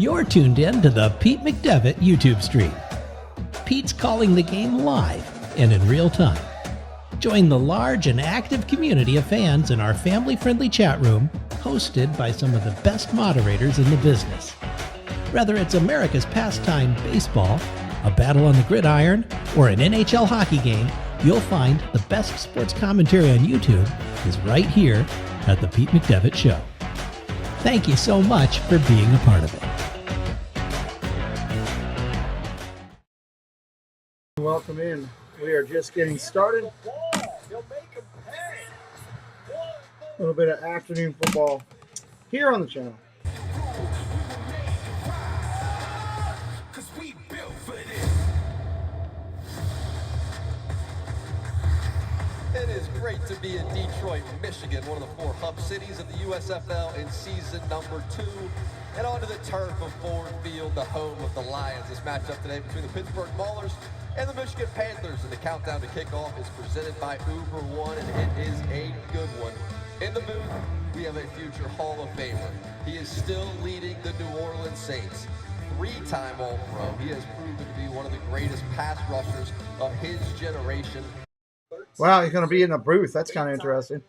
You're tuned in to the Pete McDevitt YouTube stream. Pete's calling the game live and in real time. Join the large and active community of fans in our family-friendly chat room, hosted by some of the best moderators in the business. Whether it's America's pastime baseball, a battle on the gridiron, or an NHL hockey game, you'll find the best sports commentary on YouTube is right here at the Pete McDevitt Show. Thank you so much for being a part of it. Welcome in. We are just getting started. A little bit of afternoon football here on the channel. It is great to be in Detroit, Michigan, one of the 4 hub cities of the USFL in season number 2. And onto the turf of Ford Field, the home of the Lions. This matchup today between the Pittsburgh Maulers and the Michigan Panthers. And the countdown to kickoff is presented by Uber One, and it is a good one. In the booth, we have a future Hall of Famer. He is still leading the New Orleans Saints. 3-time All-Pro. He has proven to be one of the greatest pass rushers of his generation. Wow, he's going to be in the booth. That's kind of interesting.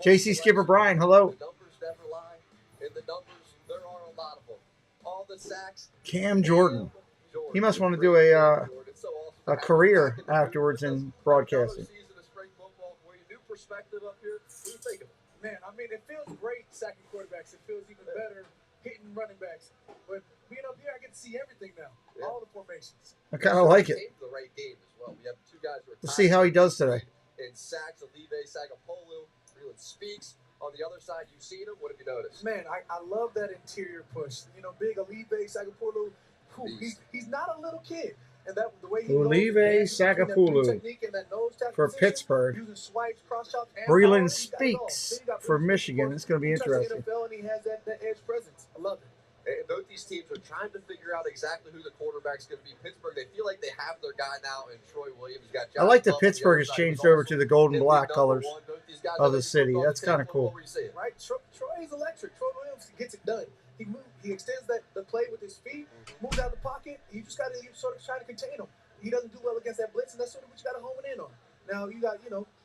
JC Skipper Brian, hello. The numbers never lie. In the numbers, there are a lot of them. All the sacks. Cam Jordan. He must want to do a career afterwards in broadcasting. Man, I mean, it feels great sacking quarterbacks. It feels even better hitting running backs. But being up here, I get to see everything now. Yeah. All the formations. I kind of like it. The right game as well. We have 2 guys who are we'll see how he does today. In sacks, Olive Sagapolu, Breland Speaks. On the other side, you've seen him. What have you noticed? Man, I love that interior push. You know, big Olive Sagapolu. He's not a little kid. And that the way he Olive Sagapolu for Pittsburgh. Breland Speaks for Michigan. It's going to be interesting. And he has that edge presence. I love it. And both these teams are trying to figure out exactly who the quarterback's going to be. Pittsburgh, they feel like they have their guy now, and Troy Williams got. I like that Pittsburgh has changed over to the gold and black colors of the city. That's kind of cool. Right, Troy is electric. Troy Williams gets it done. He extends the play with his feet, moves out of the pocket. You just got to sort of try to contain him. He doesn't do well against that blitz, and that's sort of what you got to hone in on. Now you got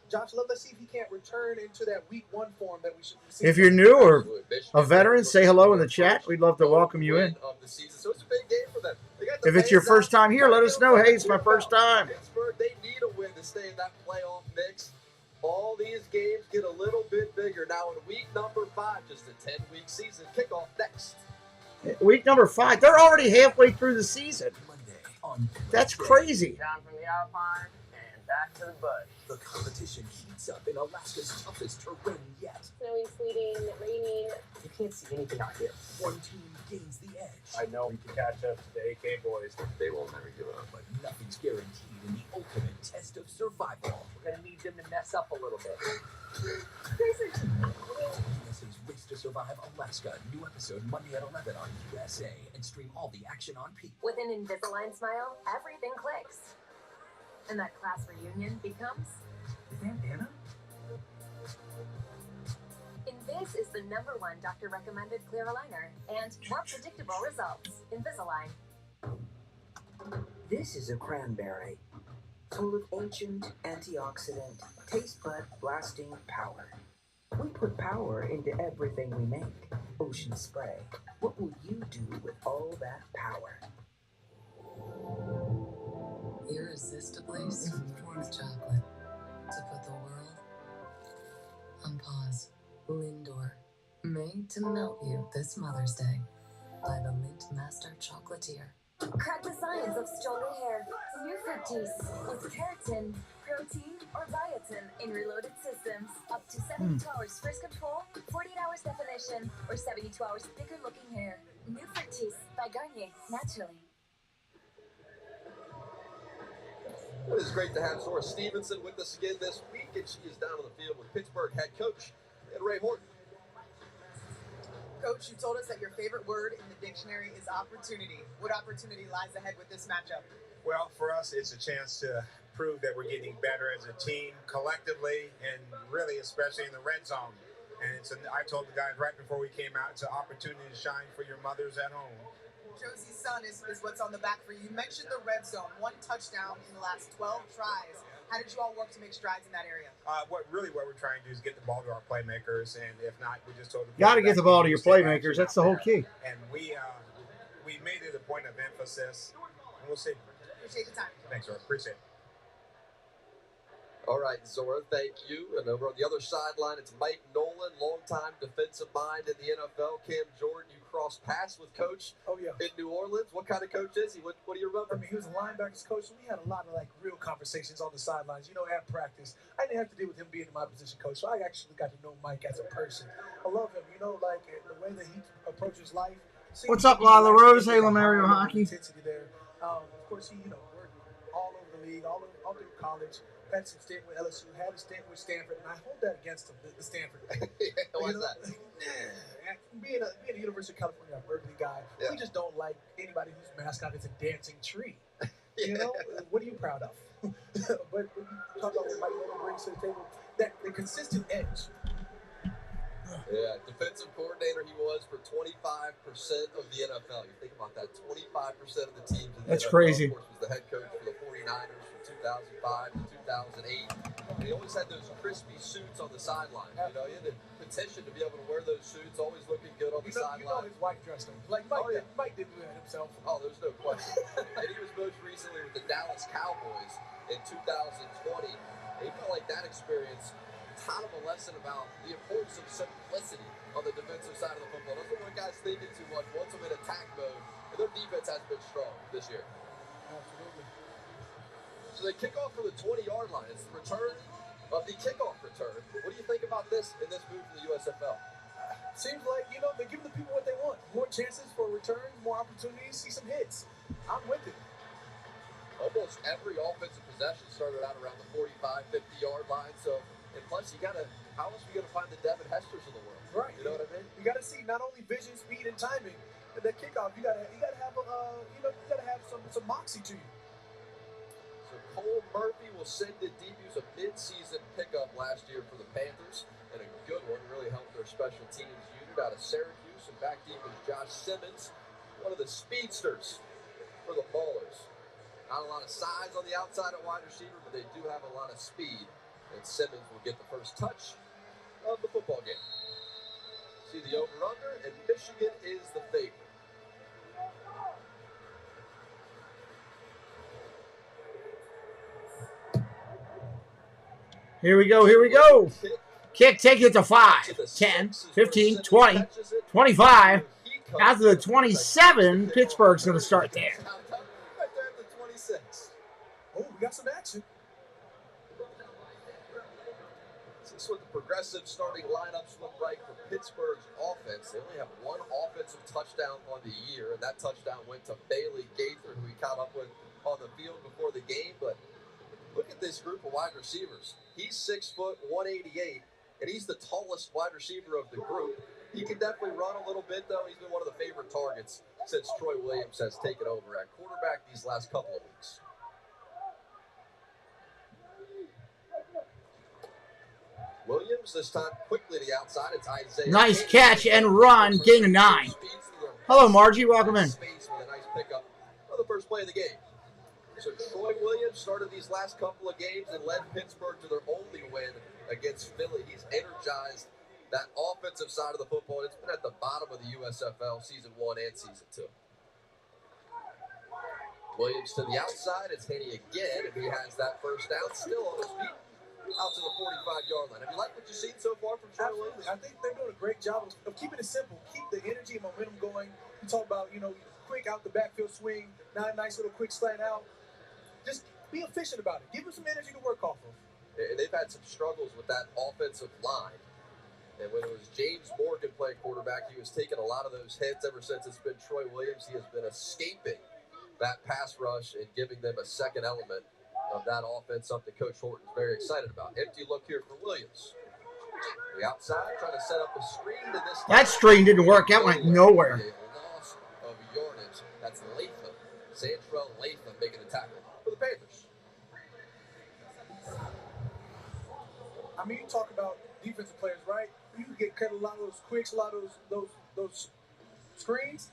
Josh Love. Let's see if he can't return into that week 1 form that we should see. If you're new or a veteran, say hello in the chat. We'd love to welcome you in. So it's a big game for them. If it's your first time here, let us know. Hey, it's my first time. Pittsburgh, they need a win to stay in that playoff mix. All these games get a little bit bigger. Now in week number 5, just a 10-week season. Kickoff next. Week number 5. They're already halfway through the season. That's crazy. Down from the Alpine and back to the bush. The competition heats up in Alaska's toughest terrain yet. Snowy, sleeting, raining. You can't see anything out here. One team gains the edge. I know we can catch up to the AK boys. They will never give up. But nothing's guaranteed in the ultimate test of survival. We're going to need them to mess up a little bit. USA's Race to Survive Alaska. New episode Monday at 11 on USA. And stream all the action on Peak. With an Invisalign smile, everything clicks. And that class reunion becomes... Is that Anna? Invis is the #1 doctor-recommended clear aligner and more predictable results. Invisalign. This is a cranberry, full of ancient antioxidant, taste bud blasting power. We put power into everything we make. Ocean spray. What will you do with all that power? Irresistibly sweet chocolate to put the world on pause. Lindor, made to melt you this Mother's Day by the Mint Master Chocolatier. Crack the science of stronger hair. New Fructis with keratin, protein, or biotin in reloaded systems. Up to 72 hours frizz control, 48 hours definition, or 72 hours thicker looking hair. New Fructis by Garnier, naturally. It is great to have Zora Stevenson with us again this week, and she is down on the field with Pittsburgh head coach and Ray Horton. Coach, you told us that your favorite word in the dictionary is opportunity. What opportunity lies ahead with this matchup? Well, for us, it's a chance to prove that we're getting better as a team collectively and really especially in the red zone. And I told the guys right before we came out, it's an opportunity to shine for your mothers at home. Josie's son is what's on the back for you. You mentioned the red zone, 1 touchdown in the last 12 tries. How did you all work to make strides in that area? What we're trying to do is get the ball to our playmakers, and if not, we just told them. Got to get the ball to your playmakers. That's the whole key. And we made it a point of emphasis, and we'll see. Appreciate the time. Thanks, Zora. Appreciate it. All right, Zora, thank you. And over on the other sideline, it's Mike Nolan, longtime defensive mind in the NFL. Cam Jordan, you crossed paths with Coach in New Orleans. What kind of coach is he? What do you remember? I mean, he was a linebackers coach, so we had a lot of real conversations on the sidelines, at practice. I didn't have to deal with him being in my position coach, so I actually got to know Mike as a person. I love him, the way that he approaches life. What's up, Lila Rose? Hey, Lamario Hockey. Intensity there. Of course, he, worked all over the league, all through college. Had some stint with LSU, had a stint with Stanford, and I hold that against him, the Stanford. Why's that? Being a University of California Berkeley guy, we just don't like anybody whose mascot is a dancing tree. What are you proud of? But when you talk about what Mike Nolan brings to the table, that the consistent edge. Yeah, defensive coordinator he was for 25% of the NFL. You think about that, 25% of the teams in the That's NFL, crazy. Of course, was the head coach for the 49ers from 2005 to 2008. And he always had those crispy suits on the sideline. You had to petition to be able to wear those suits, always looking good on the sideline. His wife dressed him. Mike didn't do that himself. Oh, there's no question. And he was most recently with the Dallas Cowboys in 2020. And he felt like that experience taught him a lesson about the importance of simplicity on the defensive side of the football. Doesn't want guys thinking too much. Wants them in attack mode. And their defense has been strong this year. Absolutely. So they kick off for the 20-yard line. It's the return of the kickoff return. What do you think about this in this move from the USFL? Seems like, they're giving the people what they want. More chances for returns, more opportunities, see some hits. I'm with it. Almost every offensive possession started out around the 45, 50-yard line. So, and plus, how else are you going to find the Devin Hesters of the world? Right. You know what I mean? You got to see not only vision, speed, and timing, but that kickoff, you got to have some moxie to you. So Cole Murphy will send it deep. He was a mid-season pickup last year for the Panthers, and a good one. Really helped their special teams unit out of Syracuse. And back deep is Josh Simmons, one of the speedsters for the Maulers. Not a lot of size on the outside at wide receiver, but they do have a lot of speed. And Simmons will get the first touch of the football game. See the over-under, and Michigan is the favorite. Here we go. Kick, take it to 5, 10, 15, 20, 25. After the 27, Pittsburgh's going to start there. Right there at the 26. Oh, we got some action. This is what the progressive starting lineups look like for Pittsburgh's offense. They only have one offensive touchdown on the year, and that touchdown went to Bailey Gaither, who we caught up with on the field before the game. But look at this group of wide receivers. He's 6 foot, 188, and he's the tallest wide receiver of the group. He can definitely run a little bit, though. He's been one of the favorite targets since Troy Williams has taken over at quarterback these last couple of weeks. Williams this time quickly to the outside. It's Isaiah. Nice catch and run, gain of 9. Hello, Margie. Welcome in. Space with a nice pickup on the first play of the game. So Troy Williams started these last couple of games and led Pittsburgh to their only win against Philly. He's energized that offensive side of the football. It's been at the bottom of the USFL Season 1 and Season 2. Williams to the outside. It's Henny again, and he has that first down, still on his feet, out to the 45-yard line. Have you liked what you've seen so far from Troy Williams? I think they're doing a great job of keeping it simple. Keep the energy and momentum going. You talk about, quick out the backfield swing, nice little quick slant out. Just be efficient about it. Give them some energy to work off of. And they've had some struggles with that offensive line. And when it was James Morgan playing quarterback, he was taking a lot of those hits. Ever since it's been Troy Williams, he has been escaping that pass rush and giving them a second element of that offense, something Coach Horton's very excited about. Empty look here for Williams. The outside, trying to set up a screen to this. That screen didn't work. That went nowhere. A loss of yardage. That's Latham. Santrell Latham making the tackle for the Panthers. I mean, you talk about defensive players, right? You can get cut a lot of those quicks, a lot of those screens.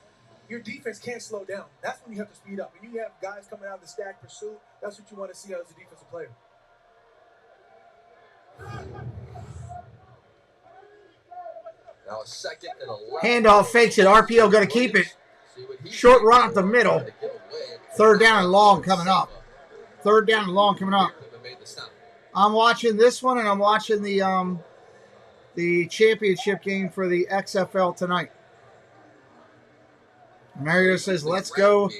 your defense can't slow down. That's when you have to speed up. When you have guys coming out of the stack pursuit, that's what you want to see as a defensive player. Now a 2nd and 11. Handoff fakes it. RPO going to keep it. Short run up the middle. 3rd down and long coming up. 3rd down and long coming up. I'm watching this one, and I'm watching the championship game for the XFL tonight. Mario says, let's go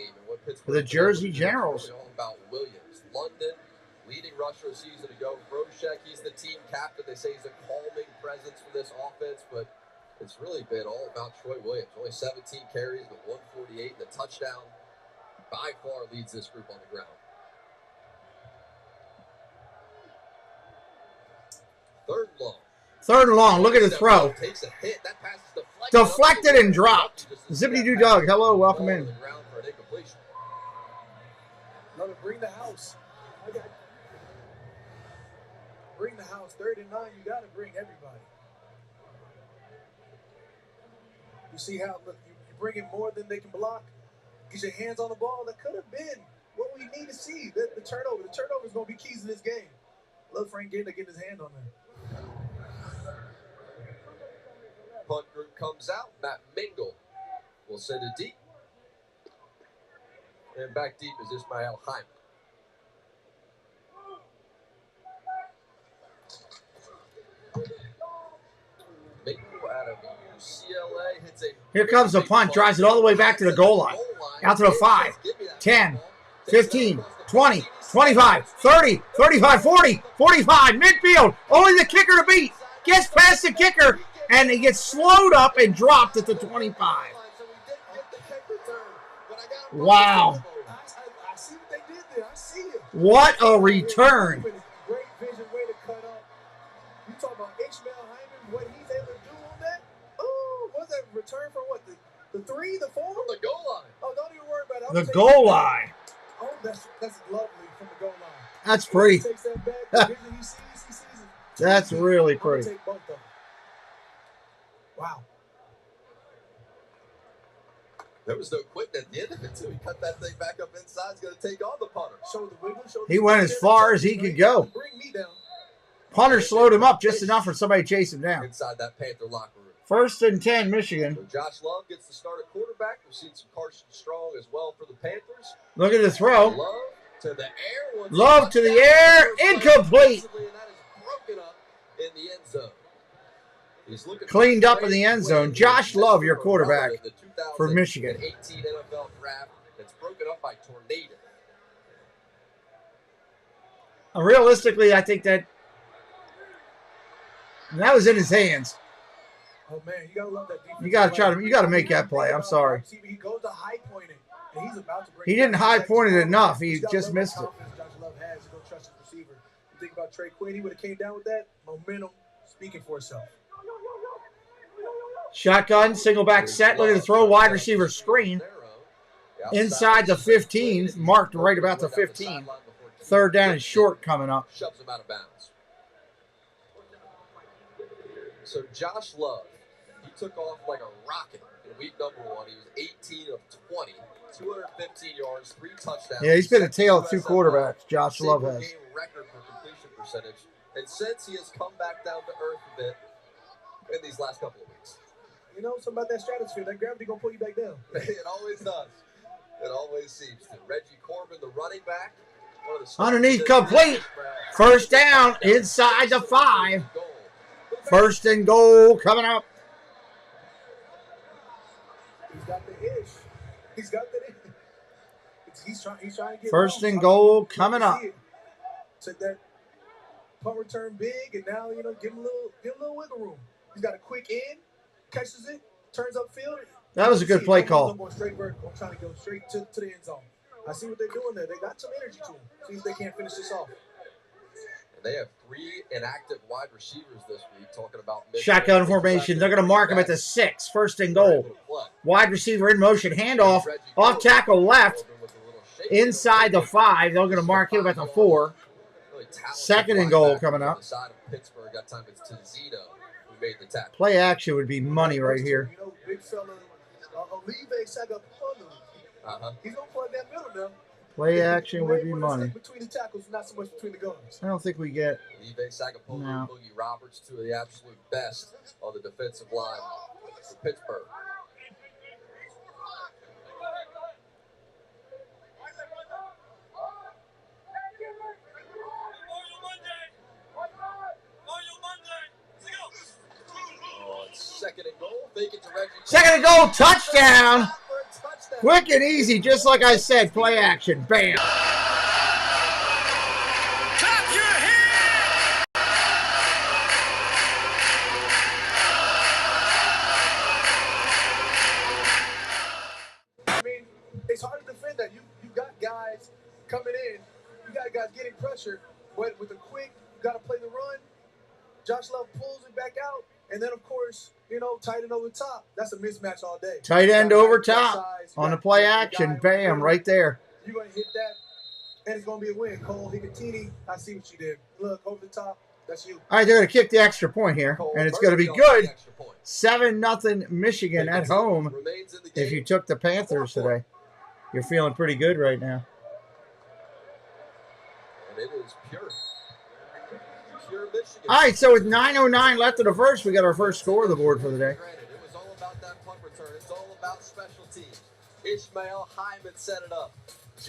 for the Jersey Generals. About Williams. London, leading rusher a season ago. Broshek, he's the team captain. They say he's a calming presence for this offense, but it's really been all about Troy Williams. Only 17 carries, but 148, and the touchdown by far leads this group on the ground. 3rd and long. 3rd and long. Look at the throw. Takes a hit. That pass is Deflected and dropped. Zippity-doo Doug. Hello. Welcome in. Love it. Bring the house. Bring the house. 3rd and 9. You got to bring everybody. You see how you bring in more than they can block. Get your hands on the ball. That could have been what we need to see. The turnover. The turnover is going to be keys in this game. Love Frank getting his hand on there. Punt group comes out. Matt Mingle will send it deep. And back deep is Ismail Hyman. Mingle out of UCLA hits a... Here comes the punt. Drives it all the way back to the goal line. Out to the 5, 10, 15, 20, 25, 30, 35, 40, 45. Midfield. Only the kicker to beat. Gets past the kicker. And he gets slowed up and dropped at the 25. Wow. I see what they did there. I see it. What a return. Great vision, way to cut up. You talk about Ishmael Hyman, what he's able to do on that. Oh, what's that return for what? The 3, the 4? From the goal line. Oh, don't even worry about it. The goal line. Oh, that's lovely from the goal line. That's pretty. He takes that back. The vision he sees it. That's really pretty. Take both of them. Wow. There was no quitting at the end of it, too. He cut that thing back up inside. He's going to take on the punter. He went as far as he could go. Bring me down. Punter slowed him up just enough for somebody to chase him down. Inside that Panther locker room. 1st and 10, Michigan. So Josh Love gets the start at quarterback. We've seen some Carson Strong as well for the Panthers. Look at the throw. Love to the air. Love to the air. Incomplete. And that is broken up in the end zone. Cleaned up in the end zone. Josh Love, your quarterback for Michigan. 18 NFL draft that's broken up by tornado. Realistically, I think that was in his hands. Oh man, you gotta love that defense. You gotta make that play. I'm sorry. He goes to high point it, and he's about to bring. He didn't high point it enough. He just missed it. Josh Love has to go trust his receiver. You think about Trey Quinn, he would have came down with that momentum, speaking for itself. Shotgun, single back set. Look at the throw. Wide receiver screen. Inside the 15, marked right about the 15. 3rd down and short coming up. Shoves him out of bounds. So Josh Love, he took off like a rocket in week number 1. He was 18 of 20, 215 yards, 3 touchdowns. Yeah, he's been a tale of 2 quarterbacks. Josh Love has. Game record for completion percentage. And since he has come back down to earth a bit in these last couple of weeks. You know something about that stratosphere, that gravity gonna pull you back down. It always does. It always seems to. Reggie Corbin, the running back. Underneath complete. 1st down inside the 5. 1st and goal coming up. He's got the ish. He's got the ish. He's trying to get 1st and goal coming up. Took that punt return big, and now give him a little wiggle room. He's got a quick in. Catches it, turns upfield. That was a good play call. I'm going straight vertical. I'm trying to go straight to the end zone. I see what they're doing there. They got some energy to them. See if they can't finish this off. They have 3 inactive wide receivers this week. Talking about shotgun formation. They're going to mark him at the 6. 1st and goal. Wide receiver in motion. Handoff. Off tackle left. Inside the 5. They're going to mark him at the 4. 2nd and goal coming up. Pittsburgh. That time it's to Zito. Made the tackle. Play action would be money right here. Big fella Olive Sagapolu. He's going to plug that middle now. Play action would be money. Between the tackles, not so much between the guards. I don't think we get. Olive Sagapolu and Boogie Roberts, two of the absolute best on the defensive line for Pittsburgh. Second and goal, touchdown. Quick and easy, just like I said. Play action, bam. Clap your hands. I mean, it's hard to defend that. You got guys coming in. You got guys getting pressure, but with a quick, you got to play the run. Josh Love pulls it back out, and then of course, tight end over top. That's a mismatch all day. Tight end over top on the play action. Bam, right there. You're going to hit that, and it's going to be a win. Cole Hicatini, I see what you did. Look, over the top, that's you. All right, they're going to kick the extra point here, and it's going to be good. 7-0 Michigan at home. If you took the Panthers today, you're feeling pretty good right now. And it is pure Michigan. All right, so with 9:09 left in the first, we got our first score on the board for the day. It was all about that punt return. It's all about special teams. Ishmael Hyman set it up.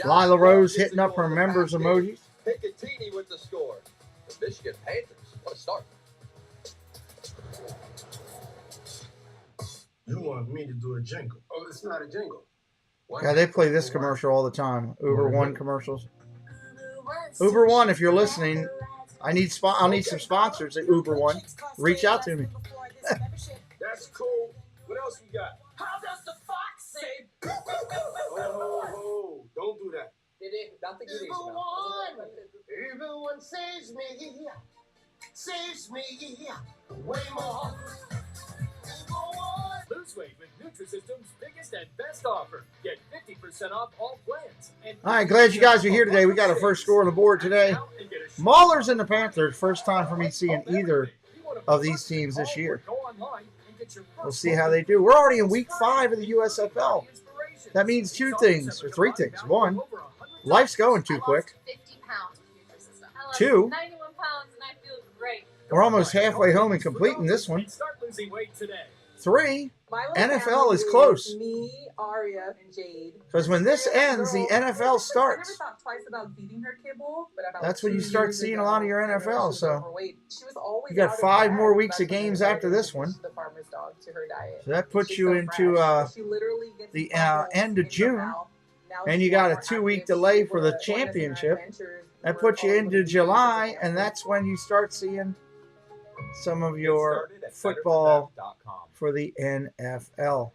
Lila Rose hitting up her members emojis. Hicatini with the score. The Michigan Panthers. What a start. You want me to do a jingle? Oh, it's not a jingle. Yeah, they play this commercial all the time. Uber One commercials. Uber One, if you're listening, I'll need some sponsors at Uber One. Reach out to me. That's cool. What else we got? How does the fox say? Oh, don't do that. Evil one saves me, way more. Lose weight with Nutrisystem's biggest and best offer. Get 50% off all plans. All right, glad you guys are here today. We got our first score on the board today. Maulers and the Panthers. First time for me seeing either of these teams this year. We'll see how they do. We're already in week 5 of the USFL. That means 2 things, or 3 things. 1, life's going too quick. 2, 91 pounds and I feel great. we're almost halfway home and completing this one. 3, NFL is close. Me, Aria, and Jade. Because when this ends, the NFL starts. I never thought twice about feeding her kibble, but about That's when you start seeing a lot of your NFL. So she was always you got 5 more weeks of games after this one. The farmer's dog to her diet. So that puts you into the end of June. And you got a 2-week delay for the championship. That puts you into July, and that's when you start seeing some of your football for the NFL.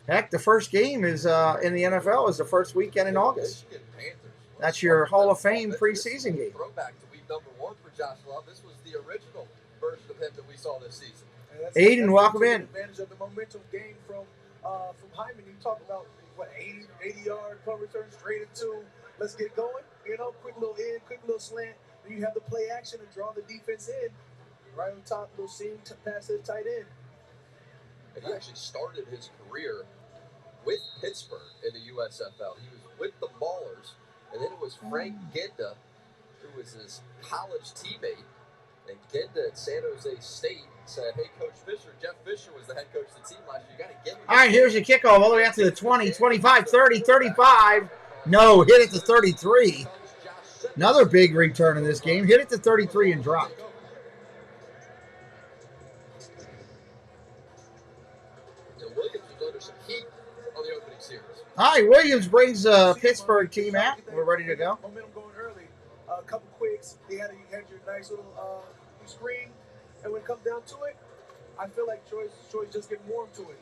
Heck, the first game is in the NFL is the first weekend in August. That's your Hall of Fame preseason game. Throwback to week number 1 for Josh Love. This was the original version of him that we saw this season. Aiden, welcome in. Advantage of the momentum gain from Hyman. You talk about 80-yard punt return straight into. Let's get going. Quick little in, quick little slant. Then you have the play action and draw the defense in. Right on top, little seam pass to the tight end. And he actually started his career with Pittsburgh in the USFL. He was with the Maulers, and then it was Frank Genda, who was his college teammate. And Genda at San Jose State said, hey, Coach Fisher, Jeff Fisher was the head coach of the team last year. You got to get him. All right, here's your kickoff all the way out to the 20, 25, 30, 35. No, hit it to 33. Another big return in this game. Hit it to 33 and drop. Williams was under some heat on the opening series. All right, Williams brings a Pittsburgh team out. We're ready to go. Momentum going early. A couple quicks. You had your nice little screen. And when it comes down to it, I feel like Troy's just getting warm to it.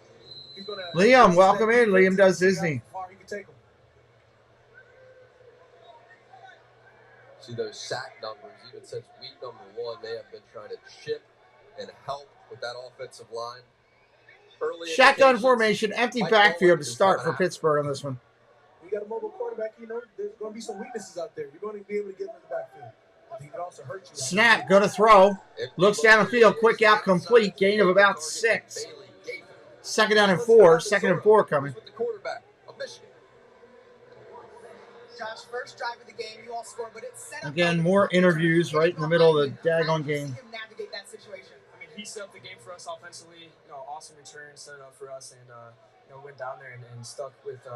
He's gonna Liam, welcome in. Liam does Disney. How far he can take him. See those sack numbers, even since week number 1, they have been trying to chip and help with that offensive line. Early Shotgun formation, empty backfield to start for Pittsburgh on this one. You got a mobile quarterback, there's going to be some weaknesses out there. You're going to be able to get him in the backfield. But he can also hurt you. Snap, go to throw. Looks down the field, quick out, complete. Gain of about 6. Second down and 4. Second and 4 coming. With the quarterback of Michigan. Josh, first drive of the game, you all score, but it's set up. Again, more interviews right in the middle of the daggone game. Navigate that situation. I mean, he set up the game for us offensively. Awesome return, set it up for us, and went down there and stuck with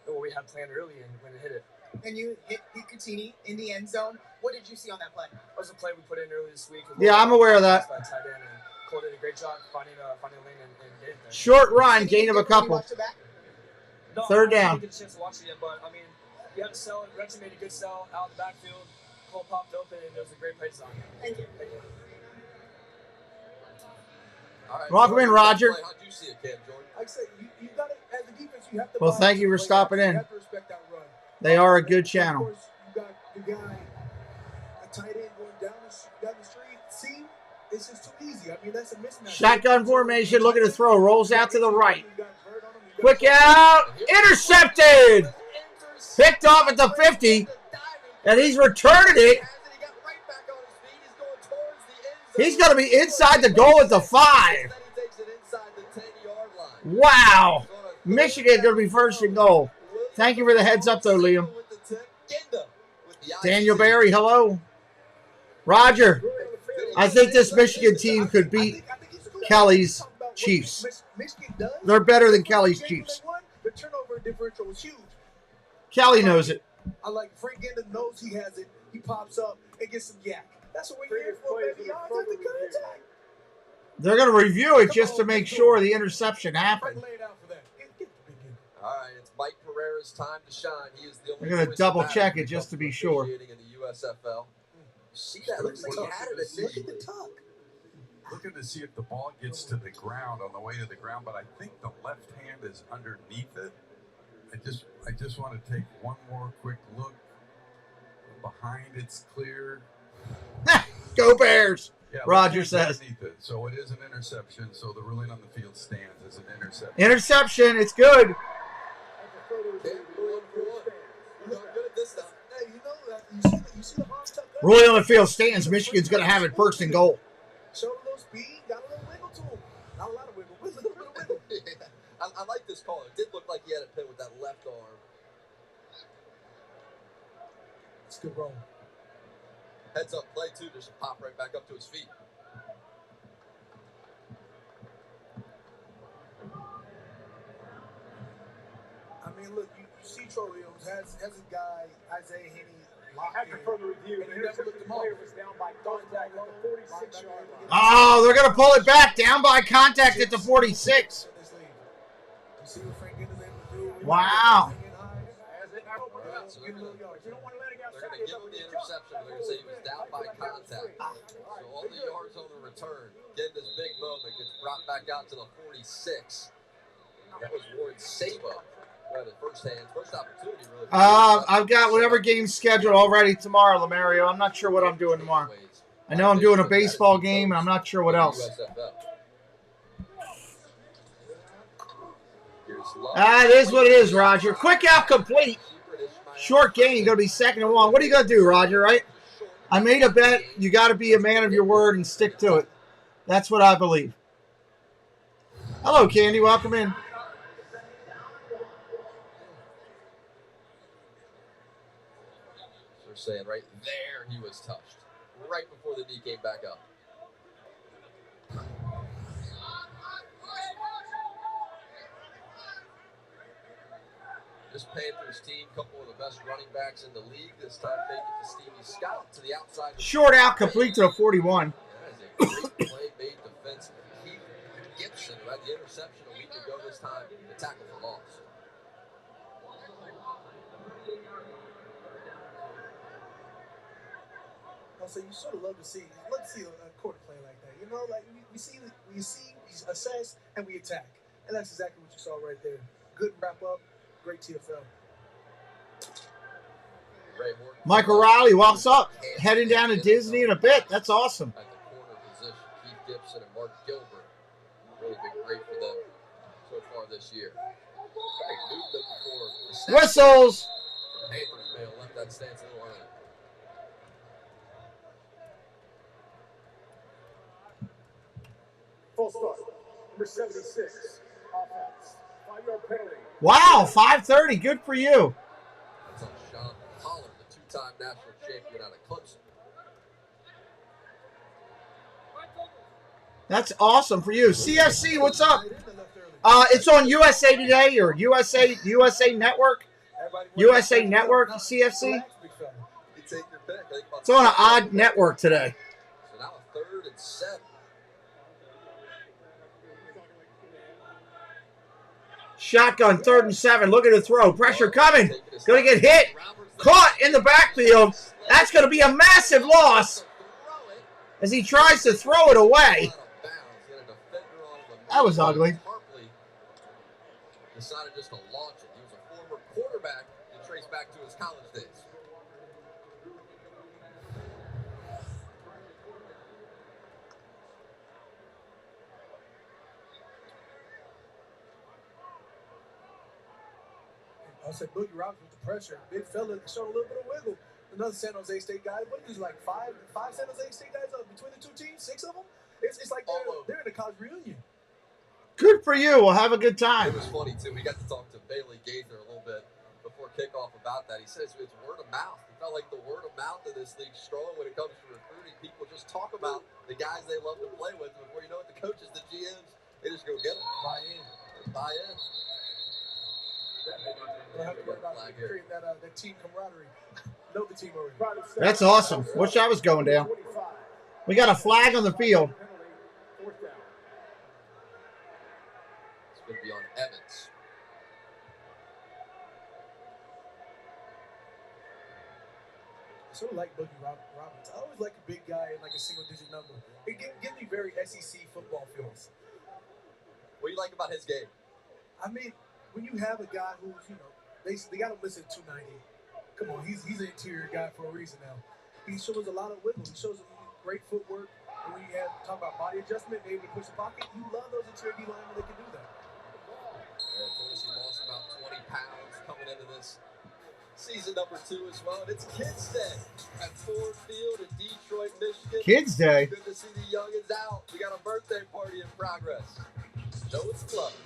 what we had planned early and when it hit it. And you hit Picatinny in the end zone. What did you see on that play? That was a play we put in early this week. Yeah, I'm aware of that. Tight end, and Cole did a great job finding a lane and getting there. Short run, gain of a couple. No, Third down. I didn't get a chance to watch it yet, but I mean, you had to sell it. Reggie made a good sell out of the backfield. Cole popped open, and there was a great play design. Thank you. All right, Welcome in, Roger. How'd you see it, Cam Jordan? Like I said, you got to, as the defense, you have to. Well, thank you for stopping in. You have to respect that run. They are a good channel. Of course, you got the guy, a tight end going down the street. See, it's just too easy. I mean, that's a mismatch. Shotgun formation, looking to throw. Rolls out to the right. Quick out. Intercepted. Picked off at the 50. And he's returning it. He's going to be inside the goal at the 5. Wow. Michigan going to be first and goal. Thank you for the heads up, though, Liam. Daniel Barry, hello. Roger, I think this Michigan team could beat Kelly's Chiefs. They're better than Kelly's Chiefs. The turnover differential was huge. Kelly knows it. I like Frank Genda knows he has it. He pops up and gets some yak. That's what we're here for, baby. Yards after contact. They're going to review it just to make sure the interception happened. All right, it's Mike Pereira's time to shine. He is the only. They're going to double check it just to be sure. In the USFL. See that? Looks like he had it initially. Look at the tuck. Looking to see if the ball gets to the ground on the way to the ground, but I think the left hand is underneath it. I just want to take one more quick look. Behind it's clear. Go Bears, Yeah, Roger says. It. So it is an interception, so the ruling on the field stands as an interception. Interception, it's good. Ruling on the field stands. Michigan's going to have it first and goal. Showed a little speed, got a little wiggle to him. Not a lot of wiggle, but a little bit of wiggle. Yeah. I like this call. It did look like he had it pinned with that left arm. It's a good roll. Heads up play, too. Just pop right back up to his feet. I mean, look, you see Troy Williams has a guy, Isaiah Henney, locked After in. further review, And the he never looked interception him up. player was down by contact on the 46-yard line. Oh, they're going to pull it back. Down by contact at the 46. You see what Frank Ginter's able to do. Wow. So they're going to give him the interception. They're going to say he was down by contact. So all the yards on the return. Getting this big moment. Gets brought back out to the 46. That was Warren Sabo. First opportunity, really. I've got whatever game's scheduled already tomorrow, Lamario. I'm not sure what I'm doing tomorrow. I know I'm doing a baseball game, and I'm not sure what else. It is what it is, Roger. Quick out complete. Short gain, going to be 2nd and 1. What are you going to do, Roger, right? I made a bet. You got to be a man of your word and stick to it. That's what I believe. Hello, Candy. Welcome in. They're saying right there he was touched. Right before the knee came back up. This Panthers team, couple of the best running backs in the league. This time fake it to Stevie Scott to the outside. Short out complete to the 41. That is a great play made defensive. Keith Gibson, who had the interception a week ago, this time the tackle for loss. So you sort of love to see a quarter play like that. You know, like we see, we assess, and we attack. And that's exactly what you saw right there. Good wrap up, great TFL. Michael Riley walks up, heading down to Disney in a bit. That's awesome. At the corner position, Keith Gibson and Mark Gilbert really been great for them so far this year. Whistles. Panthers may have left that stance a little early. Full start. Number 76, Wow, 5:30. Good for you. That's on Sean Pollard, the two-time national champion out of Clemson. That's awesome for you. CFC, what's up? It's on USA Today or USA Network. USA Network, CFC. It's on an odd network today. So now a 3rd and 7. Shotgun, 3rd and 7. Look at the throw. Pressure coming. Going to get hit. Caught in the backfield. That's going to be a massive loss as he tries to throw it away. That was ugly. Decided just to launch it. He was a former quarterback and traced back to his college days. I said Boogie Roberts with the pressure. Big fella showed a little bit of wiggle. Another San Jose State guy. What is like five San Jose State guys between the two teams? 6 of them? It's like they're in a college reunion. Good for you. We'll have a good time. It was funny, too. We got to talk to Bailey Gaither a little bit before kickoff about that. He says it's word of mouth. He felt like the word of mouth in this league strong when it comes to recruiting. People just talk about the guys they love to play with. Before you know it, the coaches, the GMs, they just go get them. Buy in. We'll have to work out create that team camaraderie. Know the team already. That's awesome. Wish I was going down. We got a flag on the field. It's going to be on Evans. I sort of like Boogie Roberts. I always like a big guy in like a single-digit number. It gives me very SEC football feels. What do you like about his game? I mean, when you have a guy who's, they got him listed at 290. Come on, he's an interior guy for a reason now. He shows a lot of wiggle. He shows great footwork. And when you talk about body adjustment, able to push the pocket, you love those interior D linemen that can do that. Yeah, Tennessee lost about 20 pounds coming into this season number 2 as well. And it's Kids Day at Ford Field in Detroit, Michigan. Kids Day. Good to see the youngins out. We got a birthday party in progress. Show its love.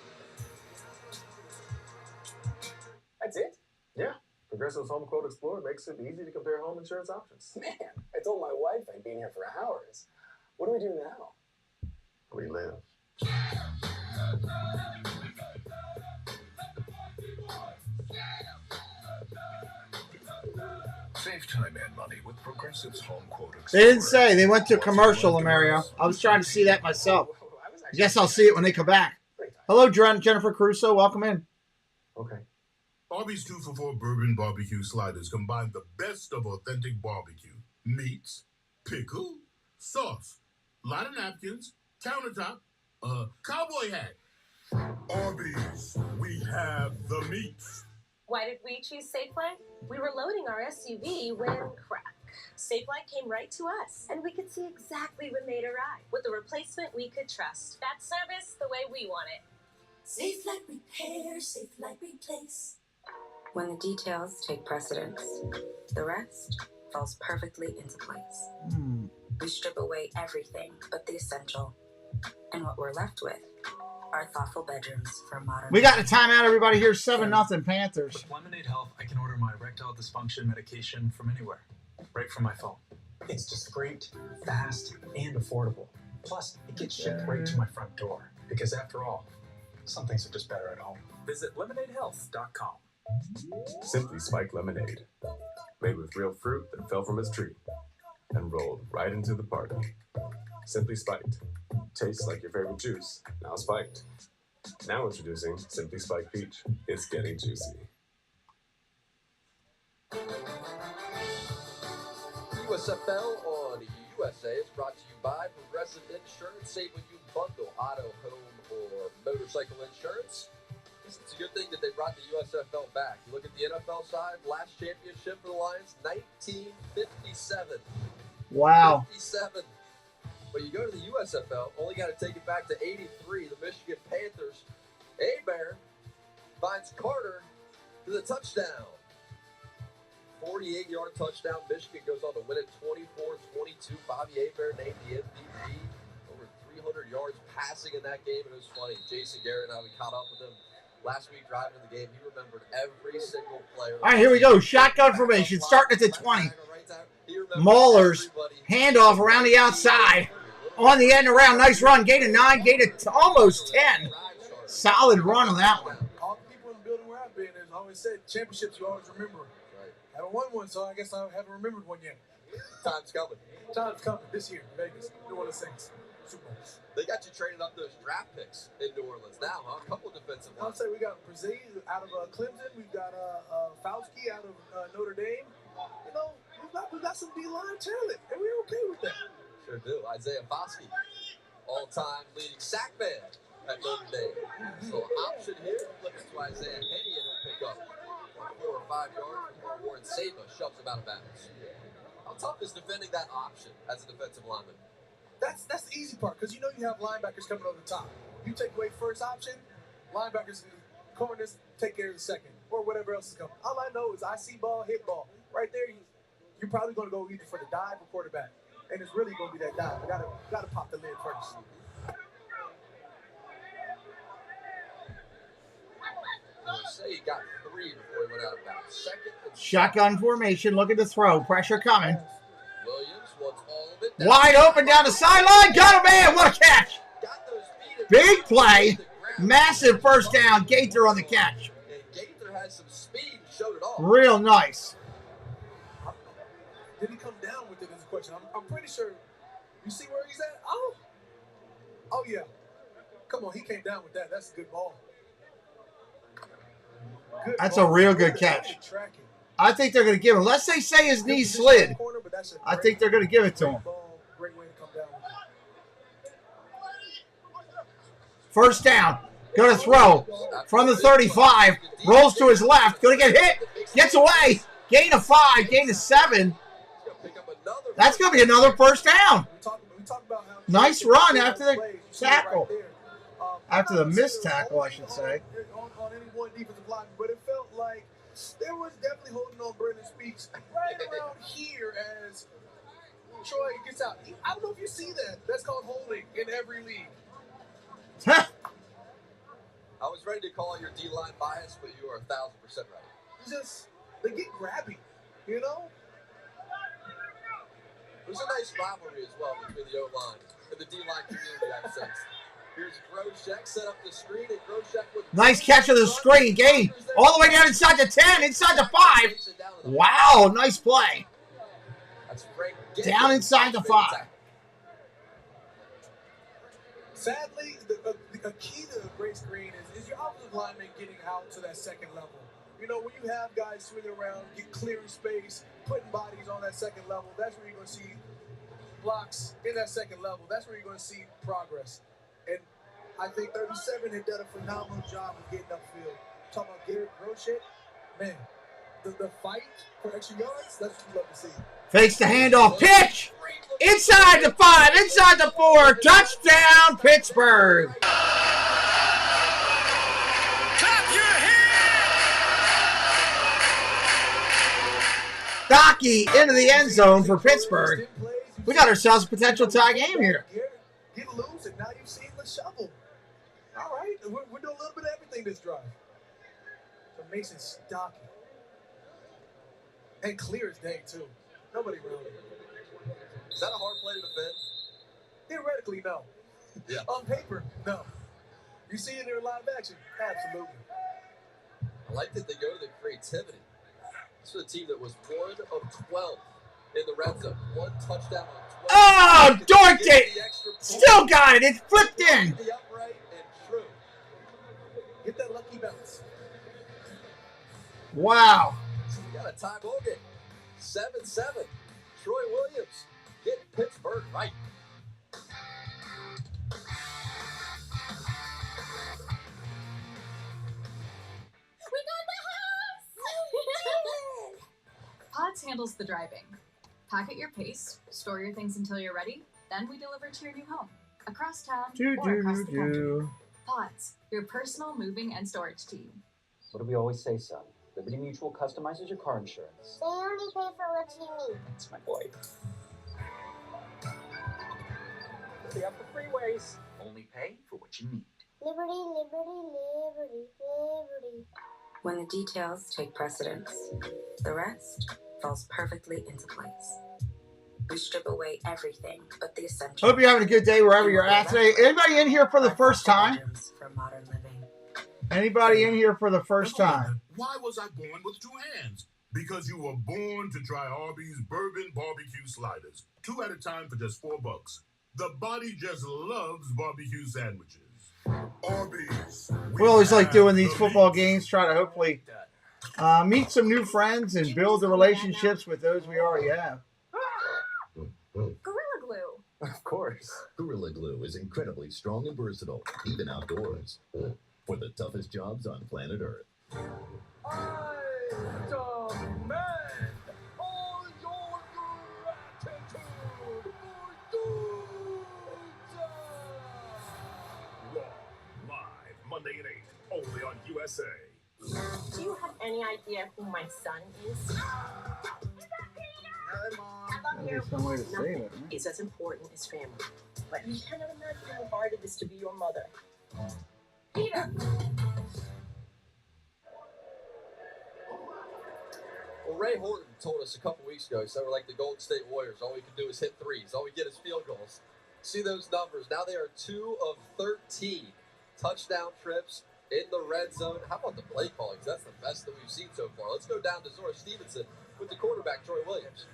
That's it? Yeah. Progressive's Home Quote Explorer makes it easy to compare home insurance options. Man, I told my wife I'd be in here for hours. What do we do now? We live. Save time and money with Progressive's Home Quote Explorer. They didn't say. They went to commercial, Mario. I was trying to see that myself. I guess I'll see it when they come back. Hello, Jennifer Crusoe. Welcome in. Okay. Arby's 2 for $4 bourbon barbecue sliders combine the best of authentic barbecue. Meats, pickle, sauce, lot of napkins, countertop, cowboy hat. Arby's, we have the meats. Why did we choose Safeway? We were loading our SUV when crack. Safeway came right to us, and we could see exactly when they'd arrive with a replacement we could trust. That service the way we want it. Safe like repair, safe like replace. When the details take precedence, the rest falls perfectly into place. We strip away everything but the essential, and what we're left with are thoughtful bedrooms for modern. We got a timeout, everybody. Here's 7-0 Panthers. With Lemonade Health, I can order my erectile dysfunction medication from anywhere, right from my phone. It's just great, fast, and affordable. Plus, it gets shipped right to my front door. Because after all, some things are just better at home. Visit lemonadehealth.com. Simply Spiked Lemonade. Made with real fruit that fell from its tree and rolled right into the party. Simply Spiked. Tastes like your favorite juice, now spiked. Now introducing Simply Spiked Peach. It's getting juicy. USFL on USA is brought to you by Progressive Insurance. Save when you bundle auto, home, or motorcycle insurance. It's a good thing that they brought the USFL back. You look at the NFL side, last championship for the Lions, 1957. Wow. 57. But you go to the USFL, only got to take it back to 83. The Michigan Panthers, Hebert finds Carter to the touchdown. 48-yard touchdown. Michigan goes on to win it 24-22. Bobby Hebert named the MVP. Over 300 yards passing in that game. It was funny. Jason Garrett and I, we caught up with him last week driving the game, he remembered every single player. All right, here we go. Shotgun formation starting at the 20. Maulers, handoff around the outside. On the end around. Nice run. Gain of 9, gain of almost 10. Solid run on that one. All the people in the building where I've been, there's always said championships you always remember. Right. I haven't won one, so I guess I haven't remembered one yet. Time's coming. Time's coming this year, Vegas. New Orleans Saints. Super Bowl. They got you traded up those draft picks in New Orleans now, huh? A couple of defensive I'll lines. say we got Brazil out of Clemson. We've got Fauci out of Notre Dame. You know, we've got some D-line talent, and we're okay with that. Sure do. Isaiah Foskey, all-time leading sack man at Notre Dame. So option here, flips to Isaiah Henny, and he'll pick up 4 or 5 yards before Warren Saba shoves him out of bounds. How tough is defending that option as a defensive lineman? That's the easy part, because you know you have linebackers coming over the top. You take away first option, linebackers, corners take care of the second, or whatever else is coming. All I know is I see ball, hit ball. Right there, you're probably going to go either for the dive or quarterback, and it's really going to be that dive. You gotta pop the lid first. Say he got 3 before he went out of bounds. Second and Shotgun formation, looking to throw. Pressure coming. Williams wants all of it. Wide open down the sideline. Got him, man. What a catch. Big play. Massive first down. Gaither on the catch. And Gaither has some speed, showed it all. Real nice. Did he come down with it is the question. I'm pretty sure. You see where he's at? Oh yeah. Come on, he came down with that. That's a good ball. That's a real good catch. I think they're going to give him. Let's say his knee slid. I think they're going to give it to him. First down. Going to throw from the 35. Rolls to his left. Going to get hit. Gets away. Gain of 5. Gain of 7. That's going to be another first down. Nice run after the tackle. After the missed tackle, I should say. On any one defensive line, but it felt like there was definitely holding on Brandon Speaks right around here as Troy gets out. I don't know if you see that. That's called holding in every league. I was ready to call your D-line bias, but you are 1,000% right. Just, they get grabby, you know? There's a nice rivalry as well between the O-line and the D-line community, I've sensed. Here's Groshek, set up the screen, and Groshek with... Nice catch of the screen. Gain all the way down inside the 10, inside the 5. Wow, nice play. That's great. Down inside the 5. Sadly, the key to a great screen is your offensive lineman getting out to that second level. You know, when you have guys swinging around, get clearing space, putting bodies on that second level, that's where you're going to see blocks in that second level. That's where you're going to see progress. And I think 37 had done a phenomenal job of getting upfield. Talking about Garrett Groshek, man, the fight for extra yards, that's what you love to see. Fakes the handoff. Pitch! Inside the 5, inside the 4. Touchdown, Pittsburgh. Docky into the end zone for Pittsburgh. We got ourselves a potential tie game here. Get loose, and now you've seen the shovel. All right, we're doing a little bit of everything this drive. So Mason Stocky. And clear as day, too. Nobody really. Is that a hard play to defend? Theoretically, no. Yeah. On paper, no. You see it in live action? Absolutely. I like that they go to the creativity. This is a team that was 1 of 12 in the red zone. 1 touchdown on 12. Oh, dorked it! Still got it. It flipped in. The upright and true. Get that lucky bounce. Wow. We got a tie ball game. 7-7. Troy Williams getting Pittsburgh right. Pods handles the driving. Pack at your pace, store your things until you're ready, then we deliver to your new home. Across town or across the country. Pods, your personal moving and storage team. What do we always say, son? Liberty Mutual customizes your car insurance. They only pay for what you need. That's my boy. Stay up the freeways. Only pay for what you need. Liberty, liberty, liberty, liberty. When the details take precedence, the rest falls perfectly into place. We strip away everything but the essentials. Hope you're having a good day wherever you're at today. Anybody in here for the first time? For modern living. Anybody in here for the first time? Why was I born with 2 hands? Because you were born to try Arby's Bourbon Barbecue Sliders. 2 at a time for just $4. The body just loves barbecue sandwiches. Arby's. We always like doing these football games, try to hopefully meet some new friends and build the relationships with those we already have. Gorilla Glue. Of course. Gorilla Glue is incredibly strong and versatile, even outdoors. For the toughest jobs on planet Earth. I demand all your gratitude for Raw, live, Monday at 8, only on USA. Do you have any idea who my son is? There's some way to say it. Is as important as family. But you cannot imagine how hard it is to be your mother. Peter! Well, Ray Horton told us a couple weeks ago, he said we're like the Golden State Warriors. All we can do is hit threes. All we get is field goals. See those numbers. Now they are 2 of 13 touchdown trips in the red zone. How about the play calling? That's the best that we've seen so far. Let's go down to Zora Stevenson with the quarterback, Troy Williams.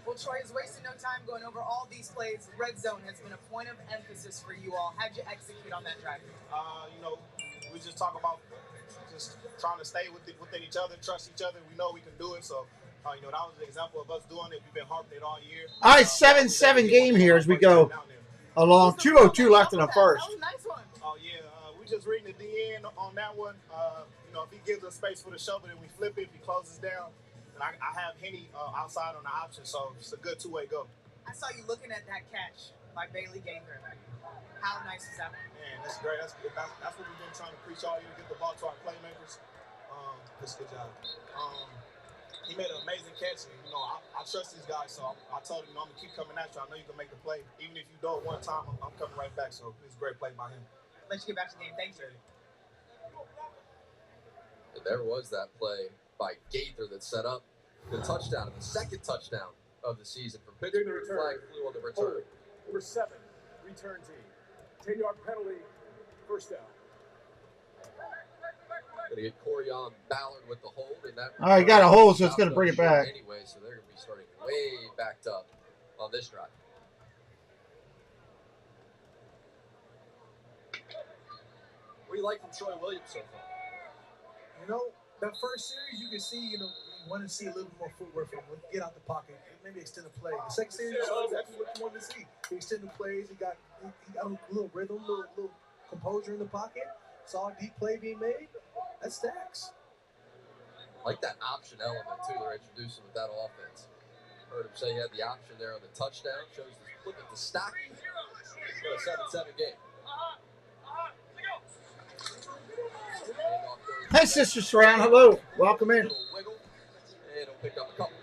Well, Troy is wasting no time going over all these plays. Red zone has been a point of emphasis for you all. How'd you execute on that drive? You know, we just talk about just trying to stay within each other, trust each other. We know we can do it. So, you know, that was an example of us doing it. We've been harping it all year. All right, 7-7 game here as we go along. 2:02 left in the first. That was a nice one. Oh, yeah. We just reading the DN on that one. You know, if he gives us space for the shovel, then we flip it. If he closes down, and I have Henny outside on the option, so it's a good two-way go. I saw you looking at that catch by Bailey Gaither. How nice is that one? Man, that's great. That's what we've been trying to preach all year, get the ball to our playmakers. That's a good job. He made an amazing catch. And, you know, I trust these guys, so I told him, you know, I'm going to keep coming at you. I know you can make the play. Even if you do it one time, I'm coming right back. So it's a great play by him. Let's get back to the game. Thanks, Jerry. And there was that play by Gaither that set up the touchdown, the second touchdown of the season for Pittsburgh. Flag flew on the return. Number 7, return team. 10-yard penalty, first down. Going to get Corian Ballard with the hold. And that All right, got a hold, so it's going to bring it back. Anyway, so they're going to be starting way backed up on this drive. What do you like from Troy Williams so far? You know, that first series, you can see, you know, you want to see a little bit more footwork from him. Get out the pocket, maybe extend the play. The second series, you saw exactly what you wanted to see. He extended plays. He got a little rhythm, little composure in the pocket. Saw a deep play being made. That stacks. I like that option element, too, they're introducing with that offense. Heard him say he had the option there on the touchdown. Shows the flip at the stock. For a 7-7 game. Hey, Sister Surround. Hello. Welcome in. And he'll pick up a couple.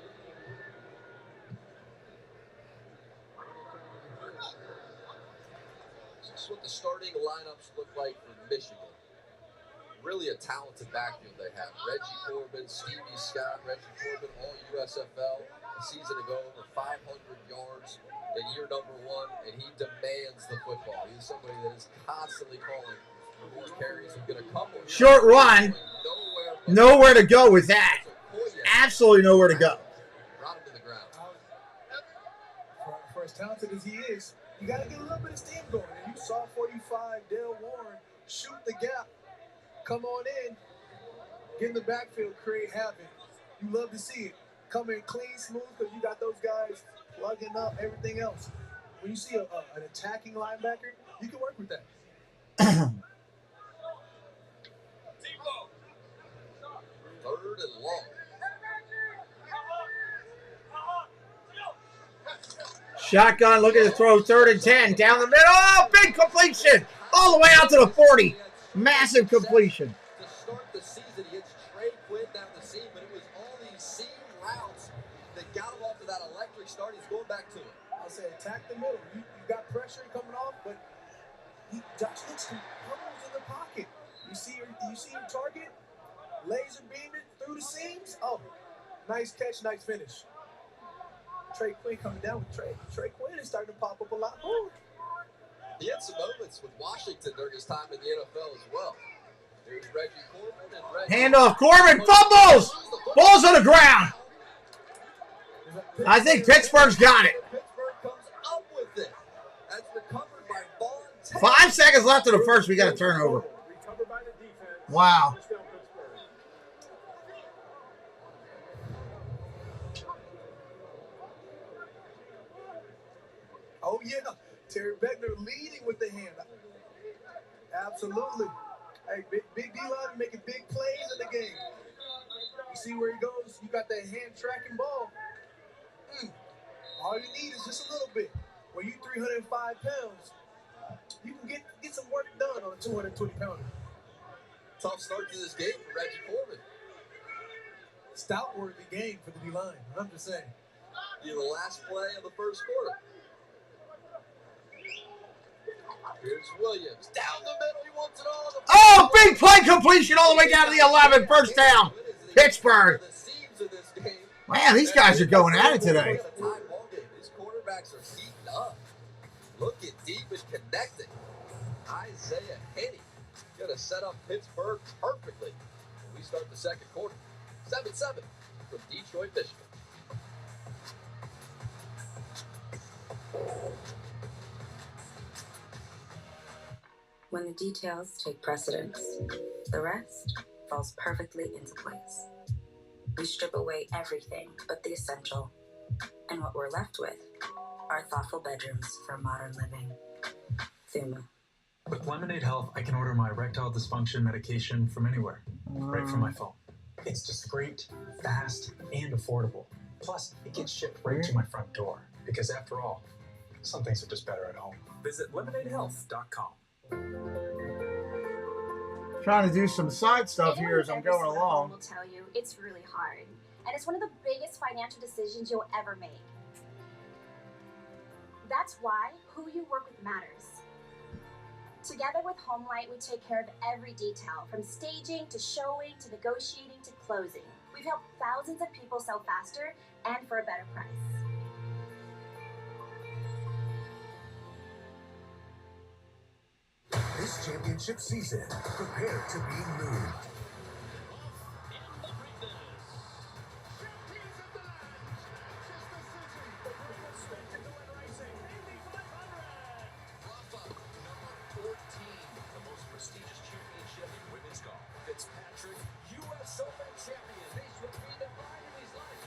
This is what the starting lineups look like for Michigan. Really a talented backfield they have. Reggie Corbin, Stevie Scott, Reggie Corbin, all USFL. A season ago, over 500 yards in year number 1, and he demands the football. He's somebody that is constantly calling for more carries. He'll get a couple. Short run. Nowhere to go with that. Absolutely nowhere to go. Brought him to the ground. For as talented as he is, you got to get a little bit of steam going. And you saw 45, Dale Warren, shoot the gap. Come on in, get in the backfield, create havoc. You love to see it. Come in clean, smooth, because you got those guys plugging up everything else. When you see an attacking linebacker, you can work with that. Third and long. Shotgun, looking to throw 3rd and 10. Down the middle. Oh, big completion. All the way out to the 40. Massive completion. To start the season, he hits Trey Quinn down the seam, but it was all these seam routes that got him off to that electric start. He's going back to it. I'll say attack the middle. You got pressure coming off, but Josh looks composed in the pocket. You see your target, laser beamed it through the seams. Oh, nice catch, nice finish. Trey Quinn coming down with Trey. Trey Quinn is starting to pop up a lot more. He had some moments with Washington during his time in the NFL as well. Here's Reggie Corbin and Reggie. Handoff, Corbin, fumbles! Ball's on the ground. I think Pittsburgh's got it. Pittsburgh comes up with it. That's recovered by Vaughn. 5 seconds left in the first. We got a turnover. Wow. Oh, yeah. Terry Beckner leading with the hand. Absolutely. Hey, big D-line making big plays in the game. You see where he goes? You got that hand tracking ball. All you need is just a little bit. When you're 305 pounds, you can get some work done on a 220-pounder. Tough start to this game for Reggie Corbin. Stout-worthy game for the D-line. I'm just saying. The last play of the first quarter. Here's Williams. Down the middle. He wants it all. Oh, big play completion all the way down to the 11. First down. Pittsburgh. Man, these guys are going at it today. These quarterbacks are heating up. Looking deep and connecting. Isaiah Henny going to set up Pittsburgh perfectly when we start the second quarter. 7-7 from Detroit, Michigan. When the details take precedence, the rest falls perfectly into place. We strip away everything but the essential, and what we're left with are thoughtful bedrooms for modern living. Thuma. With Lemonade Health, I can order my erectile dysfunction medication from anywhere, right from my phone. It's just great, fast, and affordable. Plus, it gets shipped right to my front door. Because after all, some things are just better at home. Visit lemonadehealth.com. Trying to do some side stuff here as I'm going along. Will tell you it's really hard, and it's one of the biggest financial decisions you'll ever make. That's why who you work with matters. Together with Homelight, we take care of every detail, from staging to showing to negotiating to closing. We've helped thousands of people sell faster and for a better price. This championship season, prepare to be moved. The most prestigious championship in women's golf. Fitzpatrick, USFL champion. They should be the pride of his life.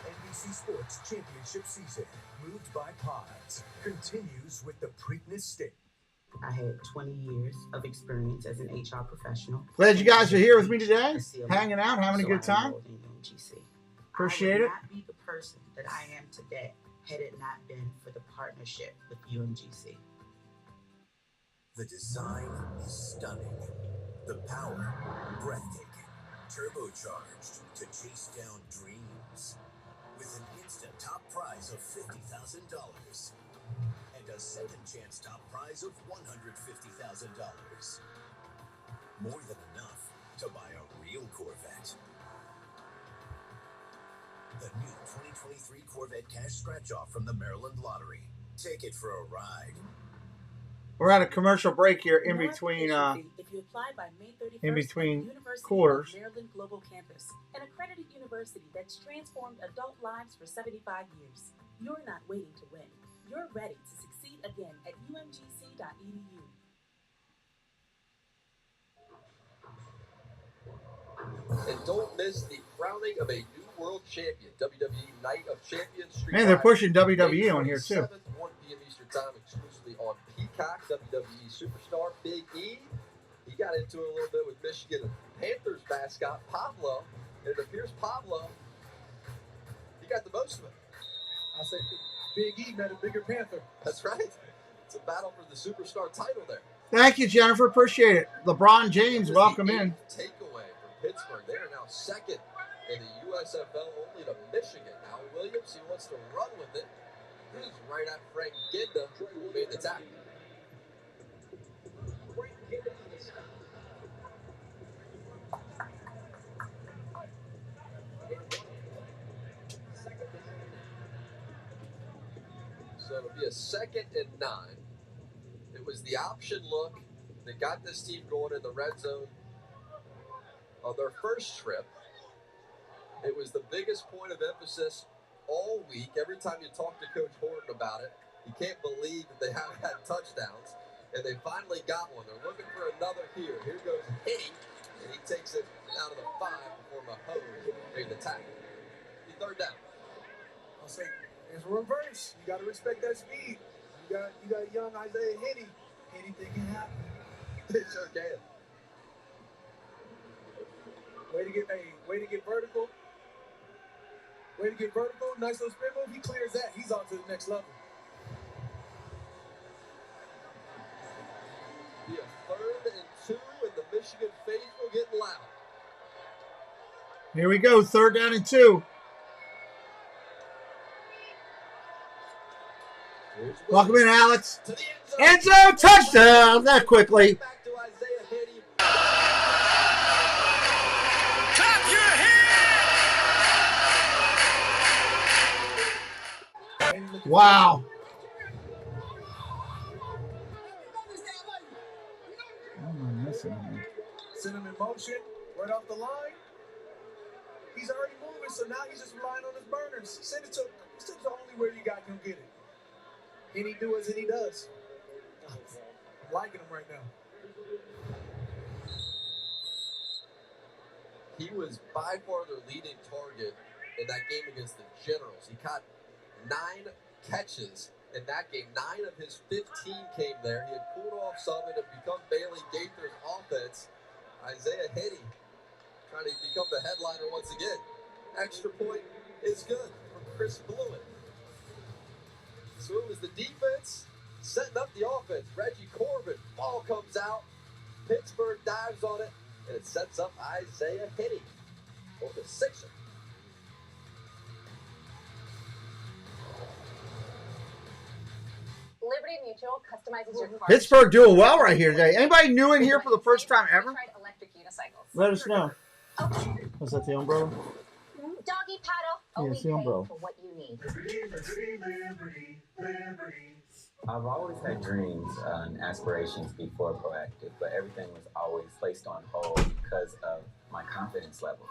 NBC Sports Championship season, moved by Pods, continues with the Preakness State. I had 20 years of experience as an HR professional. Glad you guys are here with me today, hanging out, having a good time. Appreciate it. I would not be the person that I am today had it not been for the partnership with UMGC. The design is stunning. The power, breathtaking. Turbocharged to chase down dreams. With an instant top prize of $50,000. And a second chance top prize of $150,000. More than enough to buy a real Corvette. The new 2023 Corvette Cash Scratch-Off from the Maryland Lottery. Take it for a ride. We're at a commercial break here in between if you apply by May 31st, in between University quarters. of Maryland Global Campus, an accredited university that's transformed adult lives for 75 years. You're not waiting to win. You're ready to succeed again at umgc.edu. And don't miss the crowning of a new world champion, WWE Night of Champions. Street Man, they're Live, pushing May WWE on here too. 27th, 1 p.m. Eastern Time, exclusively on Peacock. WWE superstar Big E. He got into it a little bit with Michigan Panthers mascot Pablo. And it appears Pablo, he got the most of it. I say Big E met a bigger Panther. That's right. It's a battle for the superstar title there. Thank you, Jennifer. Appreciate it. LeBron James, welcome in. Takeaway from Pittsburgh. They are now second in the USFL, only to Michigan. Now Williams, he wants to run with it. He's right at Frank Ginda, who made the tackle. So it'll be a 2nd and 9. It was the option look that got this team going in the red zone on their first trip. It was the biggest point of emphasis all week. Every time you talk to Coach Horton about it, you can't believe that they haven't had touchdowns. And they finally got one. They're looking for another here. Here goes Hitty, and he takes it out of the 5 before Mahomes made the tackle. The 3rd down. I'll say it's reverse. You got to respect that speed. You got young Isaiah Hitty. Anything can happen. It sure can. Way to get vertical. Way to get vertical. Nice little spin move. He clears that. He's on to the next level. Be a 3rd and 2, and the Michigan faithful getting loud. Here we go, 3rd down and 2. Welcome in, Alex. End zone touchdown. That quickly. Back to Isaiah Hitty. Clap your hands! Wow. What am I missing here? Send him in motion. Right off the line. He's already moving, so now he's just relying on his burners. Send it to him. It's the only way you got him get it. And he do as he does. I'm liking him right now. He was by far their leading target in that game against the Generals. He caught 9 catches in that game. 9 of his 15 came there. He had pulled off some and had become Bailey Gaither's offense. Isaiah Hitty trying to become the headliner once again. Extra point is good from Chris Blewett. So it was the defense setting up the offense. Reggie Corbin, ball comes out. Pittsburgh dives on it, and it sets up Isaiah Hitty for the 6er. Liberty Mutual customizes your car. Pittsburgh doing well right here today. Anybody new in here for the first time ever? Tried electric unicycles. Let us know. Okay. Was that the umbrella? Doggy paddle. Yeah, Only it's the pay umbrella. for what you need. I've always had dreams and aspirations before Proactive, but everything was always placed on hold because of my confidence level.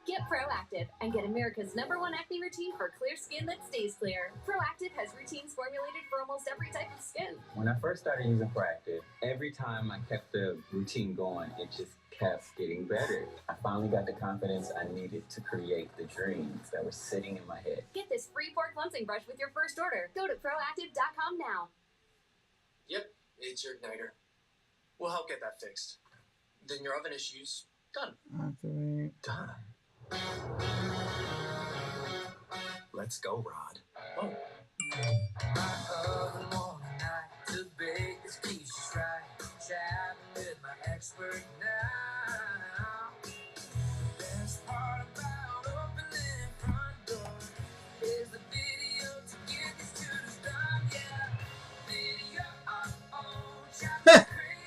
Get Proactive and get America's #1 acne routine for clear skin that stays clear. Proactive has routines formulated for almost every type of skin. When I first started using Proactive, every time I kept the routine going, it just kept getting better. I finally got the confidence I needed to create the dreams that were sitting in my head. Get this free pore cleansing brush with your first order. Go to proactive.com now. Yep, it's your igniter. We'll help get that fixed. Then your oven issues, done. Activate. Done. Let's go, Rod. Oh.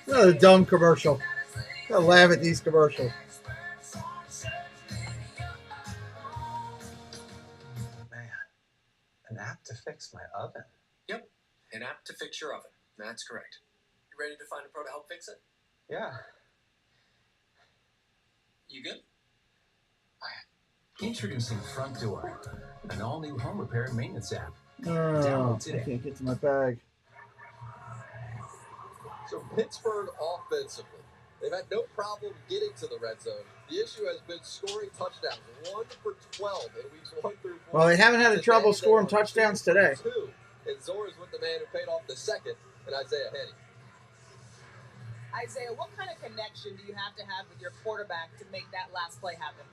Another dumb commercial. I laugh at these commercials. An app to fix my oven. Yep, an app to fix your oven. That's correct. You ready to find a pro to help fix it? Yeah. You good? Introducing Front Door, an all-new home repair and maintenance app. Oh, Download I today. can't get to my bag. So Pittsburgh offensively, they've had no problem getting to the red zone. The issue has been scoring touchdowns. 1 for 12 in weeks 1 through 4. Well, they haven't had trouble scoring touchdowns today. 2. And Zora's with the man who paid off the 2nd, and Isaiah Hitty. Isaiah, what kind of connection do you have with your quarterback to make that last play happen?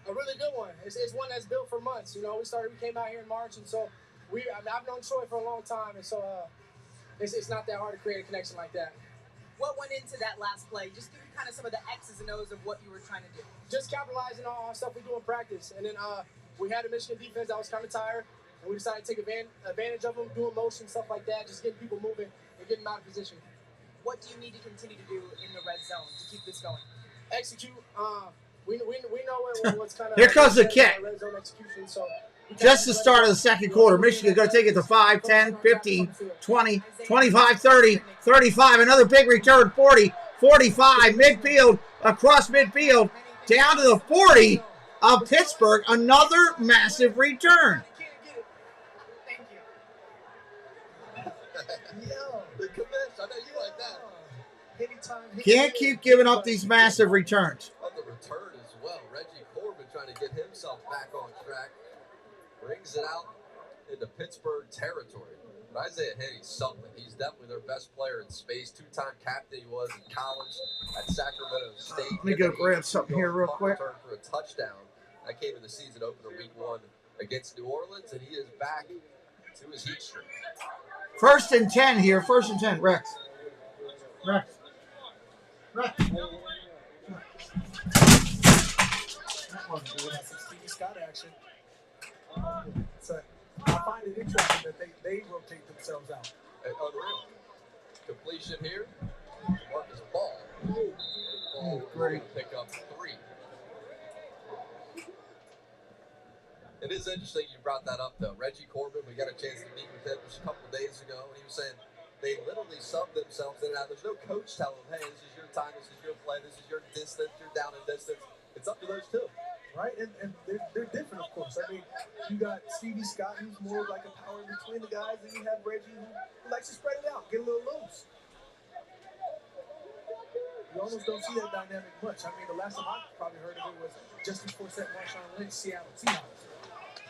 A really good one. It's one that's built for months. You know, we came out here in March, and so I've known Troy for a long time, and so it's not that hard to create a connection like that. What went into that last play? Just give me kind of some of the X's and O's of what you were trying to do. Just capitalizing on stuff we do in practice, and then we had a Michigan defense that was kind of tired, and we decided to take advantage of them, doing motion, stuff like that, just getting people moving and getting them out of position. what do you need to continue to do in the red zone to keep this going? Execute. We know what's kind of. Here comes the kick. Red zone execution, so Just the start of the second quarter. Michigan going to take it to 5, 10, 15, 20, 25, 30, 35. Another big return, 40, 45, midfield, across midfield, down to the 40 of Pittsburgh. Another massive return. Can't keep giving up these massive returns. On the return as well. Reggie Corbin trying to get himself back on track. Brings it out into Pittsburgh territory. But Isaiah Henny's something. He's definitely their best player in space. 2-time captain he was in college at Sacramento State. Let me go grab something here real quick. For a touchdown. That came in the season opener week 1 against New Orleans, and he is back to his heat streak. 1st and 10 here. 1st and 10. Rex. That one's good. Some Stevie Scott action. So I find it interesting that they rotate themselves out. Unreal. Completion here. Marcus Ball. Ball great. Pick up 3. It is interesting you brought that up, though. Reggie Corbin, we got a chance to meet with him just a couple of days ago, and he was saying they literally sub themselves in and out. There's no coach telling them, hey, this is your time, this is your play, this is your distance, you're down in distance. It's up to those two. Right? And they're different, of course. I mean, you got Stevie Scott, who's more like a power in between the guys, and you have Reggie, who likes to spread it out, get a little loose. You almost don't see that dynamic much. I mean, the last time I probably heard of it was just before Marshawn Lynch, Seattle Seahawks.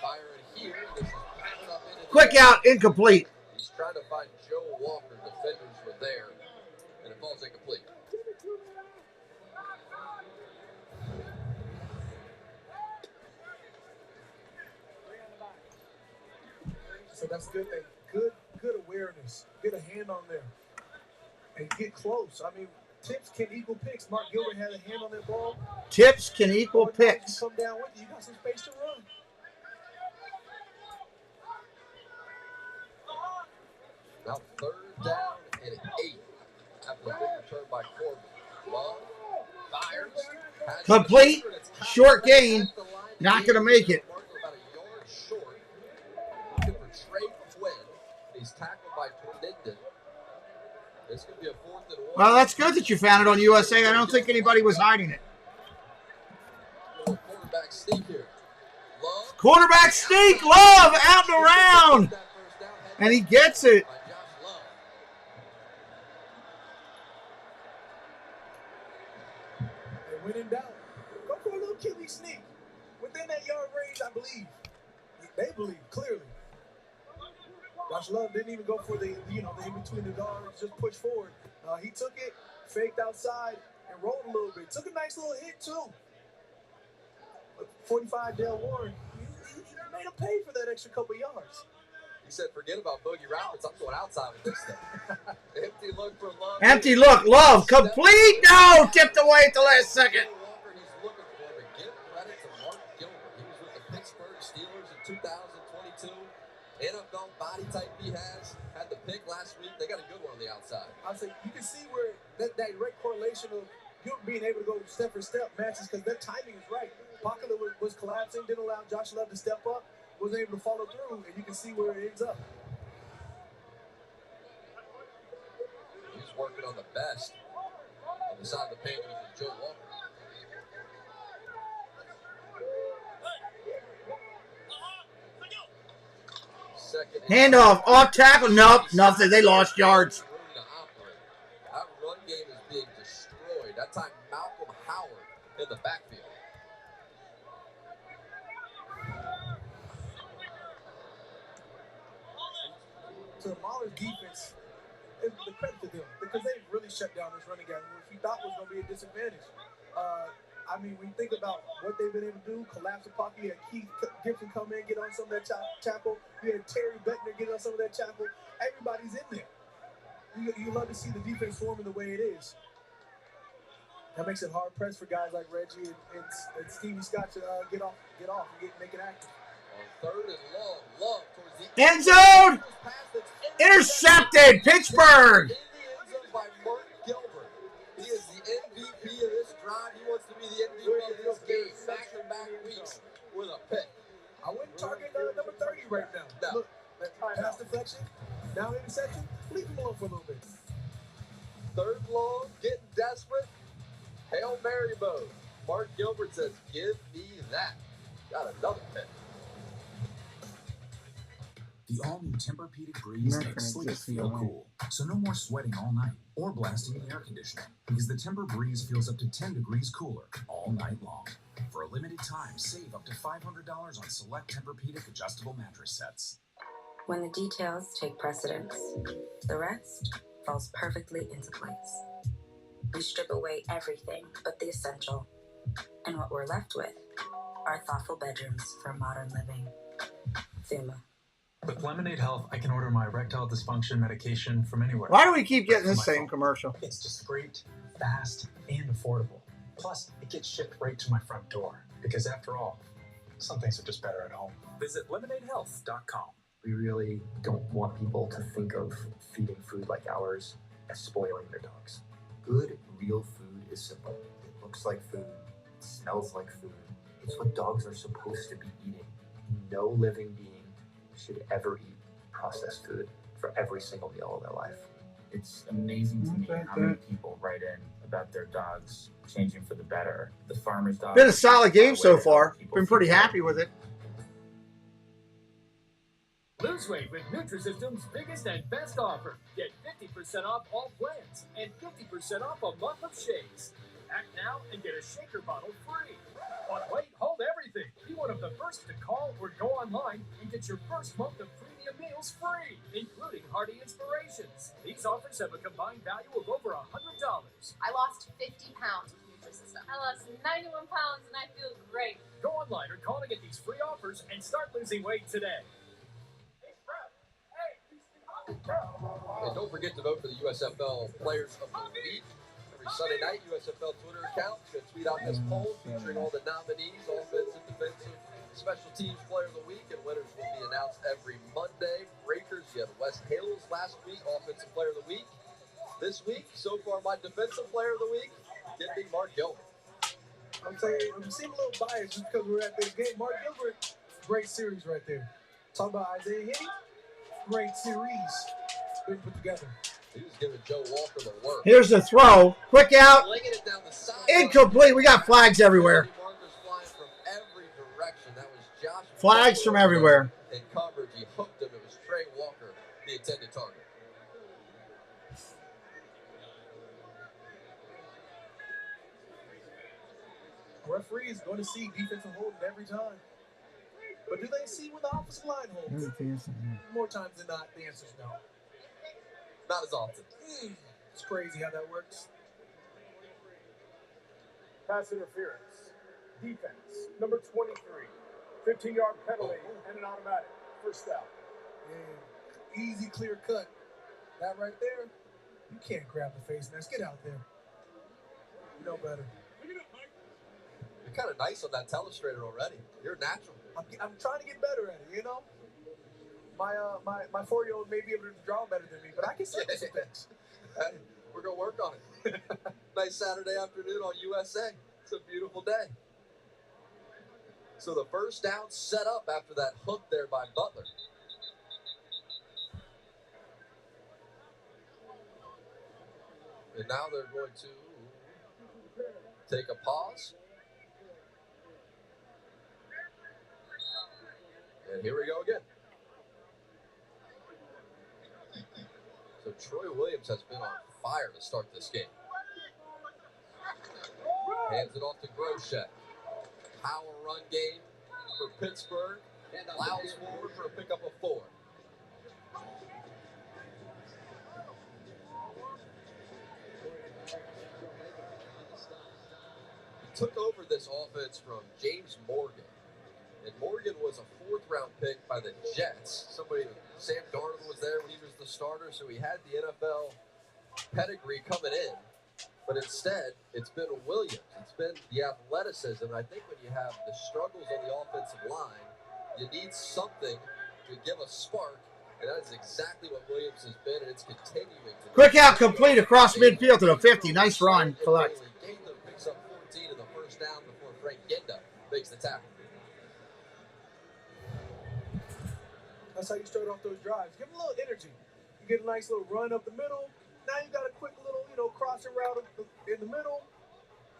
Fire it here. This is pounded up into Quick out, incomplete. He's trying to find Joe Walker. Defenders were there, and it falls incomplete. So that's good. Good awareness. Get a hand on there and get close. I mean, tips can equal picks. Mark Gilbert had a hand on that ball. Tips can equal picks. Come down with you. You got some space to run. Now 3rd down and 8 after the big return by Corbin. Love fires. Complete. Short gain. Not going to make it. About a yard short. Looking for Trey Quinn. He's tackled by Torninden. This could be a 4th and 1. Well, that's good that you found it on USA. I don't think anybody was hiding it. Quarterback sneak here. Love. Quarterback sneak. Love out and around. And he gets it. When in doubt, go for a little QB sneak. Within that yard range, I believe. They believe, clearly. Josh Love didn't even go for the in between the guards, just push forward. He took it, faked outside, and rolled a little bit. Took a nice little hit, too. But 45, Dale Warren, he made him pay for that extra couple yards. He said, forget about Boogie Roberts. I'm going outside with this thing. Empty look for Love. Empty look. Love. Complete. No. Tipped away at the last second. Walker, he's looking for, but give credit to Mark Gilbert. He was with the Pittsburgh Steelers in 2022. NFL body type he has. Had the pick last week. They got a good one on the outside. I'll say you can see where that direct correlation of Gilbert being able to go step for step matches because that timing is right. Pocket was collapsing, didn't allow Josh Love to step up. Wasn't able to follow through, and you can see where it ends up. He's working on the best on the side of the Panthers with Joe Walker. Handoff, off tackle. Nope, nothing. They lost yards. That run game is being destroyed. That time, Malcolm Howard in the backfield. To the Maulers defense, the credit to them because they really shut down this running game, which we thought was going to be a disadvantage. I mean, when you think about what they've been able to do, collapse the pocket, you had Keith Gibson come in, get on some of that tackle. You had Terry Beckner get on some of that tackle. Everybody's in there. You love to see the defense forming the way it is. That makes it hard pressed for guys like Reggie and Stevie Scott to get off and make it active. On 3rd and Love towards the end zone. Intercepted. Pittsburgh. In the end zone by Mark back-to-back weeks with a pick. I wouldn't target number 30 right now. No. Look, pass deflection, now interception, leave him alone for a little bit. Third long, getting desperate. Hail Mary mode. Mark Gilbert says, give me that. Got another pick. The all-new Tempur-Pedic Breeze makes sleep feel cool. So no more sweating all night or blasting the air conditioning, because the Tempur Breeze feels up to 10 degrees cooler all night long. For a limited time, save up to $500 on select Tempur-Pedic adjustable mattress sets. When the details take precedence, the rest falls perfectly into place. We strip away everything but the essential, and what we're left with are thoughtful bedrooms for modern living. Thuma. With Lemonade Health, I can order my erectile dysfunction medication from anywhere. Why do we keep getting the same commercial? It's just great, fast, and affordable. Plus, it gets shipped right to my front door. Because after all, some things are just better at home. Visit lemonadehealth.com. We really don't want people to think of feeding food like ours as spoiling their dogs. Good, real food is simple. It looks like food. It smells like food. It's what dogs are supposed to be eating. No living being should ever eat processed food for every single meal of their life. It's amazing to me how many people write in about their dogs changing for the better. The farmer's dog. Been a solid game so far. Been pretty happy with it. Lose weight with Nutrisystem's biggest and best offer. Get 50% off all plans and 50% off a month of shakes. Act now and get a shaker bottle free. But wait, hold everything. Be one of the first to call or go online and get your first month of premium meals free, including Hearty Inspirations. These offers have a combined value of over $100. I lost 50 pounds with Nutrisystem. I lost 91 pounds and I feel great. Go online or call to get these free offers and start losing weight today. And don't forget to vote for the USFL Players of the Week. Every Sunday night, USFL Twitter account is going to tweet out this poll featuring all the nominees, offensive, defensive, special teams Player of the Week, and winners will be announced every Monday. Breakers, you had West Hales last week, Offensive Player of the Week. This week, so far, my Defensive Player of the Week, get me Mark Gilbert. I'm saying, I'm seeming a little biased just because we're at this game. Mark Gilbert, great series right there. Talk about Isaiah Hinney, great series been put together. He was giving Joe Walker the work. Here's the throw. Quick out. Incomplete. We got flags everywhere. From every direction. That was Josh. Flags from everywhere. In coverage, he hooked him. It was Trey Walker, the intended target. Referee is going to see defensive holding every time. But do they see when the offensive line holds? More times than not, the answer is no. Not as often. It's crazy how that works. Pass interference. Defense, number 23. 15-yard penalty and an automatic. First down. Yeah. Easy, clear cut. That right there, you can't grab the face mask. Get out there. You know better. You're kind of nice on that telestrator already. You're natural. I'm trying to get better at it, you know? My 4-year-old may be able to draw better than me, but I can say some things. Hey, we're going to work on it. Nice Saturday afternoon on USA. It's a beautiful day. So the first down set up after that hook there by Butler. And now they're going to take a pause. And here we go again. So Troy Williams has been on fire to start this game. Hands it off to Groshek. Power run game for Pittsburgh. And allows forward for a pickup of 4. He took over this offense from James Morgan. And Morgan was a 4th-round pick by the Jets. Sam Darnold was there when he was the starter, so he had the NFL pedigree coming in. But instead, it's been Williams. It's been the athleticism. And I think when you have the struggles on the offensive line, you need something to give a spark. And that is exactly what Williams has been, and it's continuing to. Quick out complete across midfield to the 50. Nice run. Collect. Gainham picks up 14 in the first down before Frank Genda makes the tackle. That's how you start off those drives. Give them a little energy. You get a nice little run up the middle. Now you got a quick little, crossing route in the middle.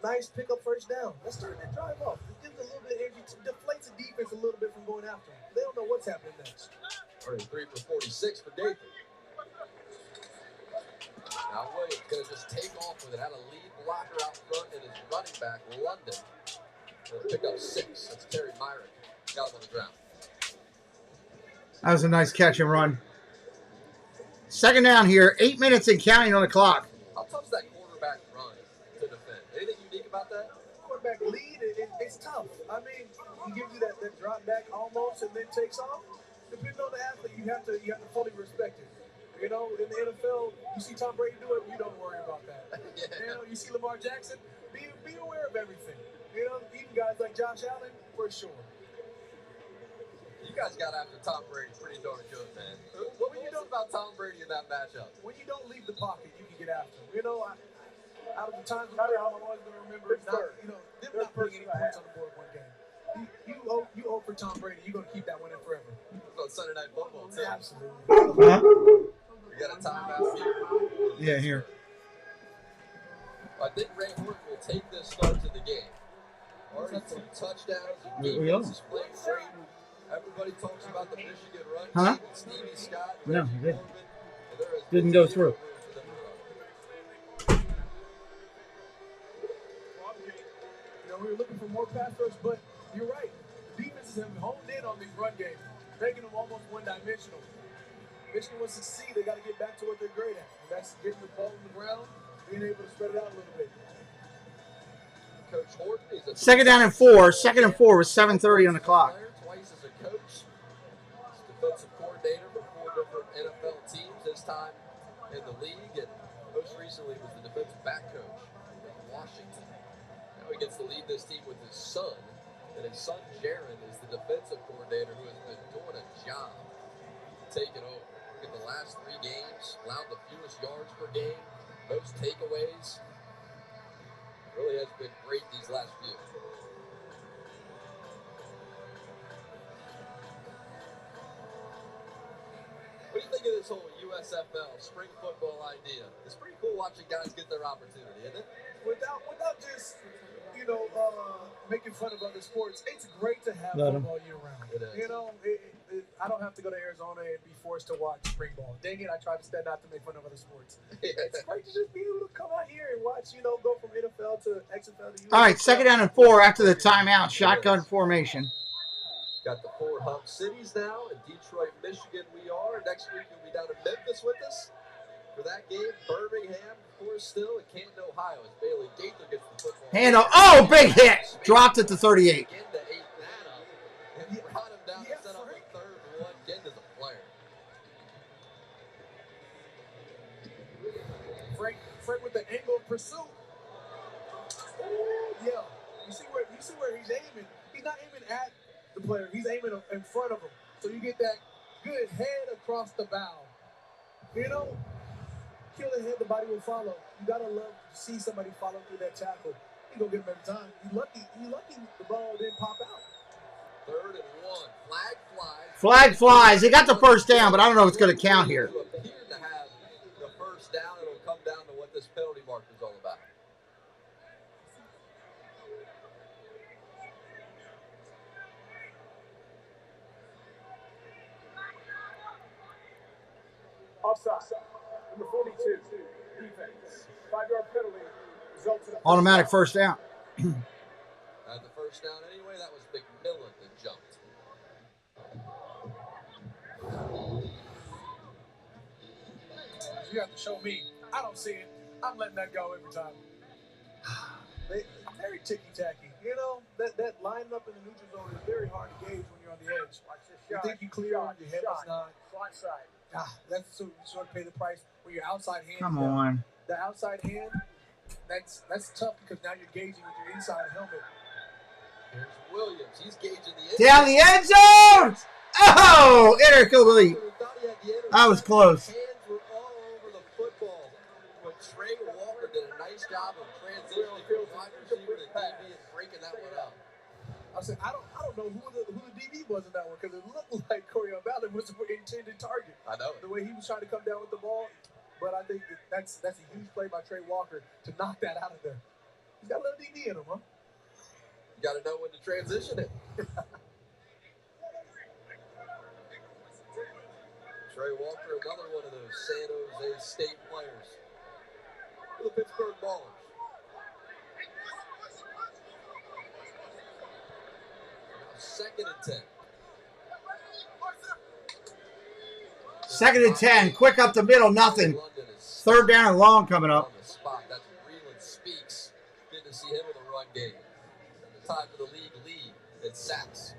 Nice pick up first down. Let's start that drive off. It gives a little bit of energy. Deflates the defense a little bit from going after them. They don't know what's happening next. 33 for 46 for Dathan. Now Williams going to just take off with it. Had a lead blocker out front and his running back, London. Going to pick up 6. That's Terry Myrick. Got him on the ground. That was a nice catch and run. Second down here. 8 minutes and counting on the clock. How tough is that quarterback run to defend? Anything unique about that? Quarterback lead, it's tough. I mean, he gives you that drop back almost and then takes off. Depending on the athlete, you have to fully respect it. In the NFL, you see Tom Brady do it, you don't worry about that. You see Lamar Jackson, be aware of everything. Even guys like Josh Allen, for sure. You guys got after Tom Brady pretty darn good, man. What were you doing about Tom Brady in that matchup? When you don't leave the pocket, you can get after him. Out of the times I'm always going to remember them not putting any points on the board one game. You owe for Tom Brady. You're going to keep that one in forever. It's on Sunday Night Football, too. Absolutely. We got a timeout here. Yeah, here. I think Ray Horton will take this start to the game. Already 2 touchdowns. Defense is playing great. Everybody talks about the Michigan run. Huh? Stevie Scott. No, he didn't. Didn't go through. We were looking for more pass rush, but you're right. The defenses have honed in on these run games, making them almost one-dimensional. Michigan wants to see they got to get back to what they're great at. And that's getting the ball on the ground, being able to spread it out a little bit. Coach Horton is a Second down and 4. Second and 4 with 7:30 on the clock. Twice as a coach. Defensive coordinator for 4 different NFL teams. This time in the league, and most recently was the defensive back coach in Washington. Now he gets to lead this team with his son, and his son Jaron is the defensive coordinator who has been doing a job taking over. In the last 3 games, allowed the fewest yards per game, most takeaways. Really has been great these last few. What do you think of this whole USFL spring football idea? It's pretty cool watching guys get their opportunity, isn't it? Without just making fun of other sports, it's great to have football year round. It is. I don't have to go to Arizona and be forced to watch spring ball. Dang it, I try to stand out to make fun of other sports. It's great to just be able to come out here and watch, go from NFL to XFL to USFL. All right, second down and 4 after the timeout. Shotgun formation. Got the 4 hub cities now. In Detroit, Michigan we are. Next week we'll be down in Memphis with us for that game. Birmingham, of course, still. And Canton, Ohio, as Bailey Gaither gets the football. Handoff. Oh, big hit. Dropped it to 38. Again to 8 that up. And brought him down to set up a 3rd and 1. Again to the player. Frank with the angle of pursuit. Oh, yeah. You see where he's aiming. He's not aiming at the player. He's aiming in front of him. So you get that good head across the bow. Kill the head, the body will follow. You gotta love to see somebody follow through that tackle. He gonna get him every time. He lucky the ball didn't pop out. 3rd and 1. Flag flies. Flag flies. He got the first down, but I don't know if it's going to count here. You appear to have the first down. It'll come down to what this penalty marker is all about. Offside. Number 42, defense. 5-yard penalty results in a Automatic first down. At the first down anyway, that was McMillan that jumped. You have to show me. I don't see it. I'm letting that go every time. Very ticky-tacky. That line up in the neutral zone is very hard to gauge when you're on the edge. You think you clear, your head is not. Slot side. That's so you sort of pay the price when your outside hand. Come on. The outside hand, that's tough because now you're gauging with your inside helmet. Here's Williams. He's gauging the end Down the end zone. Oh, incomplete. That was close. Hands were all over the football. But Trey Walker did a nice job of transitioning from wide receiver to DB and breaking that one up. I said, I don't know who the DB was in that one because it looked like Corey Ballard was the intended target. I know. The way he was trying to come down with the ball. But I think that's a huge play by Trey Walker to knock that out of there. He's got a little DB in him, huh? You got to know when to transition it. Trey Walker, another one of those San Jose State players for the Pittsburgh Maulers. Second and 10. Second and 10. Quick up the middle. Nothing. Third down and long coming up. On the spot. That's Breland Speaks. Good to see him in the run game. Time for the league lead in sacks.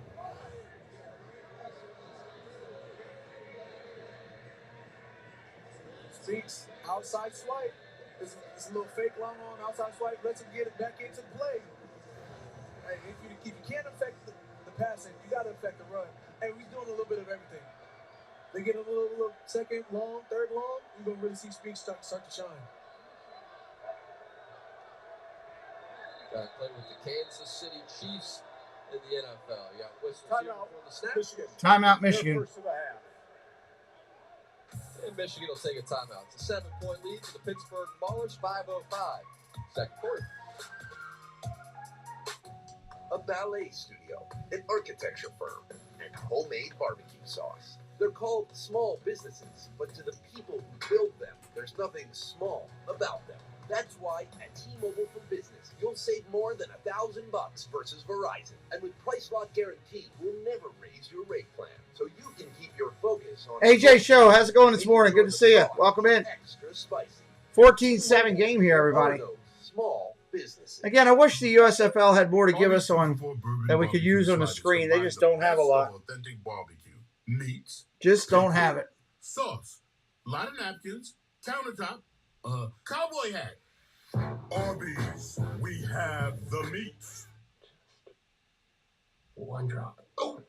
Speaks outside swipe. This a little fake long on outside swipe. Lets him get it back into play. Hey, if you can't affect the passing, you got to affect the run. Hey, we're doing a little bit of everything. They get a little second long, third long, you're going to really see Speaks start to shine. Got to play with the Kansas City Chiefs in the NFL. You got whistles here before the snap. Michigan. Timeout, Michigan. First of the half. And Michigan will take a timeout. It's a 7-point lead for the Pittsburgh Maulers, 5:05. Second quarter. A ballet studio, an architecture firm, and homemade barbecue sauce. They're called small businesses, but to the people who build them, there's nothing small about them. That's why at T-Mobile for Business, you'll save more than $1,000 versus Verizon. And with Price Lock Guarantee, we'll never raise your rate plan, so you can keep your focus on AJ Show, how's it going this morning? Good to see you. Welcome in. extra spicy. 14-7 game here, everybody. Small businesses. Again, I wish the USFL had more to give us on that we could use on the screen. They just don't have a lot. Authentic barbecue. Meats. Just don't have it. Sauce. A lot of napkins. Countertop. Cowboy hat. Arby's. We have the meats. One drop. Oh.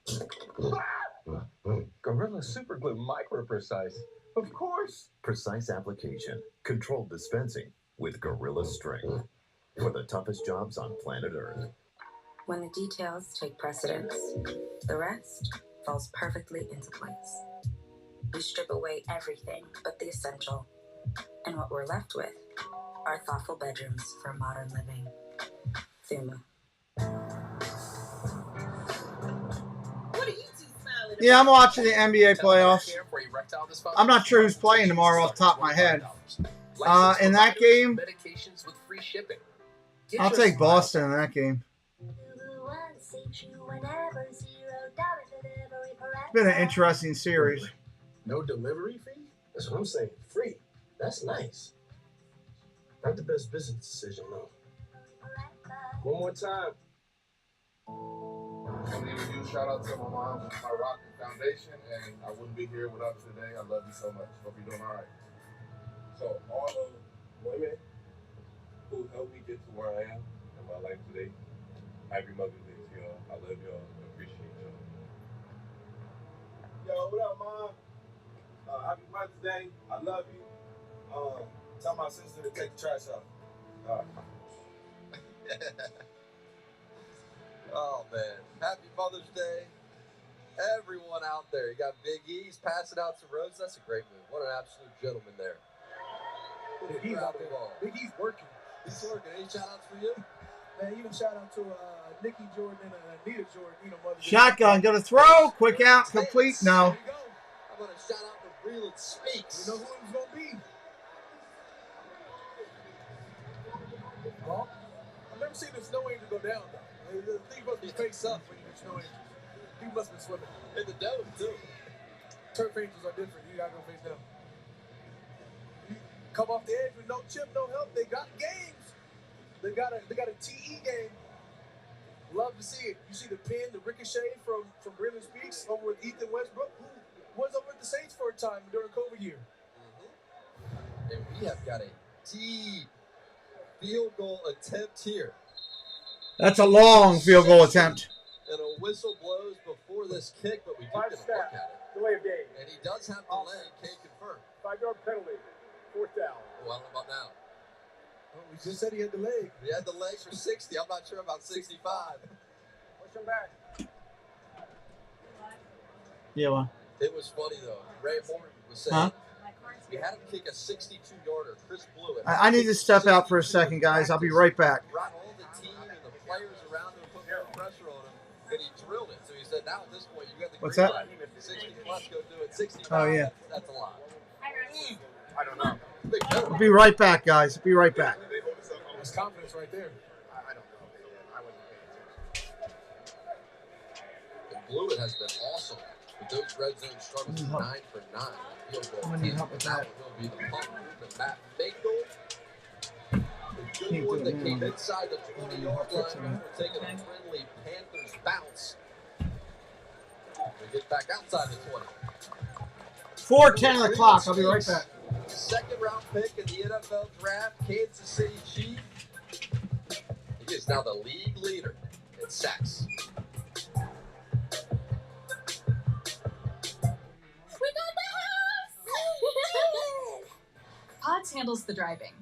Gorilla Super Glue Micro Precise. Of course. Precise application. Controlled dispensing with Gorilla Strength. For the toughest jobs on planet Earth. When the details take precedence, the rest falls perfectly into place. We strip away everything but the essential. And what we're left with are thoughtful bedrooms for modern living. Thuma. What are you two smiling Yeah, I'm watching the NBA playoffs. I'm not sure who's playing tomorrow off the top of my head. In that game, I'll take Boston in that game. It's been an interesting series. No delivery fee? That's what I'm saying. Free. That's nice. Not the best business decision, though. One more time. I want to give a huge shout out to my mom, my Rocket Foundation, and I wouldn't be here without you today. I love you so much. Hope you're doing all right. So all the women who helped me get to where I am in my life today, happy Mother's Day to y'all. I love y'all. I appreciate y'all. Yo, what up, Mom? Happy Mother's Day. I love you. Tell my sister to take the trash out. All right. Oh, man. Happy Mother's Day. Everyone out there. You got Big E's passing out some roses. That's a great move. What an absolute gentleman there. Big E's out there. Big E's working. He's working. Any shout-outs for you? Man, even shout out to Nikki Jordan and Anita Jordan. You know, Mother's Day. Shotgun, gonna throw. Quick out, complete. No. I'm going to shout out for Breland Speaks. You know who it was going to be? Well, I've never seen the snow angel go down, though. The thing must be face up when you get snow angels. He must have been swimming. In the dome, too. Turf angels are different. You got to go face down. You come off the edge with no chip, no help. They got games. They got a TE game. Love to see it. You see the pin, the ricochet from Breland Speaks over with Ethan Westbrook, who was over at the Saints for a time during COVID year. And we have got a T field goal attempt here. That's a long field goal attempt. And a whistle blows before this kick, but we do get a look at it. Delay of game. And he does have delay. Can't confirm. 5-yard penalty. Fourth down. Oh, I don't know about now. Oh, we just said he had the leg. He had the leg for 60. I'm not sure about 65. Motion back. Yeah, well. It was funny, though. Ray Horton was saying you had him kick a 62-yarder. Chris Blewett. I need to step out for a second, guys. I'll be right back. Brought all the team and the players around him, put more pressure on him, and he drilled it. So he said, now at this point, you got the What's green that? light. 60 plus, go do it. 65, Oh, yeah. that's a lot. I don't know. I'll be right back, guys. Be right back. There's confidence right there. I don't know. I wasn't paying attention. And Blewett has been awesome. But those red zone struggles, 9 for 9. Field goal. I'm gonna need help with that. Will be the punt move, and Matt Finkel. The good one that came inside the 20-yard line before taking a friendly Panthers bounce. We get back outside the 20. 4:10 on the clock. I'll be right back. Second round pick in the NFL draft, Kansas City Chief. He is now the league leader in sacks. Pods handles the driving.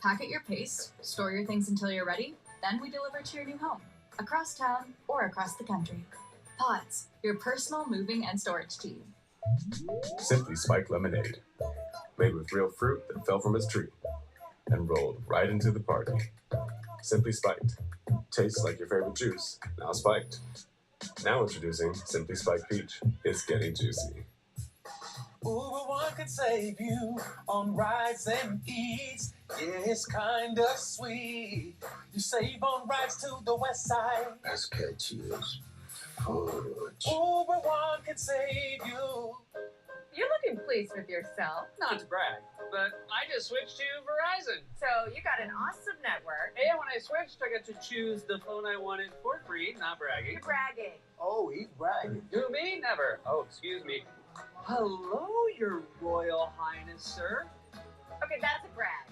Pack at your pace, store your things until you're ready, then we deliver to your new home, across town or across the country. Pods, your personal moving and storage team. Simply Spiked Lemonade. Made with real fruit that fell from its tree and rolled right into the party. Simply Spiked. Tastes like your favorite juice, now spiked. Now introducing Simply Spiked Peach. It's getting juicy. Uber One can save you on rides and eats. Yeah, it's kinda sweet. You save on rides to the west side. As catchy as fudge. Uber One can save you. You're looking pleased with yourself. Not to brag, but I just switched to Verizon. So you got an awesome network. And when I switched, I got to choose the phone I wanted for free, not bragging. You're bragging. Oh, he's bragging. Who, me? Never. Oh, excuse me. Hello, Your Royal Highness, sir. Okay, that's a brag.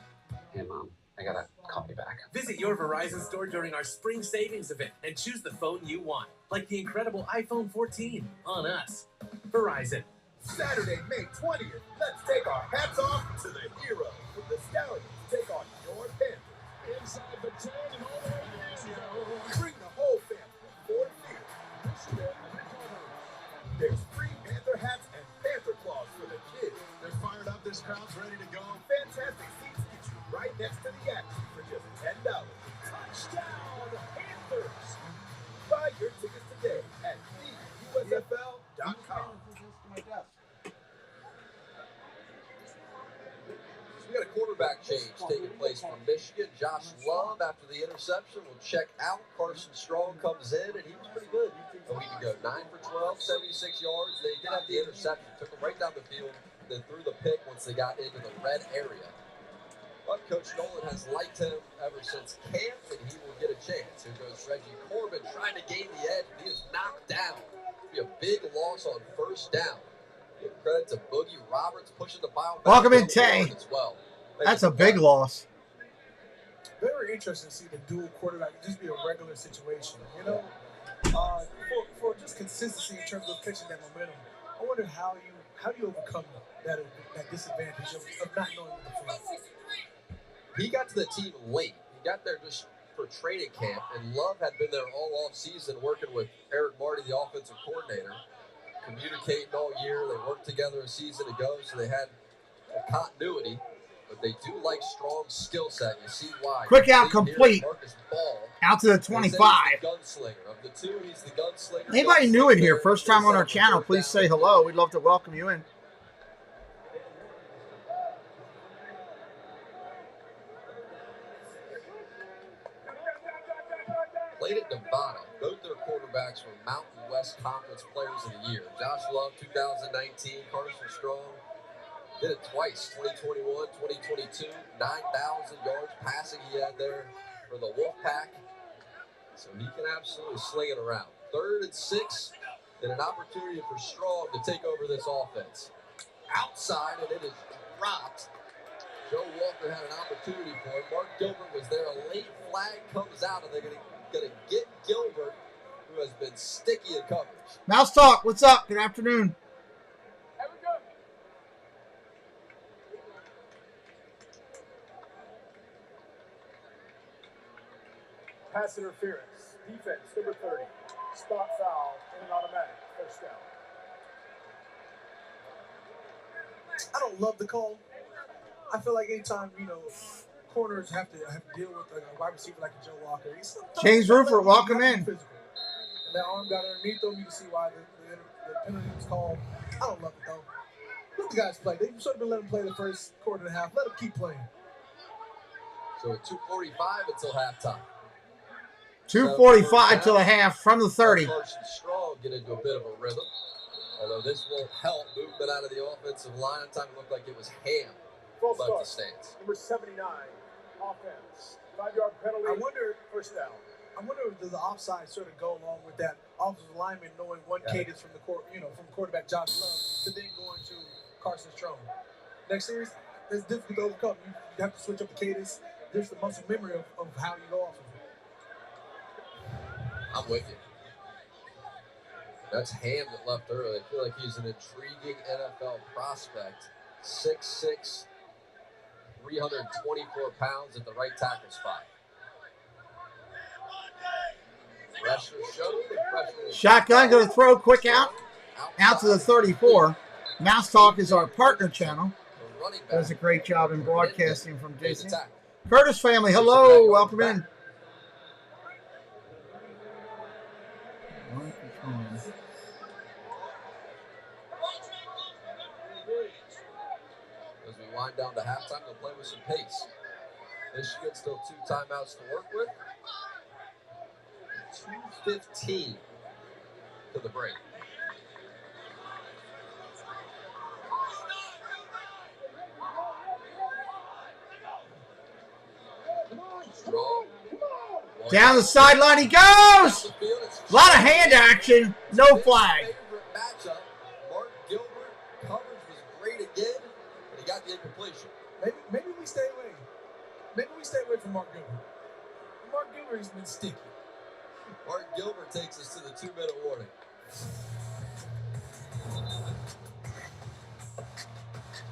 Hey, Mom, I gotta call you back. Visit your Verizon store during our spring savings event and choose the phone you want, like the incredible iPhone 14 on us. Verizon. Saturday, May 20th, let's take our hats off to the heroes with the Stallions take on your Panthers. Inside the 10 and all the way. Bring the whole family for the field. There's free Panther hats and Panther claws for the kids. They're fired up, this crowd's ready to go. Fantastic seats get you right next to the action for just $10. Touchdown, Panthers! Buy your tickets today at theusfl.com. We got a quarterback change taking place for Michigan. Josh Love, after the interception, will check out. Carson Strong comes in, and he was pretty good a week ago. 9 for 12, 76 yards. They did have the interception, took him right down the field, then threw the pick once they got into the red area. But Coach Nolan has liked him ever since camp, and he will get a chance. Here goes Reggie Corbin trying to gain the edge, but he is knocked down. It'll be a big loss on first down. Give credit to Boogie Roberts pushing the ball back. Welcome in, Tay. As well. That's a big loss. Very interesting to see the dual quarterback just be a regular situation. You know, for just consistency in terms of catching that momentum. I wonder how do you overcome that disadvantage of not knowing what to do. He got to the team late. He got there just for training camp, and Love had been there all off season working with Eric Marty, the offensive coordinator, communicating all year. They worked together a season ago, so they had a continuity. But they do like Strong's skill set. You see why. Quick out complete. Ball. Out to the 25. The gunslinger. Of the two, he's the gunslinger. Anybody new in here, first time on our channel, please say hello. We'd love to welcome you in. Played at Nevada. Both their quarterbacks were Mountain West Conference Players of the Year. Josh Love, 2019. Carson Strong did it twice, 2021, 2022. 9,000 yards passing he had there for the Wolfpack. So he can absolutely sling it around. 3rd and 6, and an opportunity for Strong to take over this offense. Outside, and it is dropped. Joe Walker had an opportunity for it. Mark Gilbert was there. A late flag comes out, and they're going to get Gilbert, who has been sticky in coverage. Mouse Talk, what's up? Good afternoon. Pass interference. Defense, number 30. Spot foul and an automatic. First down. I don't love the call. I feel like anytime, corners have to deal with a wide receiver like a Joe Walker. James Rupert, welcome in. And that arm got underneath him. You can see why the penalty was called. I don't love it, though. Let the guys play. They should have been letting them play the first quarter and a half. Let them keep playing. So 2:45 until halftime. 2:45 till the half from the 30. Carson Strong get into a bit of a rhythm. Although this will help movement out of the offensive line. At the time it looked like it was Ham False left start. the stance. Number 79, offense. 5-yard penalty. I wonder, first down. Does the offside sort of go along with that offensive lineman knowing one cadence from the from quarterback Josh Love to then going to Carson Strong. Next series, it's difficult to overcome. You have to switch up the cadence. There's the muscle memory of how you go off of it. I'm with you. That's Ham that left early. I feel like he's an intriguing NFL prospect. 6'6", 324 pounds at the right tackle spot. Pressure showed. Shotgun going to throw quick out to the 34. Mouse Talk is our partner channel. Does a great job in broadcasting from Jason. Curtis family, hello, welcome in. As we wind down to halftime, they'll play with some pace. Michigan still 2 timeouts to work with. 2:15 to the break. Strong. Down the sideline he goes. A lot of hand action, no flag. Matchup. Mark Gilbert coverage was great again, but he got the incompletion. Maybe we stay away. Maybe we stay away from Mark Gilbert. Mark Gilbert has been sticky. Mark Gilbert takes us to the 2-minute warning.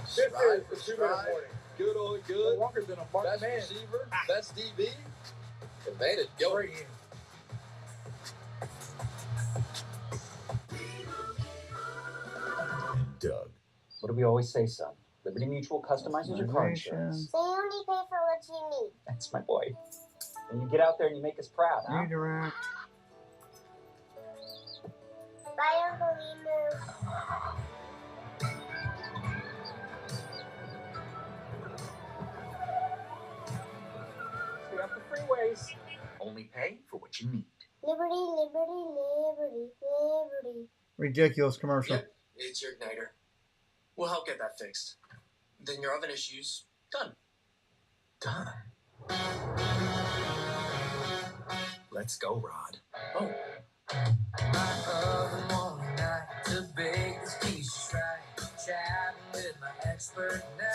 Stride for stride. Good on good. Walker's been a marked best man. Receiver, best DB. Advantage Gilbert. Doug. What do we always say, son? Liberty Mutual customizes your car insurance. So you only pay for what you need. That's my boy. And you get out there and you make us proud, huh? Redirect. Bye, Uncle Emu. Stay off the freeways. Only pay for what you need. Liberty, liberty, liberty, liberty. Ridiculous commercial. Yep, it's your igniter. We'll help get that fixed. Then your oven issues, done. Done. Let's go, Rod. Oh.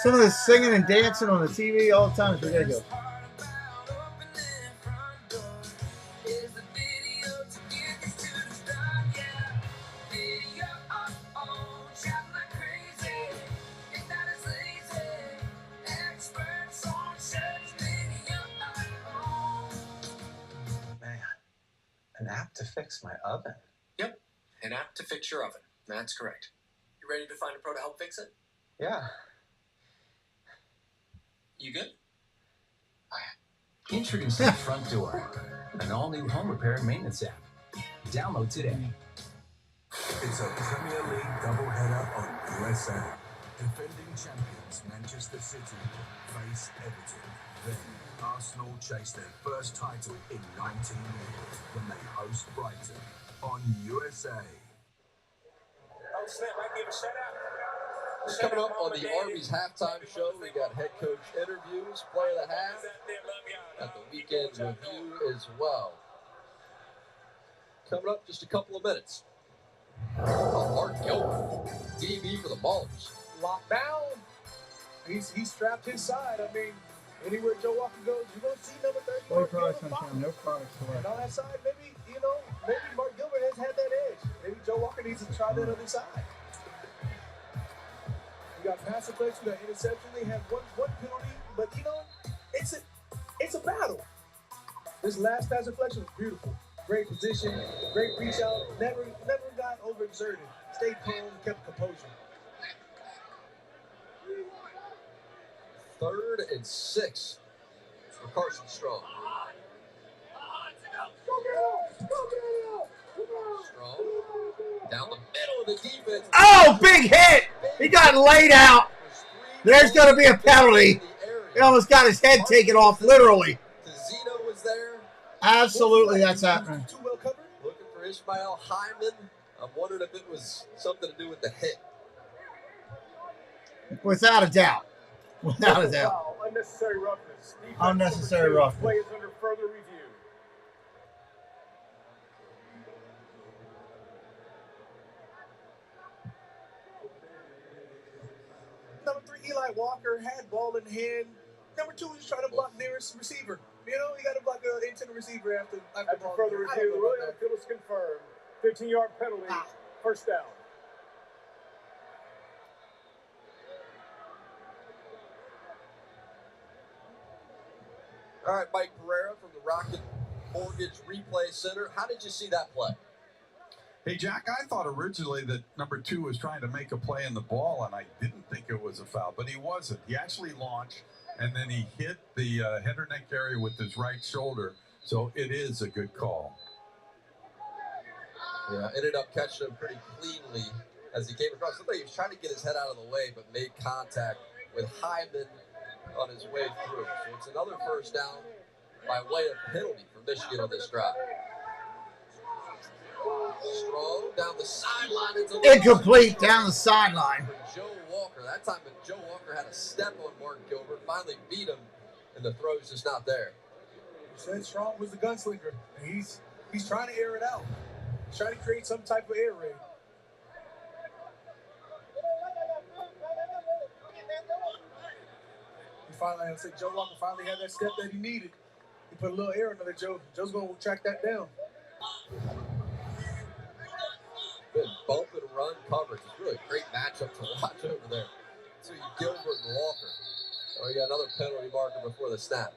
Some of this singing and dancing on the TV all the time is ridiculous. An app to fix my oven. Yep, an app to fix your oven. That's correct. You ready to find a pro to help fix it? Yeah. You good? Introducing Front Door, an all-new home repair and maintenance app. Download today. It's a Premier League doubleheader on USA. Defending champions Manchester City face Everton. Then Arsenal chase their first title in 19 years when they host Brighton on USA. Oh, snap, I give a shout out. Coming up on the Arby's halftime show, we got head coach interviews, player of the half, at the weekend review as well. Coming up just a couple of minutes. Mark Gilbert, DB for the Maulers. Locked down. He's strapped his side. I mean, anywhere Joe Walker goes, you're going to see number 30. No products on time, no products to And on that side, maybe Mark Gilbert has had that edge. Maybe Joe Walker needs to try that other side. You got pass deflection, you got interception. They have one penalty, but it's a battle. This last pass deflection was beautiful. great position, great reach out, never got overexerted. Stayed calm, kept composure. 3rd and 6 for Carson Strong. Strong down the middle of the defense. Oh, big hit! He got laid out. There's going to be a penalty. He almost got his head taken off, literally. Zeno was there. Absolutely, that's happening. Looking for Ishmael Hyman. I'm wondering if it was something to do with the hit. Without a doubt. Without a doubt. Unnecessary roughness. Unnecessary roughness. Play is under further review. Number 3, Eli Walker had ball in hand. Number 2 is trying to block nearest receiver. You know, you got to block an intended receiver after ball. Further review, the ruling on the field is confirmed. 15-yard penalty, first down. All right, Mike Pereira from the Rocket Mortgage Replay Center. How did you see that play? Hey, Jack, I thought originally that number 2 was trying to make a play in the ball, and I didn't think it was a foul, but he wasn't. He actually launched, and then he hit the head or neck area with his right shoulder, so it is a good call. Yeah, ended up catching him pretty cleanly as he came across. Looked like he was trying to get his head out of the way, but made contact with Hyman on his way through. So it's another first down by way of penalty for Michigan on this drive. Strong down the sideline. Incomplete down the sideline. For Joe Walker. That time Joe Walker had a step on Mark Gilbert, finally beat him, and the throw's just not there. You said Strong was the gunslinger, and he's trying to air it out. He's trying to create some type of air raid. Finally, I said Joe Walker finally had that step that he needed. He put a little air under there, Joe. Joe's going to track that down. Good bump and run coverage. It's really a great matchup to watch over there. So Gilbert and Walker. Oh, you got another penalty marker before the snap.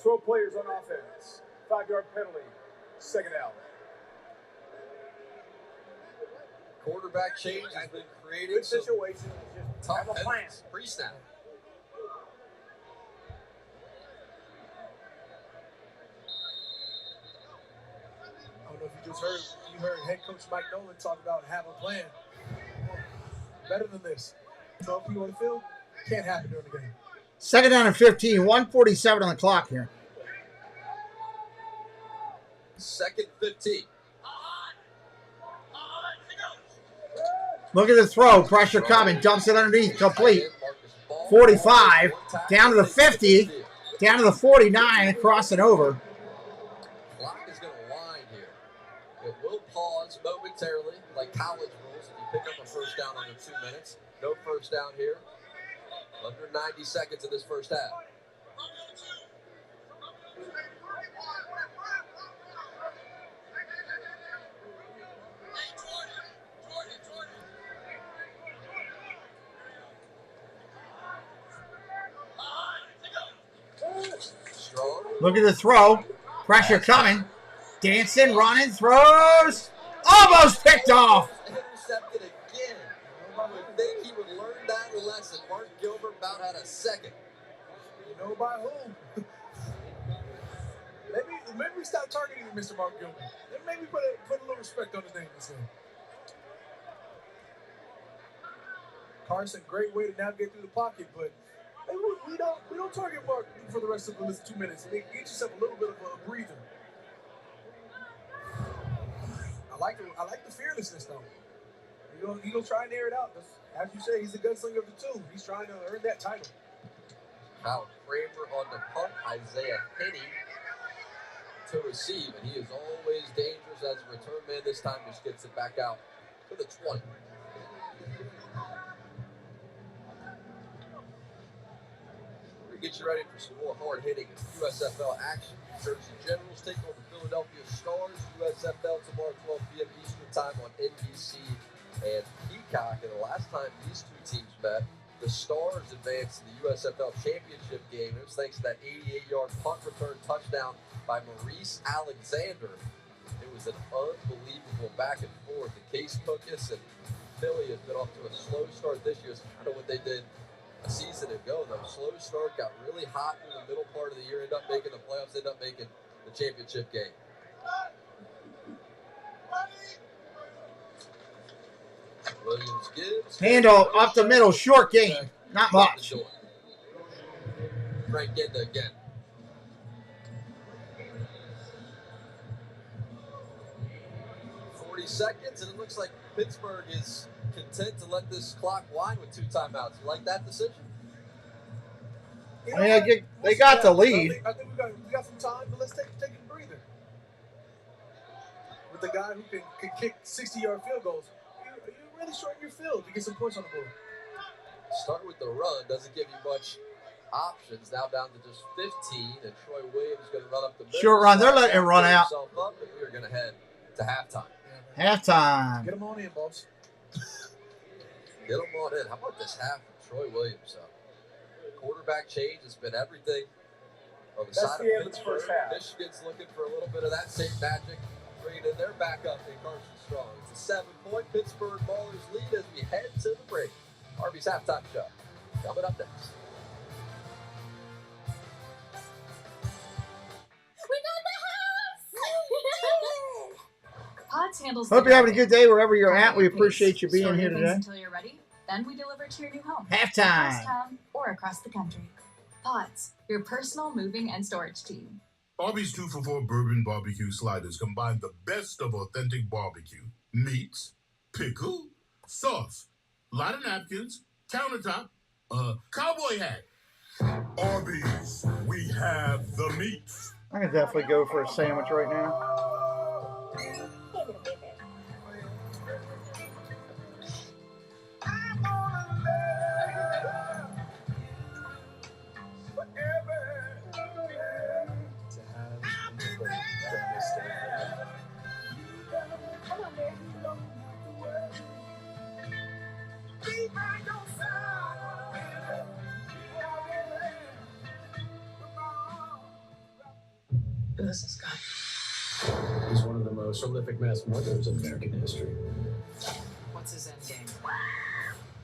Twelve players on offense. 5-yard penalty. Second out. Quarterback change has been created. Good situation. Just tough have a plan. Pre-snap. I don't know if you heard head coach Mike Nolan talk about have a plan. Better than this. 12 people on the field, can't happen during the game. 2nd down and 15, 1:47 on the clock here. 2nd 15. Look at the throw. Pressure coming. Dumps it underneath. Complete. 45. Down to the 50. Down to the 49. Across and over. Clock is going to wind here. It will pause momentarily, like college rules. If you pick up a first down under 2 minutes. No first down here. Under 90 seconds in this first half. Look at the throw. Pressure coming. Dancing, running, throws. Almost picked off. Intercepted again. I would think he would learn that lesson. Mark Gilbert about had a second. You know by who? maybe we stop targeting Mr. Mark Gilbert. Maybe put a little respect on his name this game. Carson, great way to navigate through the pocket, but we don't target Mark for the rest of the 2 minutes. Get yourself a little bit of a breather. I like the fearlessness though. You gonna try and air it out. As you say, he's the gunslinger of the two. He's trying to earn that title. Kyle Kramer on the punt. Isaiah Henney to receive, and he is always dangerous as a return man. This time, just gets it back out to the 20. Get you ready for some more hard-hitting USFL action. Jersey Generals take on the Philadelphia Stars. USFL tomorrow, 12 p.m. Eastern time on NBC and Peacock. And the last time these two teams met the Stars advanced to the USFL championship game. It was thanks to that 88-yard punt return touchdown by Maurice Alexander. It was an unbelievable back and forth. The Case Cookus and Philly has been off to a slow start this year. It's kind of what they did a season ago, though. Slow start, got really hot in the middle part of the year, ended up making the playoffs, ended up making the championship game. Williams gives. Handoff up the middle, short game. Not much. Frank Genda again. Seconds, and it looks like Pittsburgh is content to let this clock wind with 2 timeouts. You like that decision? They got the lead. I think we got some time, but let's take a breather. With the guy who can kick 60-yard field goals, you're really shorting your field to get some points on the board. Start with the run, doesn't give you much options. Now down to just 15, and Troy Williams is going to run up the middle. Short run, they're letting him run out. Up, and we're going to head to halftime. Halftime. Get them on in, boss. Get them on in. How about this half from Troy Williams? Quarterback change has been everything on the side of Pittsburgh. Michigan's looking for a little bit of that same magic, bringing in their backup in Carson Strong. It's a 7-point Pittsburgh Maulers lead as we head to the break. Arby's halftime show coming up next. Pods handles. Hope you're having a good day wherever you're at. We appreciate you being here today. Until you're ready, then we deliver to your new home. Halftime. Across town or across the country. Pods, your personal moving and storage team. Arby's 2 for $4 bourbon barbecue sliders combine the best of authentic barbecue. Meats, pickle, sauce, lot of napkins, countertop, cowboy hat. Arby's, we have the meats. I can definitely go for a sandwich right now. This guy. He's one of the most prolific mass murderers in American history. What's his end game?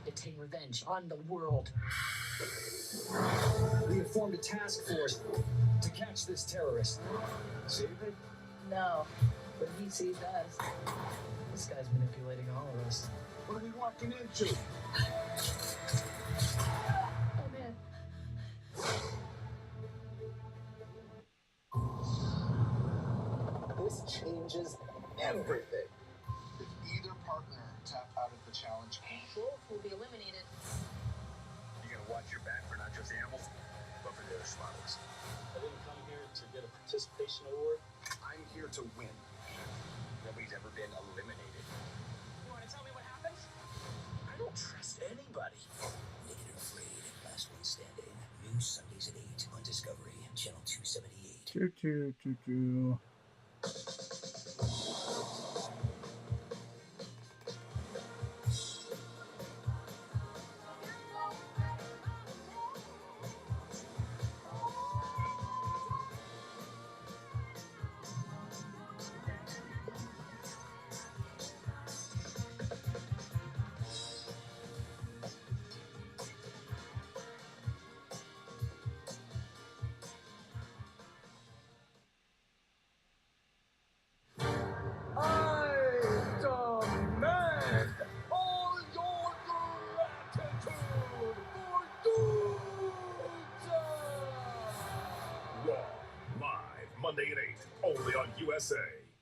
To take revenge on the world. We have formed a task force to catch this terrorist. Save it? No, but he sees us. This guy's manipulating all of us. What are we walking into? Oh man. This changes everything. If either partner tap out of the challenge, Both will be eliminated. You gotta watch your back for not just animals, but for their survivors. I didn't come here to get a participation award. I'm here to win. Nobody's ever been eliminated. You want to tell me what happens? I don't trust anybody. Naked and Afraid, Last One Standing. New Sundays at 8 on Discovery, Channel 278. Monday at 8, only on USA.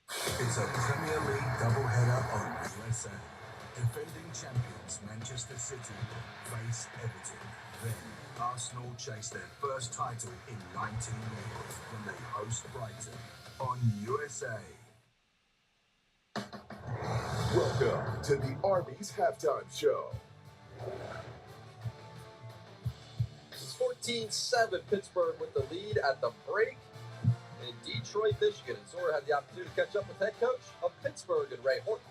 It's a Premier League doubleheader on USA. Defending champions Manchester City face Everton. Then Arsenal chase their first title in 19 years when they host Brighton on USA. Welcome to the Arby's halftime show. It's 14-7 Pittsburgh with the lead at the break in Detroit, Michigan. And Zora had the opportunity to catch up with head coach of Pittsburgh and Ray Horton.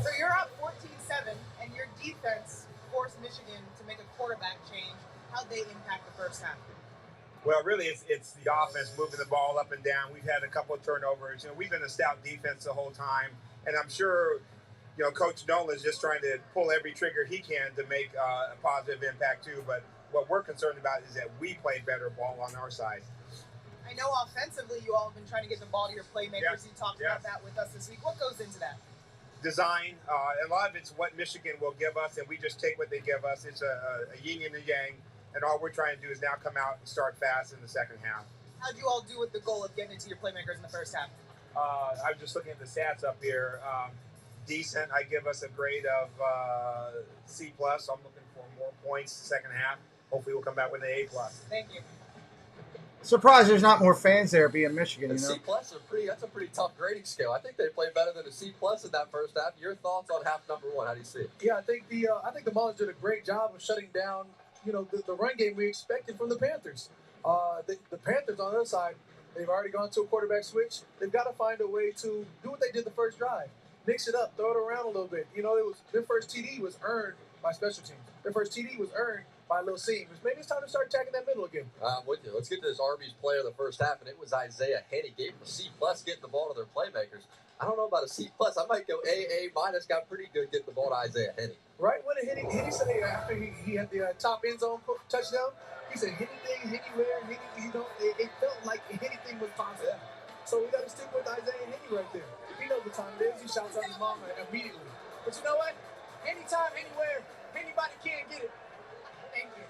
So you're up 14-7, and your defense forced Michigan to make a quarterback change? How'd they impact the first half? Well, really, it's the offense moving the ball up and down. We've had a couple of turnovers. You know, we've been a stout defense the whole time, and I'm sure, you know, Coach Nolan is just trying to pull every trigger he can to make a positive impact too. But what we're concerned about is that we play better ball on our side. I know offensively you all have been trying to get the ball to your playmakers. You talked about that with us this week. What goes into that? Design. A lot of it's what Michigan will give us, and we just take what they give us. It's a yin and a yang. And all we're trying to do is now come out and start fast in the second half. How'd you all do with the goal of getting it to your playmakers in the first half? I'm just looking at the stats up here. Decent. I give us a grade of C+. I'm looking for more points second half. Hopefully we'll come back with an A+. Thank you. Surprised there's not more fans there being Michigan, you know. C+ that's a pretty tough grading scale. I think they played better than a C+ in that first half. Your thoughts on half number one? How do you see it? Yeah, I think the Maulers did a great job of shutting down, you know, the run game we expected from the Panthers. The Panthers on the other side, they've already gone to a quarterback switch. They've got to find a way to do what they did the first drive. Mix it up, throw it around a little bit. You know, their first TD was earned by special teams. Their first TD was earned by little seams. Maybe it's time to start attacking that middle again. I'm with you. Let's get to this Arby's player of the first half, and it was Isaiah Henney. Gave him a C+ getting the ball to their playmakers. I don't know about a C+. I might go A-. Got pretty good getting the ball to Isaiah Henney. Right when Henney said after he had the top end zone touchdown, he said anything, anywhere, it felt like anything was possible. Yeah. So we got to stick with Isaiah Henney right there. He knows what time it is. He shouts out his mama immediately. But you know what? Anytime, anywhere, anybody can get it. Thank you.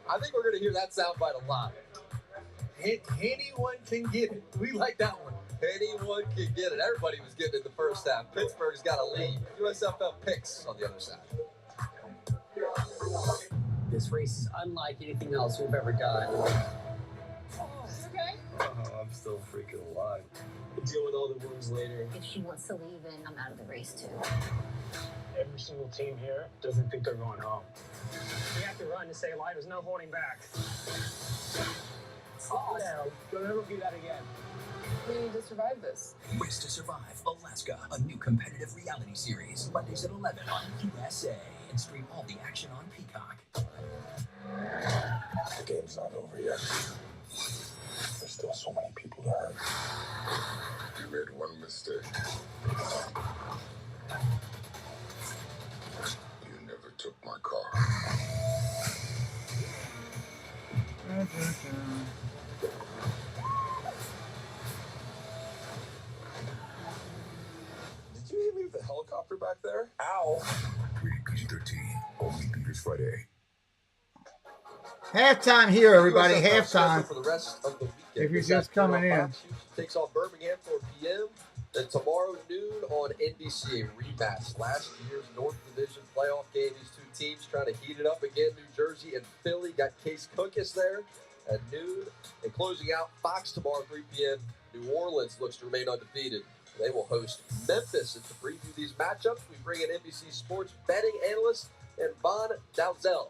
I think we're going to hear that soundbite a lot. Anyone can get it. We like that one. Anyone can get it. Everybody was getting it in the first half. Pittsburgh's got a lead. USFL picks on the other side. This race is unlike anything else we've ever done. Okay. I'm still freaking alive. We'll deal with all the wounds later. If she wants to leave, then I'm out of the race too. Every single team here doesn't think they're going home. We have to run to stay alive. There's no holding back. Oh, no. Don't ever do that again. We need to survive this. Race to Survive Alaska, a new competitive reality series. Mondays at 11 on USA. And stream all the action on Peacock. The game's not over yet. There's still so many people to hurt. You made one mistake. You never took my car. Did you leave the helicopter back there? Ow. Rated PG-13. Only Peters Friday. Halftime here, everybody. Halftime. For the rest of the weekend. If you're just coming in. Takes on Birmingham 4 p.m. Then tomorrow noon on NBC, a rematch. Last year's North Division playoff game. These two teams trying to heat it up again. New Jersey and Philly got Case Cookus there at noon. And closing out Fox tomorrow 3 p.m. New Orleans looks to remain undefeated. They will host Memphis. And to preview these matchups, we bring in NBC Sports betting analyst and Von Dalzell.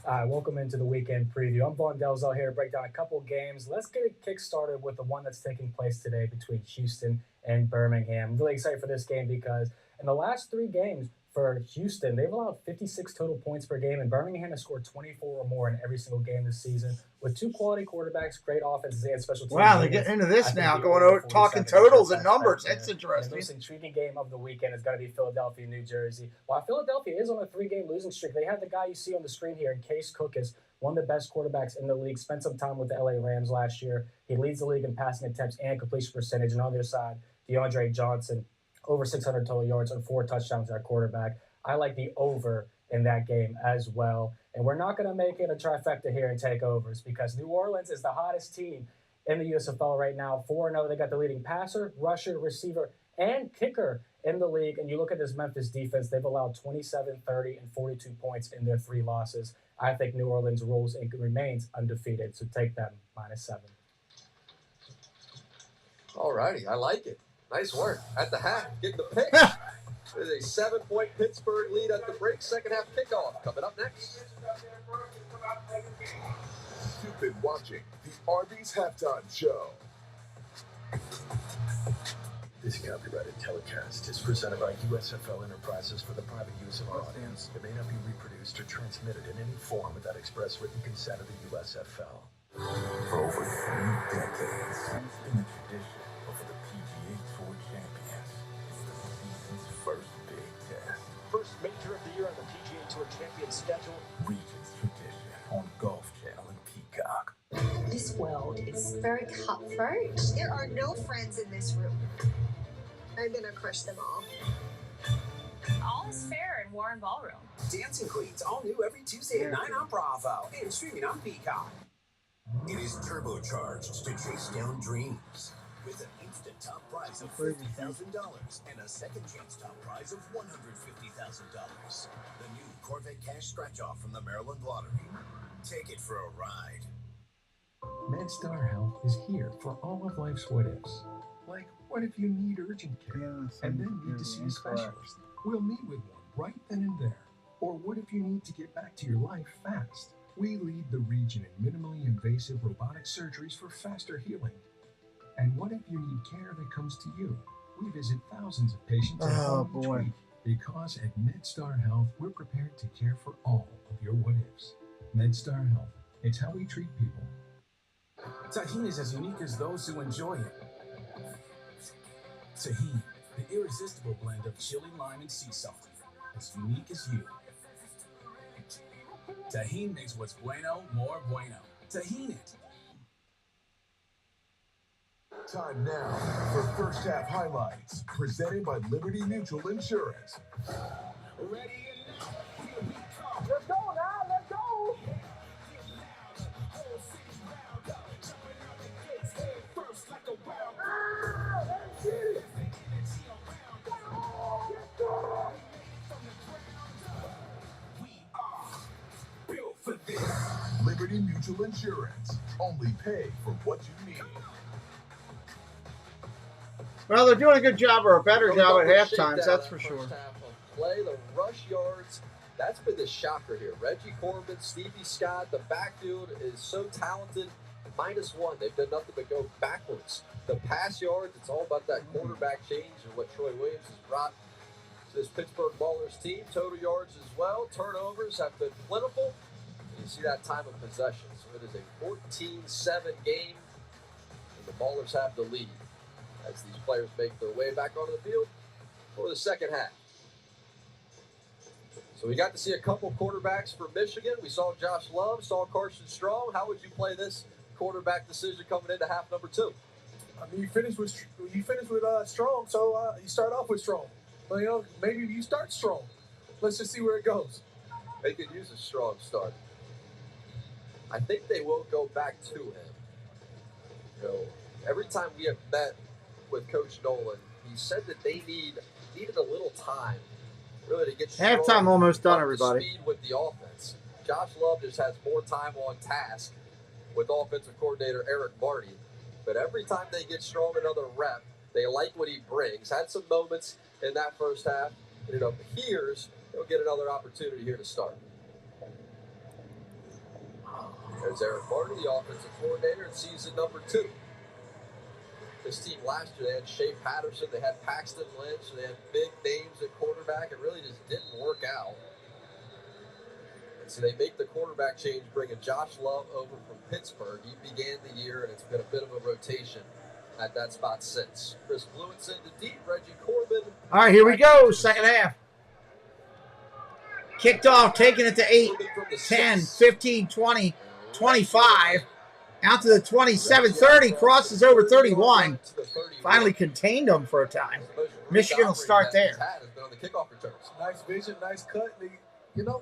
All right, welcome into the weekend preview. I'm Von Dalzell here to break down a couple games. Let's get it kick-started with the one that's taking place today between Houston and Birmingham. I'm really excited for this game because in the last 3 games for Houston, they've allowed 56 total points per game, and Birmingham has scored 24 or more in every single game this season. With 2 quality quarterbacks, great offenses, and special teams. Wow, they're getting into this now, going over talking totals and numbers. That's interesting. The most intriguing game of the weekend is going to be Philadelphia, New Jersey. While Philadelphia is on a 3-game losing streak, they have the guy you see on the screen here in Case Cookus, one of the best quarterbacks in the league, spent some time with the LA Rams last year. He leads the league in passing attempts and completion percentage. And on their side, DeAndre Johnson, over 600 total yards and 4 touchdowns at quarterback. I like the over in that game as well. And we're not going to make it a trifecta here and take overs because New Orleans is the hottest team in the USFL right now. 4-0, they got the leading passer, rusher, receiver, and kicker in the league. And you look at this Memphis defense, they've allowed 27, 30, and 42 points in their 3 losses. I think New Orleans rolls and remains undefeated, so take them -7. All righty, I like it. Nice work. At the half, get the pick. There's a 7-point Pittsburgh lead at the break. Second half kickoff coming up next. You've been watching the Arby's Halftime Show. This copyrighted telecast is presented by USFL Enterprises for the private use of our audience. It may not be reproduced or transmitted in any form without express written consent of the USFL. For over 3 decades, it's been a tradition for the PGA Tour champions. It's the season's first big test. First major of the year on the PGA Tour champion schedule. Regents Tradition on Golf Channel and Peacock. This world is very cutthroat. There are no friends in this room. I'm gonna crush them all. All is fair in Warren Ballroom. Dancing Queens, all new every Tuesday at 9 on Bravo and streaming on Peacock. It is turbocharged to chase down dreams with an instant top prize of $50,000 and a second chance top prize of $150,000. The new Corvette Cash Scratch-Off from the Maryland Lottery. Take it for a ride. MedStar Health is here for all of life's what-ifs. Like, what if you need urgent care and then need to see a specialist? We'll meet with one right then and there. Or what if you need to get back to your life fast? We lead the region in minimally invasive robotic surgeries for faster healing. And what if you need care that comes to you? We visit thousands of patients at home each week. Because at MedStar Health, we're prepared to care for all of your what-ifs. MedStar Health. It's how we treat people. Tahini is as unique as those who enjoy it. Tahini, the irresistible blend of chili, lime, and sea salt. As unique as you. Tahini makes what's bueno more bueno. Tahini it. Time now for first half highlights, presented by Liberty Mutual Insurance. Ready and now, here we come. Let's go now, let's go. For this, Liberty Mutual Insurance. Only pay for what you need. Well, they're doing a good job or a better job at half times, that's for sure. First half of play, the rush yards, that's been the shocker here. Reggie Corbin, Stevie Scott, the backfield is so talented. -1, they've done nothing but go backwards. The pass yards, it's all about that quarterback change and what Troy Williams has brought to this Pittsburgh Maulers team. Total yards as well. Turnovers have been plentiful. You see that time of possession. So it is a 14-7 game, and the Maulers have the lead as these players make their way back onto the field for the second half. So we got to see a couple quarterbacks for Michigan. We saw Josh Love, saw Carson Strong. How would you play this quarterback decision coming into half number 2? I mean, you finish with Strong, so you start off with Strong. Well, you know, maybe you start strong. Let's just see where it goes. They could use a strong start. I think they will go back to him. You know, every time we have met with Coach Nolan, he said that they needed a little time, really, to get Halftime almost done, everybody. Speed with the offense. Josh Love just has more time on task with offensive coordinator Eric Marty. But every time they get Strong another rep, they like what he brings. Had some moments in that first half, and it appears he'll get another opportunity here to start. There's Eric Marty, the offensive coordinator in season number 2. This team last year, they had Shea Patterson, they had Paxton Lynch, they had big names at quarterback. It really just didn't work out. And so they make the quarterback change, bringing Josh Love over from Pittsburgh. He began the year, and it's been a bit of a rotation at that spot since. Chris Bluent's into deep, Reggie Corbin. All right, here we go, second half. Kicked off, taking it to 8, 10, 15, 20, 25. Out to the 27, 30, crosses over 31. Finally contained them for a time. Michigan will start there. Nice vision, nice cut. You know,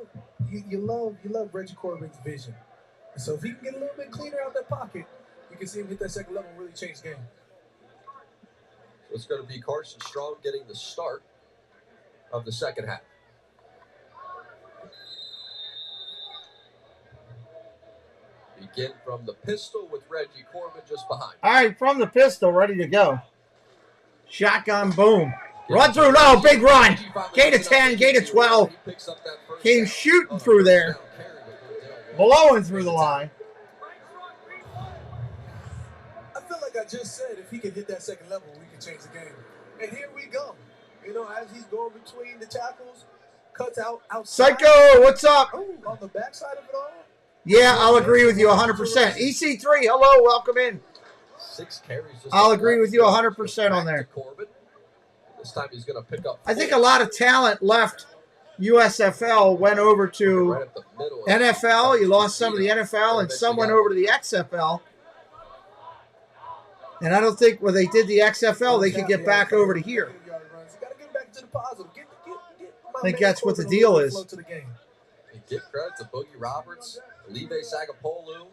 you love Reggie Corbin's vision. So if he can get a little bit cleaner out that pocket, you can see him hit that second level and really change the game. So it's going to be Carson Strong getting the start of the second half. Begin from the pistol with Reggie Corbin just behind. All right, from the pistol, ready to go. Shotgun, boom. Run through, no, big run. Gate of 10, gate of 12. Came shooting through there. Blowing through the line. I feel like I just said if he can hit that second level, we can change the game. And here we go. You know, as he's going between the tackles, cuts out outside. Psycho, what's up? Ooh, on the backside of it all. Yeah, I'll agree with you 100%. EC3, hello, welcome in. 6 carries. I'll agree with you 100% on there. This time he's going to pick up. I think a lot of talent left USFL, went over to NFL. You lost some of the NFL, and some went over to the XFL. And I don't think when they did the XFL, they could get back over to here. I think that's what the deal is. Give credit to Boogie Roberts, Leve Sagapolu,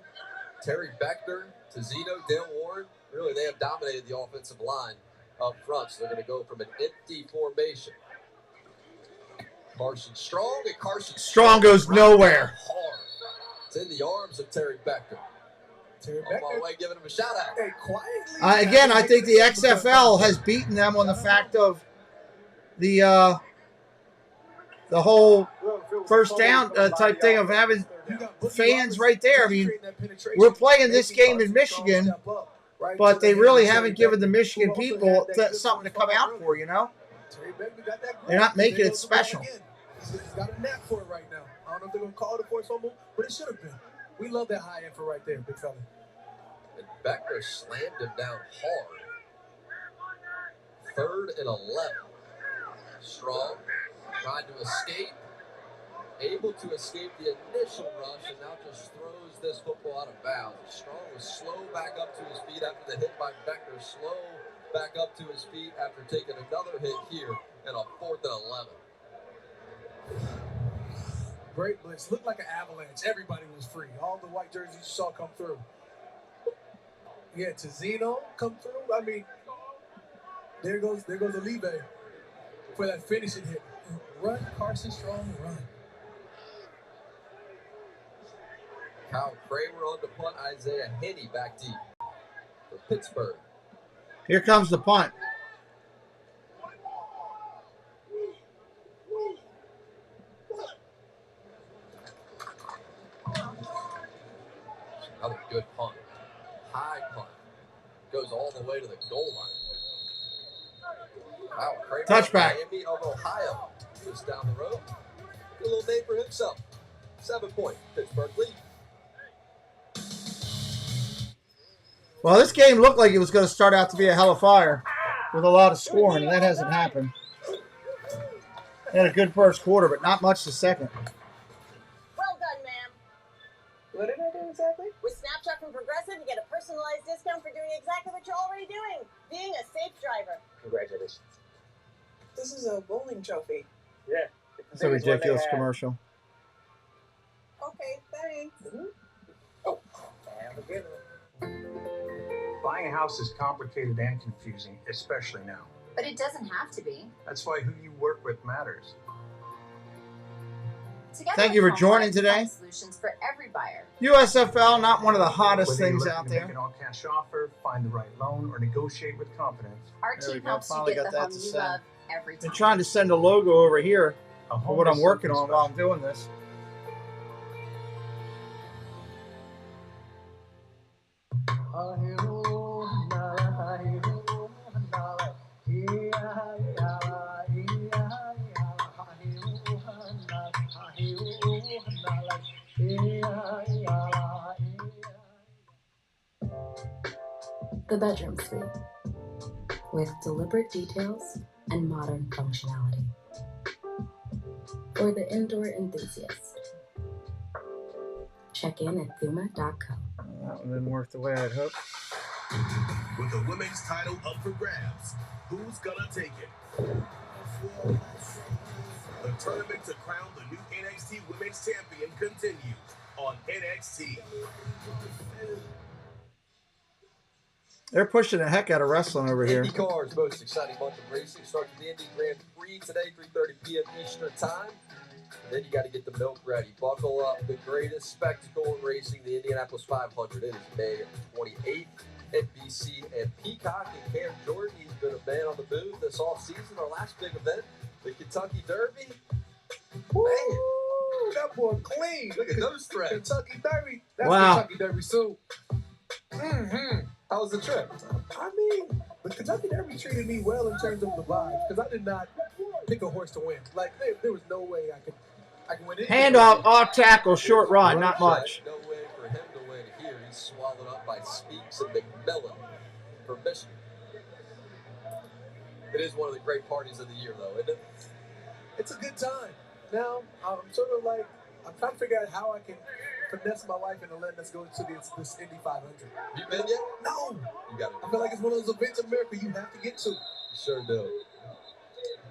Terry Beckner, Tizino, Dale Warren. Really, they have dominated the offensive line up front, so they're going to go from an empty formation. Carson Strong, and Carson Strong goes nowhere. Hard. It's in the arms of Terry Beckner. On my way, giving him a shout out. Hey, quietly. Again, I think the XFL has beaten them on the fact of the whole first down type thing of having fans right there. I mean, we're playing this game in Michigan, but they really haven't given the Michigan people something to come out for, you know? They're not making it special. He's got a knack for it right now. I don't know if they're going to call it a forced fumble, but it should have been. We love that high end for right there, big fella. And Beckner slammed him down hard. 3rd and 11. Strong tried to escape. Able to escape the initial rush, and now just throws this football out of bounds. Strong was slow back up to his feet after the hit by Beckner. Slow back up to his feet after taking another hit here and a 4th and 11. Great blitz. Looked like an avalanche. Everybody was free. All the white jerseys you saw come through. Yeah, Tizino come through. I mean, there goes Olive for that finishing hit. Run, Carson Strong, run. Kyle Kramer on the punt. Isaiah Henney back deep for Pittsburgh. Here comes the punt. Another good punt. High punt. Goes all the way to the goal line. Wow, Kramer, Touchback. Miami of Ohio. Just down the road. A little name for himself. 7-point Pittsburgh lead. Well, this game looked like it was going to start out to be a hell of fire with a lot of scoring, and that hasn't happened. They had a good first quarter, but not much the second. Well done, ma'am. What did I do exactly? With Snapshot from Progressive, you get a personalized discount for doing exactly what you're already doing, being a safe driver. Congratulations. This is a bowling trophy. Yeah. It's a ridiculous commercial. Okay, thanks. Oh, have a good one. Buying a house is complicated and confusing, especially now. But it doesn't have to be. That's why who you work with matters. Together Thank you for joining today. Solutions for every buyer. USFL, not one of the hottest Whether you're things looking out to there. make an all-cash offer, find the right loan, or negotiate with confidence. Our There we team go. helps you Finally get got the that home to you send. love every time. Been trying to send a logo over here A for what home I'm is working something on while I'm doing this. The bedroom suite, with deliberate details and modern functionality. For the indoor enthusiast, check in at thuma.co. That one didn't work the way I'd hoped. With the women's title up for grabs, who's gonna take it? The tournament to crown the new NXT Women's Champion continues on NXT. They're pushing the heck out of wrestling over here. IndyCar's most exciting month of racing starts with the Indy Grand Prix today, 3:30 p.m. Eastern Time. And then you got to get the milk ready. Buckle up. The greatest spectacle in racing, the Indianapolis 500. It is May 28th. NBC and Peacock. And Cam Jordan, he's been a man on the move this offseason. Our last big event, the Kentucky Derby. Man, that boy clean. Look at those threads. Kentucky Derby. That's Wow. Kentucky Derby soup. How was the trip? I mean, But Kentucky Derby treated me well in terms of the vibes because I did not pick a horse to win. Like there was no way I could win it. Handoff, off tackle, short run, not much. No way for him to win here. He's swallowed up by Speaks and McMillan for Michigan. It is one of the great parties of the year, though, isn't it? It's a good time. Now, I'm sort of like, I'm trying to figure out how I can finesse my wife into letting us go to this Indy 500. You been yet? No. You got it. I feel like it's one of those events in America you have to get to. Sure do.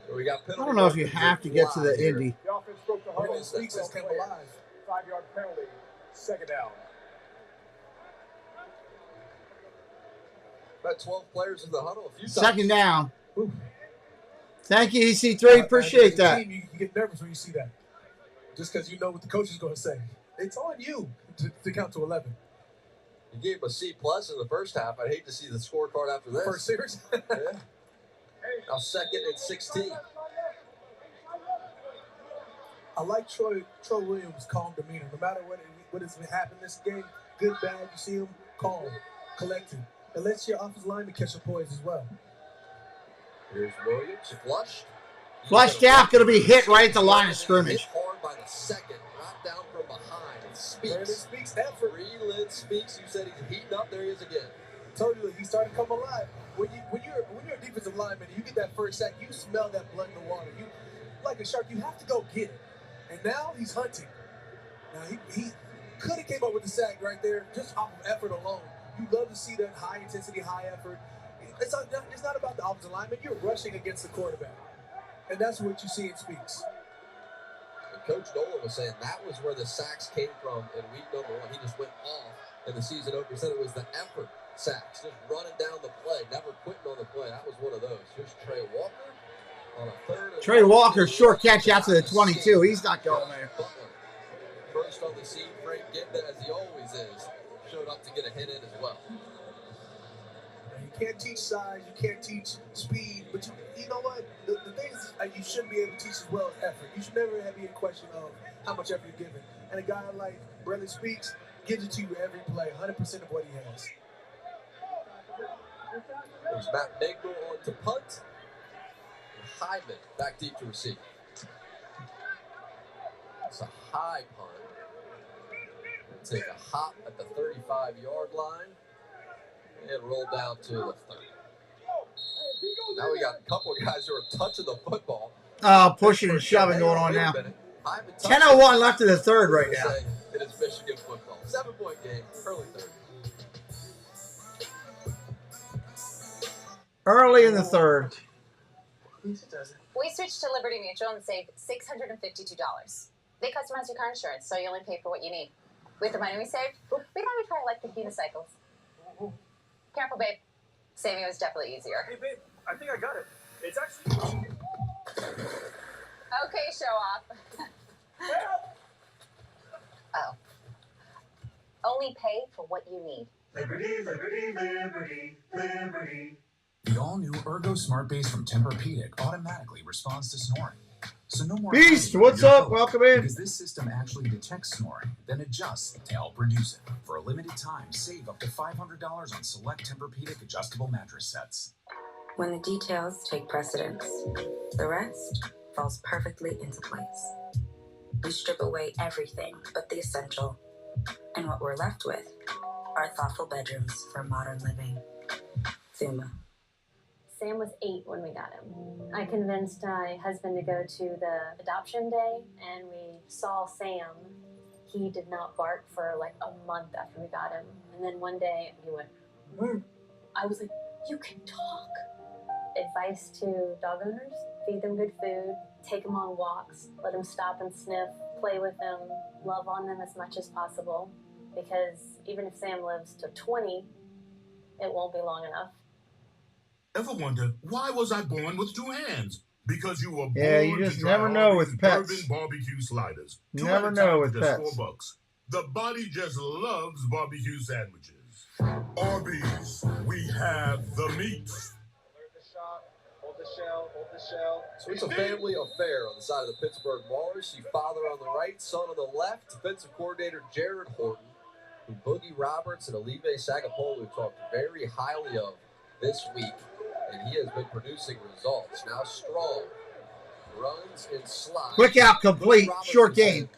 So we got I don't know if you have to get to the Indy. The offense broke the huddle. Speaks has come alive. 5-yard penalty. Second down. About 12 players in the huddle. A few times. Second down. Ooh. Thank you, EC3. Appreciate that. You get nervous when you see that. Just because you know what the coach is going to say. It's on you to count to 11. You gave him a C+ in the first half. I'd hate to see the scorecard after this. First series? Yeah. Now second and 16. I like Troy Williams' calm demeanor. No matter what has happened this game, good, bad, you see him calm, collected. It lets your offensive lineman catch a poise as well. Here's Williams, flushed. Flushed out, going to be hit right at the line of scrimmage. Hit hard by the second, brought down from behind. And Speaks effort. Relid Speaks. You said he's heating up. There he is again. I told you he's starting to come alive. When you're a defensive lineman, you get that first sack, you smell that blood in the water. You like a shark, you have to go get it. And now he's hunting. Now he could have came up with the sack right there just off of effort alone. You love to see that high intensity, high effort. It's not about the offensive lineman. You're rushing against the quarterback. And that's what you see in Speaks. And Coach Nolan was saying that was where the sacks came from in week number 1. He just went off in the season opener. He said it was the effort sacks, just running down the play, never quitting on the play. That was one of those. Here's Trey Walker on a third. Trey Walker, short catch out to the 22. He's not going there. First on the scene, Frank Ginda, as he always is, showed up to get a hit in as well. You can't teach size, you can't teach speed, but you know what? The things you shouldn't be able to teach as well as effort. You should never be a question of how much effort you're giving. And a guy like Bradley Speaks gives it to you every play, 100% of what he has. There's Matt Negro on to punt. And Hyman back deep to receive. It's a high punt. Take a hop at the 35-yard line and roll down to the 30. Now we got a couple of guys who are touching the football. Pushing and shoving going on now. 10:01 left in the third right now. It is Michigan football. 7-point game, early third. Early in the third. We switched to Liberty Mutual and saved $652. They customize your car insurance, so you only pay for what you need. With the money we saved, we thought we'd try electric unicycles. Careful, babe. Saving was definitely easier. Hey, babe, I think I got it. It's actually... Okay, show off. Oh. Only pay for what you need. Liberty, liberty, liberty, liberty. The all-new Ergo Smart Base from Tempur-Pedic automatically responds to snoring. So no more Beast, what's up? Welcome in. Because this system actually detects snoring, then adjusts to help reduce it. For a limited time, save up to $500 on select Tempur-Pedic adjustable mattress sets. When the details take precedence, the rest falls perfectly into place. We strip away everything but the essential, and what we're left with are thoughtful bedrooms for modern living. Thuma. Sam was 8 when we got him. I convinced my husband to go to the adoption day, and we saw Sam. He did not bark for like a month after we got him. And then one day he went, "Mmm." I was like, "You can talk." Advice to dog owners: feed them good food, take them on walks, let them stop and sniff, play with them, love on them as much as possible. Because even if Sam lives to 20, it won't be long enough. Ever wonder, why was I born with 2 hands? Because you were born you just to try never know Arby's with pets. bourbon barbecue sliders. You 2 never at a know time with for just pets. $4. The body just loves barbecue sandwiches. Arby's, we have the meat. Hold the shell, hold the shell. So it's a family affair on the side of the Pittsburgh Maulers. See father on the right, son on the left. Defensive coordinator Jared Horton, who Boogie Roberts and Olive Sagapolu talked very highly of this week and he has been producing results. Now Strong runs and slides. Quick out, complete, short game.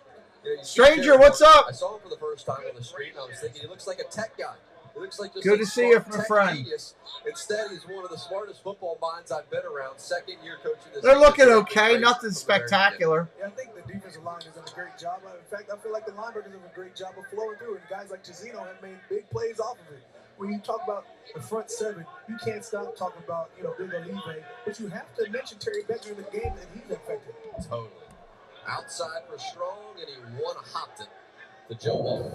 Stranger, what's up? I saw him for the first time on the street, and I was thinking he looks like a tech guy. He looks like just good to see you, my friend. Genius. Instead, he's one of the smartest football minds I've been around. Second year coaching this. They're looking okay, nothing spectacular. Yeah, I think the defensive line has done a great job. In fact, I feel like the linebackers have done a great job of flowing through, and guys like Chizino have made big plays off of it. When you talk about the front seven, you can't stop talking about, Big Olive, but you have to mention Terry Becker in the game that he's affected. Totally. Outside for Strong, and he one-hopped it to Joe Wall.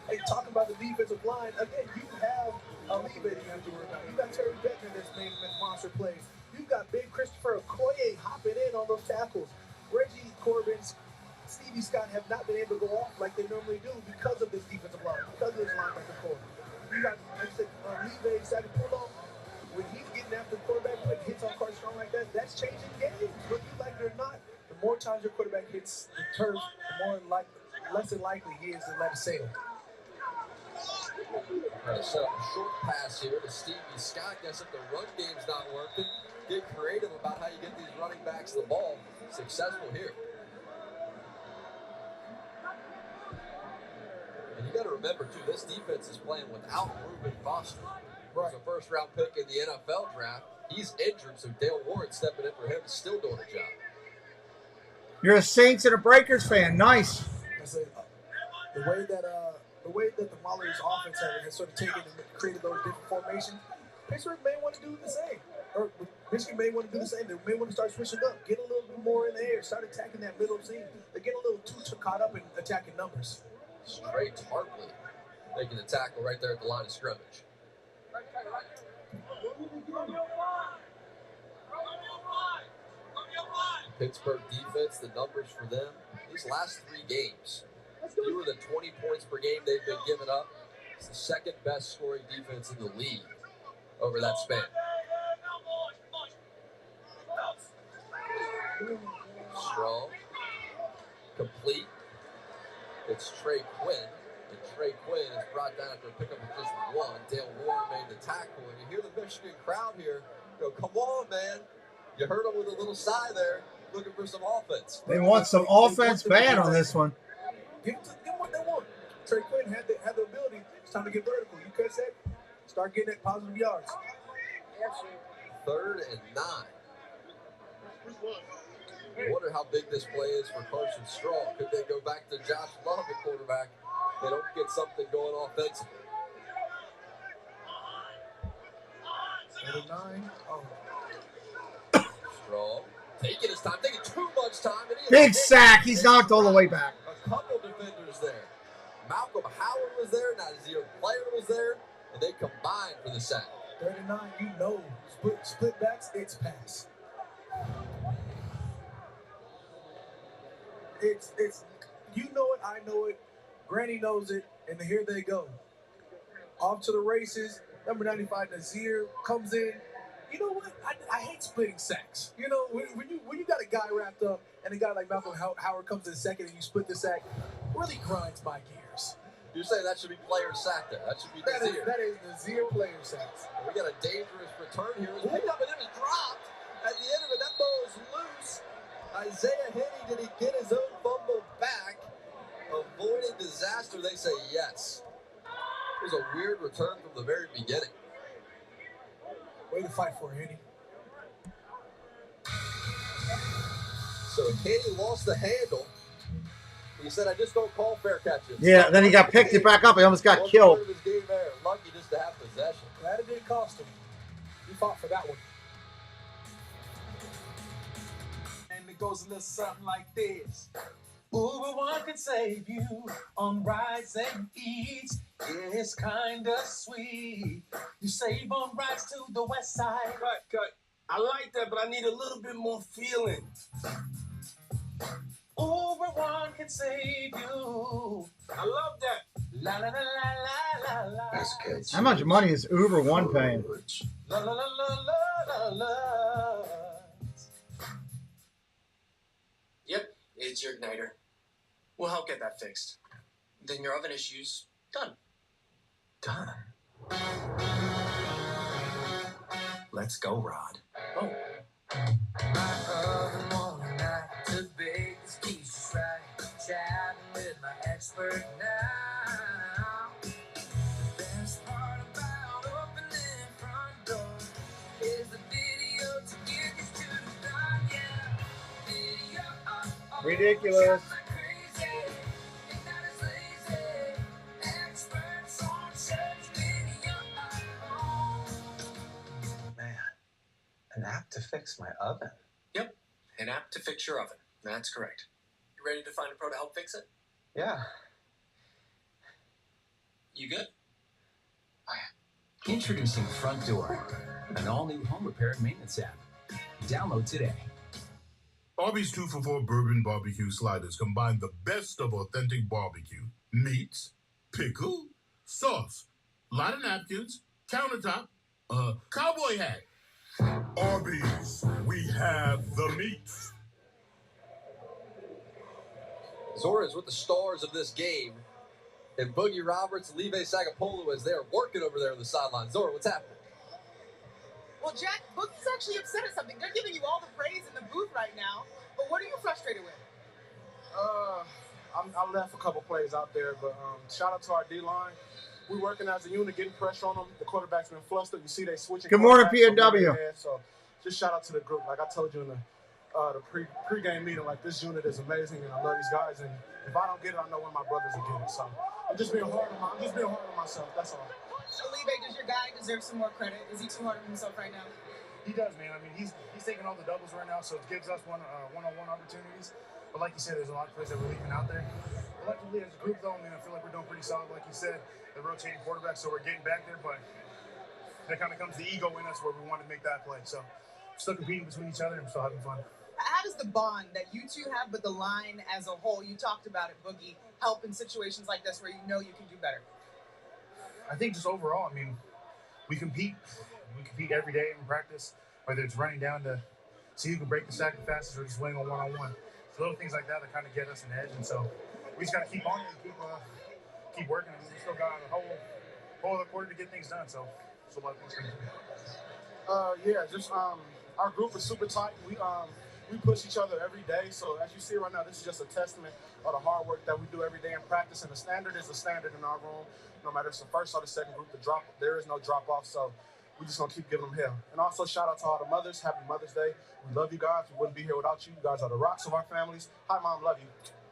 Hey, talking about the defensive line, again, you have Olive that you have to worry about. You got Terry Becker that's made monster plays. You've got big Christopher Okoye hopping in on those tackles. Reggie Corbin's Stevie Scott have not been able to go off like they normally do because of this defensive line, because of this linebacker core. You got, like I said, Olive decided to pull off. When he's getting after the quarterback, when he hits on Carter Strong like that, that's changing games. Whether you like it or not, the more times your quarterback hits the turf, the less than likely he is to let it sail. Trying to set up a short pass here to Stevie Scott. Guess if the run game's not working, get creative about how you get these running backs the ball. Successful here. And you got to remember, too, this defense is playing without Reuben Foster. Right. He's a first-round pick in the NFL draft. He's injured, so Dale Warren stepping in for him is still doing a job. You're a Saints and a Breakers fan. Nice. The way that the Maulers offense has sort of taken and created those different formations, Pittsburgh may want to do the same. Or Michigan may want to do the same. They may want to start switching up, get a little bit more in the air, start attacking that middle seam. They get a little too caught up in attacking numbers. Straight Hartley making the tackle right there at the line of scrimmage. Pittsburgh defense, the numbers for them, these last 3 games, fewer than 20 points per game they've been giving up. It's the second best scoring defense in the league over that span. Strong, complete. It's Trey Quinn. And Trey Quinn is brought down after a pickup of just 1. Dale Warren made the tackle. And you hear the Michigan crowd here go, come on, man. You heard them with a little sigh there, looking for some offense. They want some offense bad on this one. Give them what they want. Trey Quinn had the ability. It's time to get vertical. You catch that, start getting that positive yards. 3rd and 9. I wonder how big this play is for Carson Strong. Could they go back to Josh Love at quarterback? They don't get something going offensively. 3rd and 9. Oh. Strong. Taking his time, taking too much time. Big sack. He's knocked all the way back. A couple defenders there. Malcolm Howard was there. Nazir Player was there. And they combined for the sack. 3rd and 9, you know. Split backs, it's pass. It's you know it, I know it, Granny knows it, and here they go. Off to the races. Number 95, Nazir, comes in. You know what? I hate splitting sacks. You know, when you got a guy wrapped up and a guy like Malcolm Howard comes in second and you split the sack, really grinds my gears. You're saying that should be player sack there. That should be Nazir. That is Nazir player sacks. We got a dangerous return here. It was picked up and it was dropped. At the end of it, that ball is loose. Isaiah Henney, did he get his own fumble back? Avoiding disaster, they say yes. It was a weird return from the very beginning. Way to fight for Henney. So Henney lost the handle. He said, I just don't call fair catches. Yeah, then he picked it back up. He almost got killed. Of his game there. Lucky just to have possession. Glad it didn't cost him. He fought for that one. And it goes a little something like this. Uber One can save you on rides and eats. Yeah, it's kinda sweet. You save on rides to the west side. Cut. I like that, but I need a little bit more feeling. Uber One can save you. I love that. La la la la la la la. How much money is Uber One paying? La la la la la la la. Yep, it's your igniter. We'll help get that fixed. Then your oven issues done. Done. Let's go, Rod. Oh. My other morning night to bake this quiche right. Chatting with my expert now. The best part about opening front door is the video to get you to the top, yeah. Video, Ridiculous. Man, an app to fix my oven. Yep, an app to fix your oven. That's correct. You ready to find a pro to help fix it? Yeah. You good? Introducing Front Door, an all-new home repair and maintenance app. Download today. Arby's 2 for $4 bourbon barbecue sliders combine the best of authentic barbecue. Meats, pickle, sauce, lot of napkins, countertop, cowboy hat. Arby's, we have the meats. Zora is with the stars of this game, and Boogie Roberts and Leve Sagapolo as they are working over there on the sideline. Zora, what's happening? Well, Jack, Boogie's actually upset at something. They're giving you all the praise in the booth right now, but what are you frustrated with? I left a couple plays out there, but shout out to our D-line. We're working as a unit, getting pressure on them. The quarterback's been flustered. You see they switching. Good morning, quarterbacks, PNW. So just shout out to the group. Like I told you in the pre-game meeting, like this unit is amazing, and I love these guys. And if I don't get it, I know one of my brothers will get it. So I'm just being hard on myself. That's all. Leve, does your guy deserve some more credit? Is he too hard on himself right now? He does, man. I mean, he's taking all the doubles right now, so it gives us one-on-one opportunities. But like you said, there's a lot of plays that we're leaving out there. Collectively, as a group, though, I feel like we're doing pretty solid. Like you said, the rotating quarterback, so we're getting back there. But there kind of comes the ego in us where we want to make that play. So still competing between each other and still having fun. How does the bond that you two have, but the line as a whole, you talked about it, Boogie, help in situations like this where you know you can do better? I think just overall, we compete. We compete every day in practice, whether it's running down to see who can break the sack the fastest or just winning on one-on-one. So little things like that kind of get us an edge, and so we just got to keep on it and keep working. And we still got a whole other quarter to get things done, so a lot of things can do. Our group is super tight. We push each other every day, so as you see right now, this is just a testament of the hard work that we do every day in practice, and the standard is the standard in our room. No matter if it's the first or the second group, there is no drop-off, so we're just going to keep giving them hell. And also, shout out to all the mothers. Happy Mother's Day. We love you guys. We wouldn't be here without you. You guys are the rocks of our families. Hi, Mom. Love you.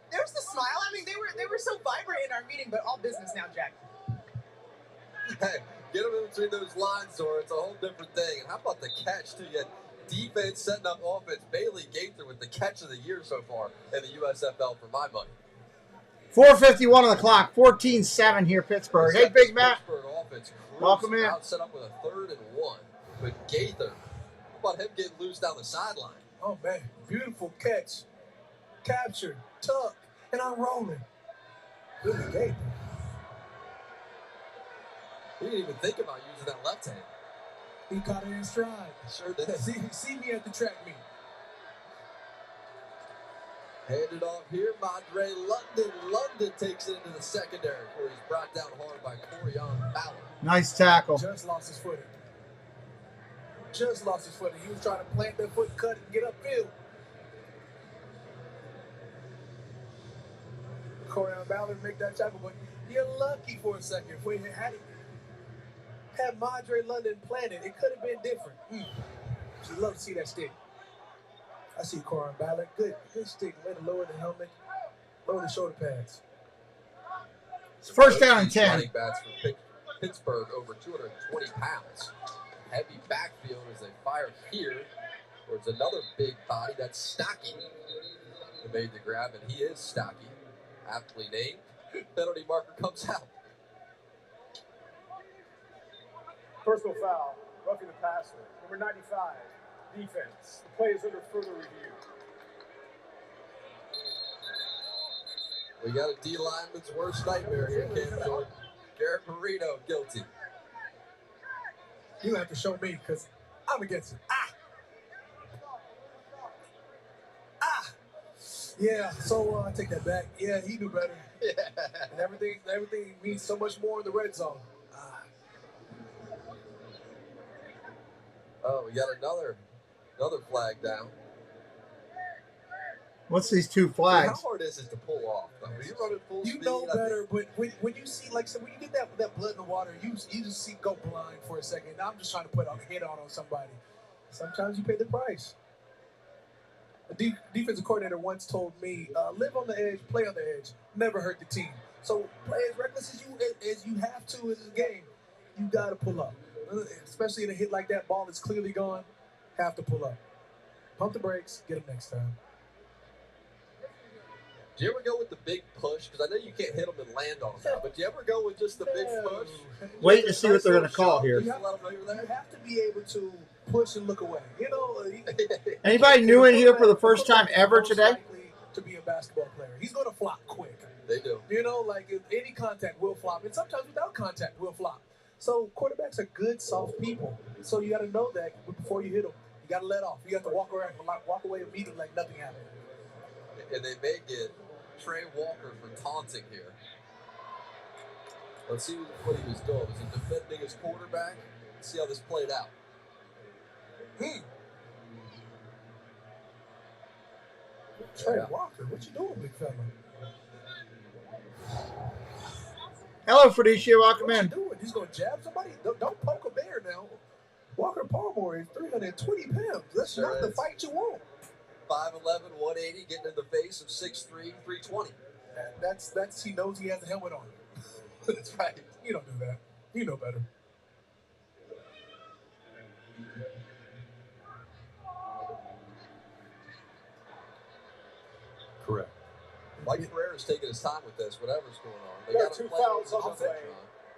There's the smile. They were so vibrant in our meeting, but all business now, Jack. Hey, get them in between those lines, Zora. It's a whole different thing. And how about the catch, too? You had defense setting up offense. Bailey Gaither with the catch of the year so far in the USFL for my money. 4:51 on the clock. 14-7 here, Pittsburgh. Hey, Big Matt. Pittsburgh offense Welcome in. out, set up with a 3rd and 1. But Gaither, how about him getting loose down the sideline? Oh, man. Beautiful catch. Captured. Tuck. And I'm rolling. Really Gaither. He didn't even think about using that left hand. He caught it in stride. Sure did. See me at the track meet. Handed off here, Madre London. London takes it into the secondary where he's brought down hard by Corian Ballard. Nice tackle. Just lost his footing. He was trying to plant that foot, cut it, and get upfield. Corian Ballard make that tackle, but you're lucky for a second. If we had Madre London planted, it could have been different. You'd love to see that stick. I see Corian Ballard. Good stick. Way to lower the helmet, lower the shoulder pads. It's first down and 10. Running backs from Pittsburgh over 220 pounds. Heavy backfield as they fire here towards another big body. That's Stocky. Who made the grab, and he is Stocky. Aptly named. Penalty marker comes out. Personal foul. Roughing the passer. Number 95. Defense. The play is under further review. We got a D lineman's worst nightmare here, Cam Jordan. Garrett Marino guilty. You have to show me because I'm against it. Yeah, so I take that back. Yeah, he knew better. Yeah. And everything means so much more in the red zone. Oh, we got another flag down. What's these two flags? How hard is it to pull off? Though? When you run at full speed, know better, but when you see, like, so when you get that blood in the water, you just see go blind for a second. I'm just trying to put a hit on somebody. Sometimes you pay the price. A defensive coordinator once told me, live on the edge, play on the edge, never hurt the team. So play as reckless as you have to in this game. You got to pull up. Especially in a hit like that, ball is clearly gone, have to pull up. Pump the brakes, get them next time. Do you ever go with the big push? Because I know you can't hit them and land on them, but do you ever go with just the big push? Wait to see what they're going to call here. You have to be able to push and look away. You know. Anybody new in here for the first time ever today? To be a basketball player, he's going to flop quick. They do. You know, like any contact will flop, and sometimes without contact will flop. So quarterbacks are good, soft people. So you got to know that before you hit them. You got to let off. You have to walk away immediately like nothing happened. And they may get Trey Walker for taunting here. Let's see what he was doing. Was he defending his quarterback? Let's see how this played out. Trey Walker, what you doing, big fella? Hello, Felicia. Welcome in. What you doing? He's going to jab somebody? Don't poke a bear now. Walker Palmer is 320 pounds. That's not the fight you want. 5'11", 180, getting in the face of 6'3", 320. That's he knows he has a helmet on. That's right. You don't do that. You know better. Correct. Mike Pereira's taking his time with this, whatever's going on. They There are got two to play fouls with on the the play,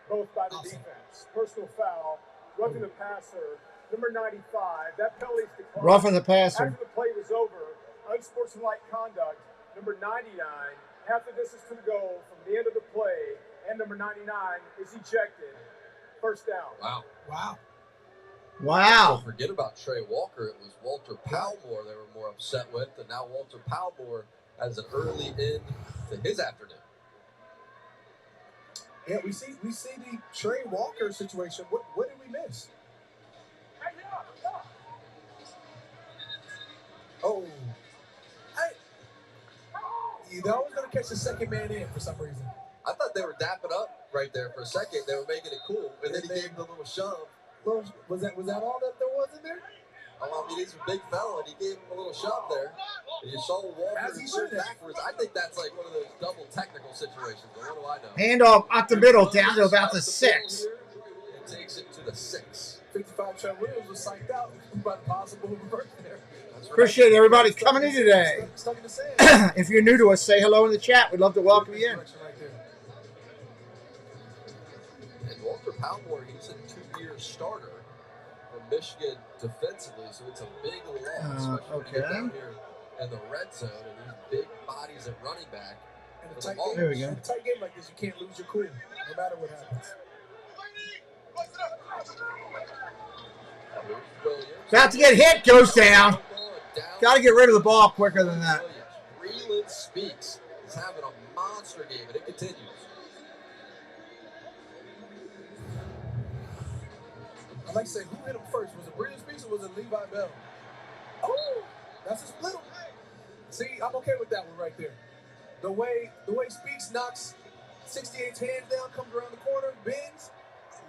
both by the defense. Personal foul, roughing the passer, number 95. That penalty's declined. Roughing the passer. After the play was over, unsportsmanlike conduct, number 99, half the distance to the goal from the end of the play, and number 99 is ejected. First down. Wow. Wow. So forget about Trey Walker. It was Walter Palmore they were more upset with, and now Walter Palmore has an early end to his afternoon. Yeah, we see the Trey Walker situation. What did we miss? Oh, they're always going to catch the second man in for some reason. I thought they were dapping up right there for a second. They were making it cool, and then he gave him the little shove. Well, was that all that there was in there? Oh, I mean, he's a big fella, and he gave him a little shove there. And you saw Walker turn backwards. I think that's like one of those double technical situations. But what do I know? Handoff up the middle, down to about the 6. It takes it to the 6. 55 Trent Williams was psyched out by the possible reverse there. Appreciate everybody coming in today. If you're new to us, say hello in the chat. We'd love to welcome you in. And Walter Palmore, he's a 2-year starter for Michigan defensively, so it's a big loss. Especially when you get down here in the red zone and these big bodies at running back. In a tight game, There we go. In a tight game like this, you can't lose your cool, no matter what happens. About to get hit, goes down. Got to get rid of the ball quicker than that. Breland Speaks is having a monster game, and it continues. I'd like to say, who hit him first? Was it Breland Speaks or was it Levi Bell? Oh, that's a split. See, I'm okay with that one right there. The way Speaks knocks 68's hands down, comes around the corner, bends.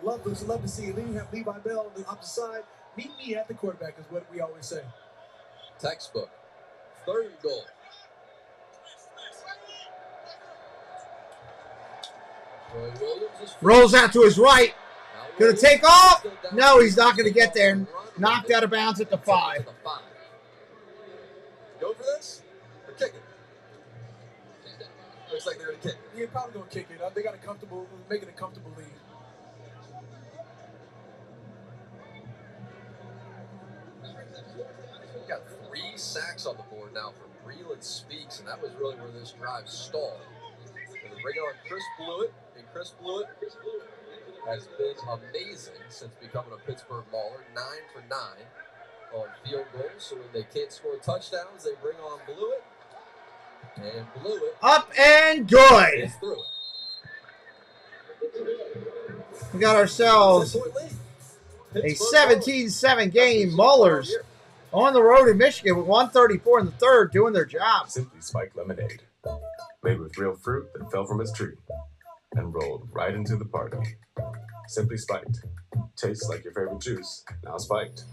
Love to see it. Then you have Levi Bell on the opposite side. Meet me at the quarterback is what we always say. Textbook. 3rd and goal. Rolls out to his right. Going to take off. No, he's not going to get there. Knocked out of bounds at the 5. Go for this? Or kick it? Looks like they're going to kick it. Yeah, probably going to kick it. They got making a comfortable lead. We've got 3 sacks on the board now for Breland Speaks, and that was really where this drive stalled. And they bring on Chris Blewett, and Chris Blewett has been amazing since becoming a Pittsburgh Mauler, 9 for 9 on field goals. So when they can't score touchdowns, they bring on Blewett, and Blewett up and good. is through it. We got ourselves A 17-7 game. Maulers on the road in Michigan with 134 in the third, doing their job. Simply Spiked lemonade, made with real fruit that fell from its tree and rolled right into the party. Simply Spiked. Tastes like your favorite juice, now spiked.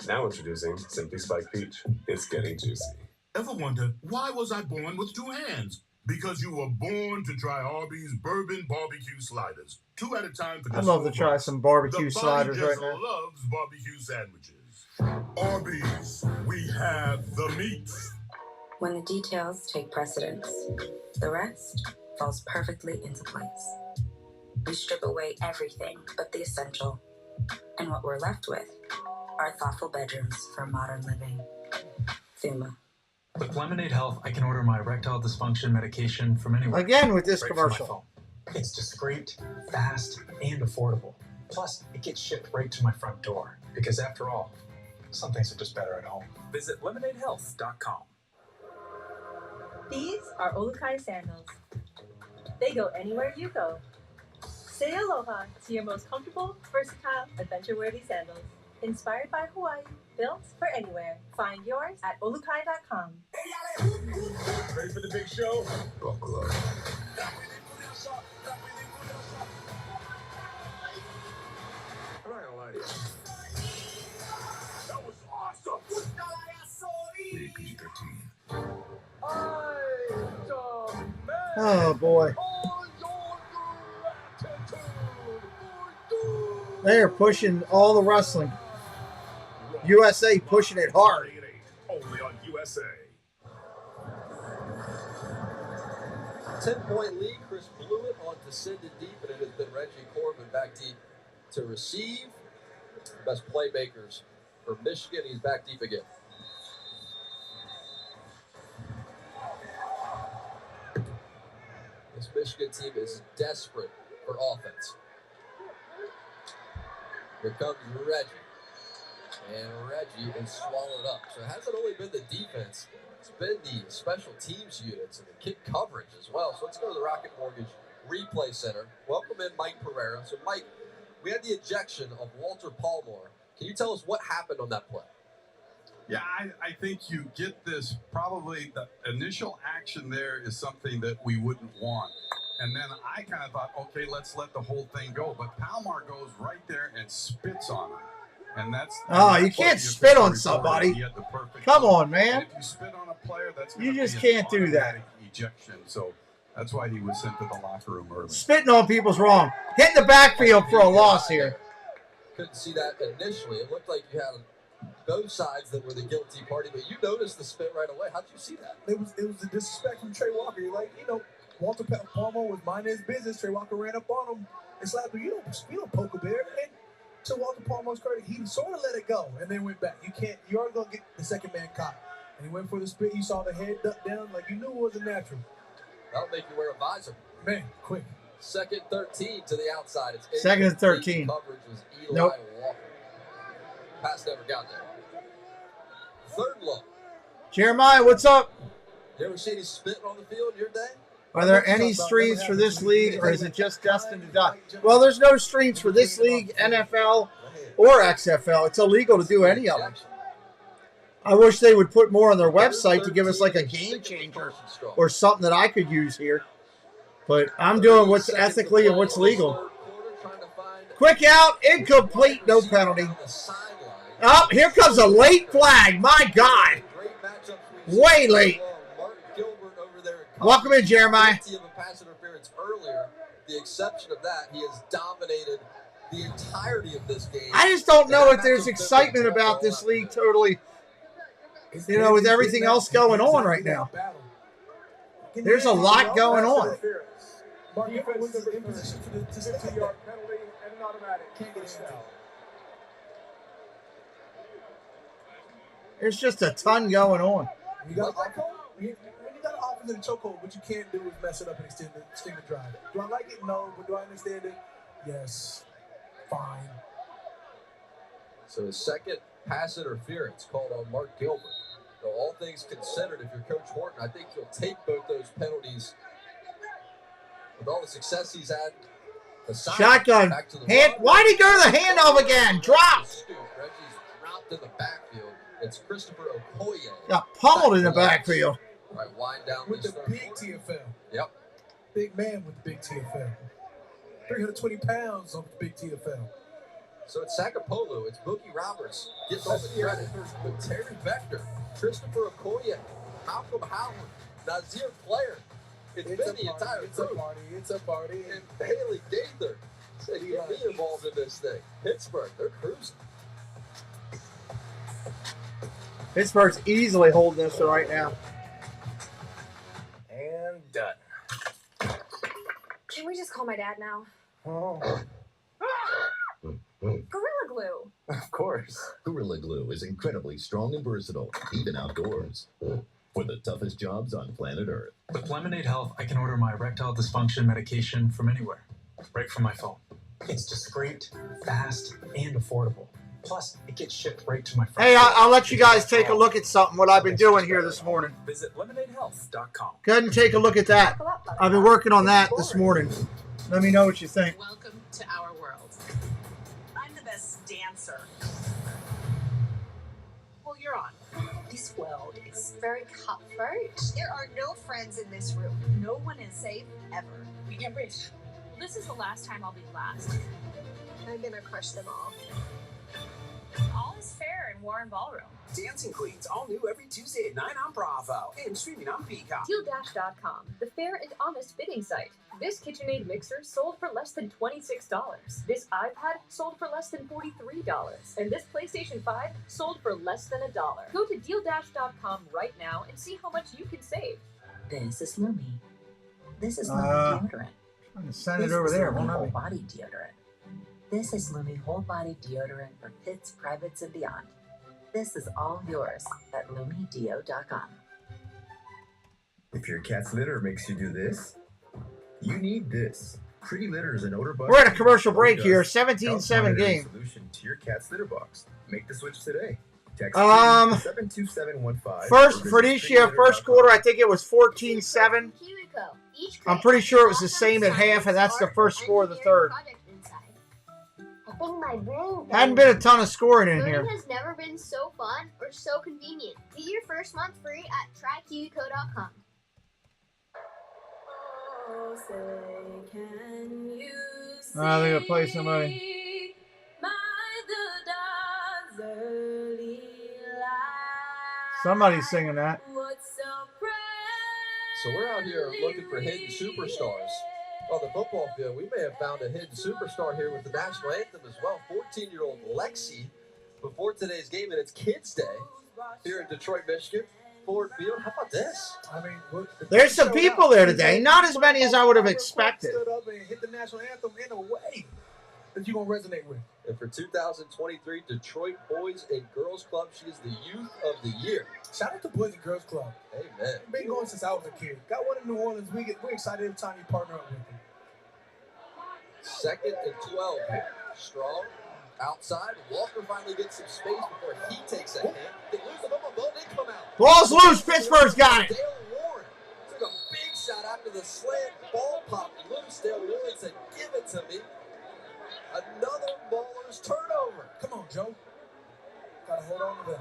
Now introducing Simply Spiked Peach. It's getting juicy. Ever wonder, why was I born with two hands? Because you were born to try Arby's Bourbon Barbecue Sliders. 2 at a time for I'd love to try some barbecue sliders right now. Loves barbecue sandwiches. Arby's, we have the meat. When the details take precedence, the rest falls perfectly into place. We strip away everything but the essential, and what we're left with are thoughtful bedrooms for modern living. Thuma. With Lemonade Health, I can order my erectile dysfunction medication from anywhere. Again with this right from my commercial. phone. It's discreet, fast, and affordable. Plus, it gets shipped right to my front door. Because after all, some things are just better at home. Visit lemonadehealth.com. These are Olukai sandals. They go anywhere you go. Say aloha to your most comfortable, versatile, adventure-worthy sandals. Inspired by Hawaii, built for anywhere. Find yours at olukai.com. Ready for the big show? Buckle up. I'm not gonna lie to you. That was awesome! Rated PG-13. Oh, boy. They are pushing all the wrestling. USA pushing it hard. Only on USA. 10-point lead. Chris blew it on to send it deep, and it has been Reggie Corbin back deep to receive. Best playmakers for Michigan. He's back deep again. This Michigan team is desperate for offense. Here comes Reggie. And Reggie is swallowed up. So it hasn't only been the defense, it's been the special teams units and the kick coverage as well. So let's go to the Rocket Mortgage Replay Center. Welcome in Mike Pereira. So Mike, we had the ejection of Walter Palmore. Can you tell us what happened on that play? Yeah, I think you get this, probably the initial action there is something that we wouldn't want. And then I kind of thought, okay, let's let the whole thing go. But Palmar goes right there and spits on him. And that's you can't spit on somebody. Come on, man. If you spit on a player, that's you just can't do that. Ejection. So that's why he was sent to the locker room early. Spitting on people's wrong. Hit the backfield for a loss here. Couldn't see that initially. It looked like you had both sides that were the guilty party, but you noticed the spit right away. How'd you see that? It was the disrespect from Trey Walker. You're like, Walter Palmer was minding his business. Trey Walker ran up on him and slapped him. You don't poke a bear. And to Walter Palmer's credit, he sort of let it go and then went back. You are going to get the second man caught. And he went for the spit. You saw the head duck down like you knew it wasn't natural. That'll make you wear a visor. Man, quick. Second 13 to the outside. It's second and 13. Coverage was Eli nope. Walker. Pass never got there. Third look. Jeremiah, what's up? You ever seen any spitting on the field in your day? Are there any streams for this league, or is it just destined to die? Well, there's no streams for this league, NFL, or XFL. It's illegal to do any of them. I wish they would put more on their website to give us like a game changer or something that I could use here. But I'm doing what's ethically and what's legal. Quick out, incomplete, no penalty. Oh, here comes a late flag. My God. Way late. Welcome in, Jeremiah. The exception of that, he has dominated the entirety of this game. I just don't know if there's excitement about this league totally, with everything else going on right now. There's a lot going on. There's just a ton going on. You got an offense in the chokehold, what you can't do is mess it up and extend the drive. Do I like it? No. But do I understand it? Yes. Fine. So his second pass interference called on Mark Gilbert. So all things considered, if you're Coach Horton, I think he'll take both those penalties with all the success he's had Shotgun. Hand. Why'd he go to the handoff again? Drop. Reggie's dropped in the backfield. It's Christopher Okoye. Got pummeled in the backfield. All right, wind down with this the third big quarter. TFL. Yep. Big man with the big TFL. 320 pounds on the big TFL. So it's Sakapolu, it's Boogie Roberts getting all the credit. But Terry Vector, Christopher Okoye, Malcolm Howard, Nazir Player. It's been the entire group. It's a party. And Haley Gaither said he can be involved in this thing. Pittsburgh, they're cruising. Pittsburgh's easily holding this right now. And done. Can we just call my dad now? Oh. Gorilla Glue. Of course. Gorilla Glue is incredibly strong and versatile, even outdoors. For the toughest jobs on planet Earth. With Lemonade Health, I can order my erectile dysfunction medication from anywhere, right from my phone. It's discreet, fast, and affordable. Plus, it gets shipped right to my front Hey, door. I'll let you guys take a look at something, what I've been doing here this morning. Visit lemonadehealth.com. Go ahead and take a look at that. I've been working on that this morning. Let me know what you think. Welcome to our world. I'm the best dancer. Well, you're on. This world is very cutthroat. There are no friends in this room. No one is safe ever. We can't breathe. This is the last time I'll be last. I'm gonna crush them all. All is fair in Warren Ballroom. Dancing Queens, all new every Tuesday at 9 on Bravo and streaming on Peacock. DealDash.com, the fair and honest bidding site. This KitchenAid mixer sold for less than $26. This iPad sold for less than $43. And this PlayStation 5 sold for less than $1. Go to DealDash.com right now and see how much you can save. This is Lumi. This is Lumi deodorant. I'm going to send it over there, won't I? Whole body deodorant. This is Lumi whole body deodorant for pits, privates, and beyond. This is all yours at LumiDeo.com. If your cat's litter makes you do this, you need this. Pretty Litter is an odor buster. We're at a commercial break here. 17-7 game. Solution to your cat's litter box. Make the switch today. Text 72715. First, Phoenicia, first quarter, I think it was 14-7. I'm pretty sure it was the same at half, and that's the first score of the third. I think my brain Hadn't been a ton of scoring in Learning here. has never been so fun or so convenient. Get your first month free at trykiwico.com. Oh, say, can you see They're going to play somebody. Somebody's singing that. So we're out here looking for hidden superstars on the football field. We may have found a hidden superstar here with the national anthem as well. 14-year-old Lexi before today's game, and it's Kids Day here in Detroit, Michigan. Ford Field. How about this? I mean, There's some people there today. Not as many as I would have expected. Stood up and hit the national anthem in a way that you're going to resonate with. And for 2023 Detroit Boys and Girls Club, she is the Youth of the Year. Shout out to Boys and Girls Club. Amen. Been going since I was a kid. Got one in New Orleans. We're excited every time you partner up with them. 2nd and 12 here. Strong. Outside. Walker finally gets some space before he takes a hit. They lose the football. Ball did come out. Ball's loose. Pittsburgh's got it. Dale Warren took a big shot after the slant. Ball popped loose. Dale Warren said, "Give it to me." Another Maulers turnover. Come on, Joe. Got to hold on to that.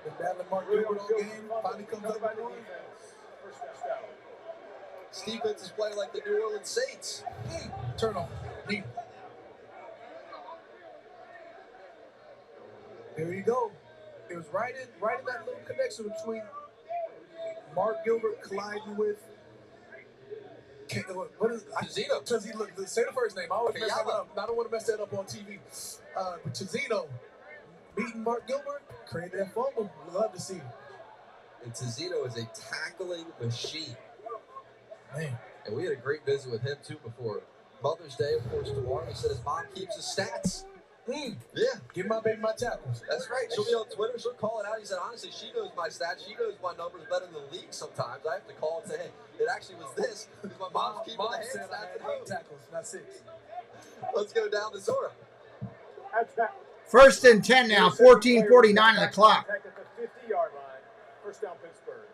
The battle of Mark Gilbert all game finally comes up with one. Defense is playing like the New Orleans Saints. Turnover. Neat. There you go. It was right in that little connection between Mark Gilbert colliding with what is Chazino? Look, say the first name. I always mess that up. I don't want to mess that up on TV. But Chazino beating Mark Gilbert, created that fumble. We love to see it. And Tizito is a tackling machine. Man. And we had a great visit with him, too, before Mother's Day, of course, tomorrow. He said his mom keeps his stats. Yeah. Give my baby my tackles. That's right. She'll be on Twitter. She'll call it out. He said, honestly, she knows my stats. She knows my numbers better than the league sometimes. I have to call and say, hey, it actually was this. Because my mom's keeping the hand stats at home. Tackles, not 6. Let's go down to Zora. First and 10 now. 14:49 on the clock. At the 50-yard line. First down, Pittsburgh.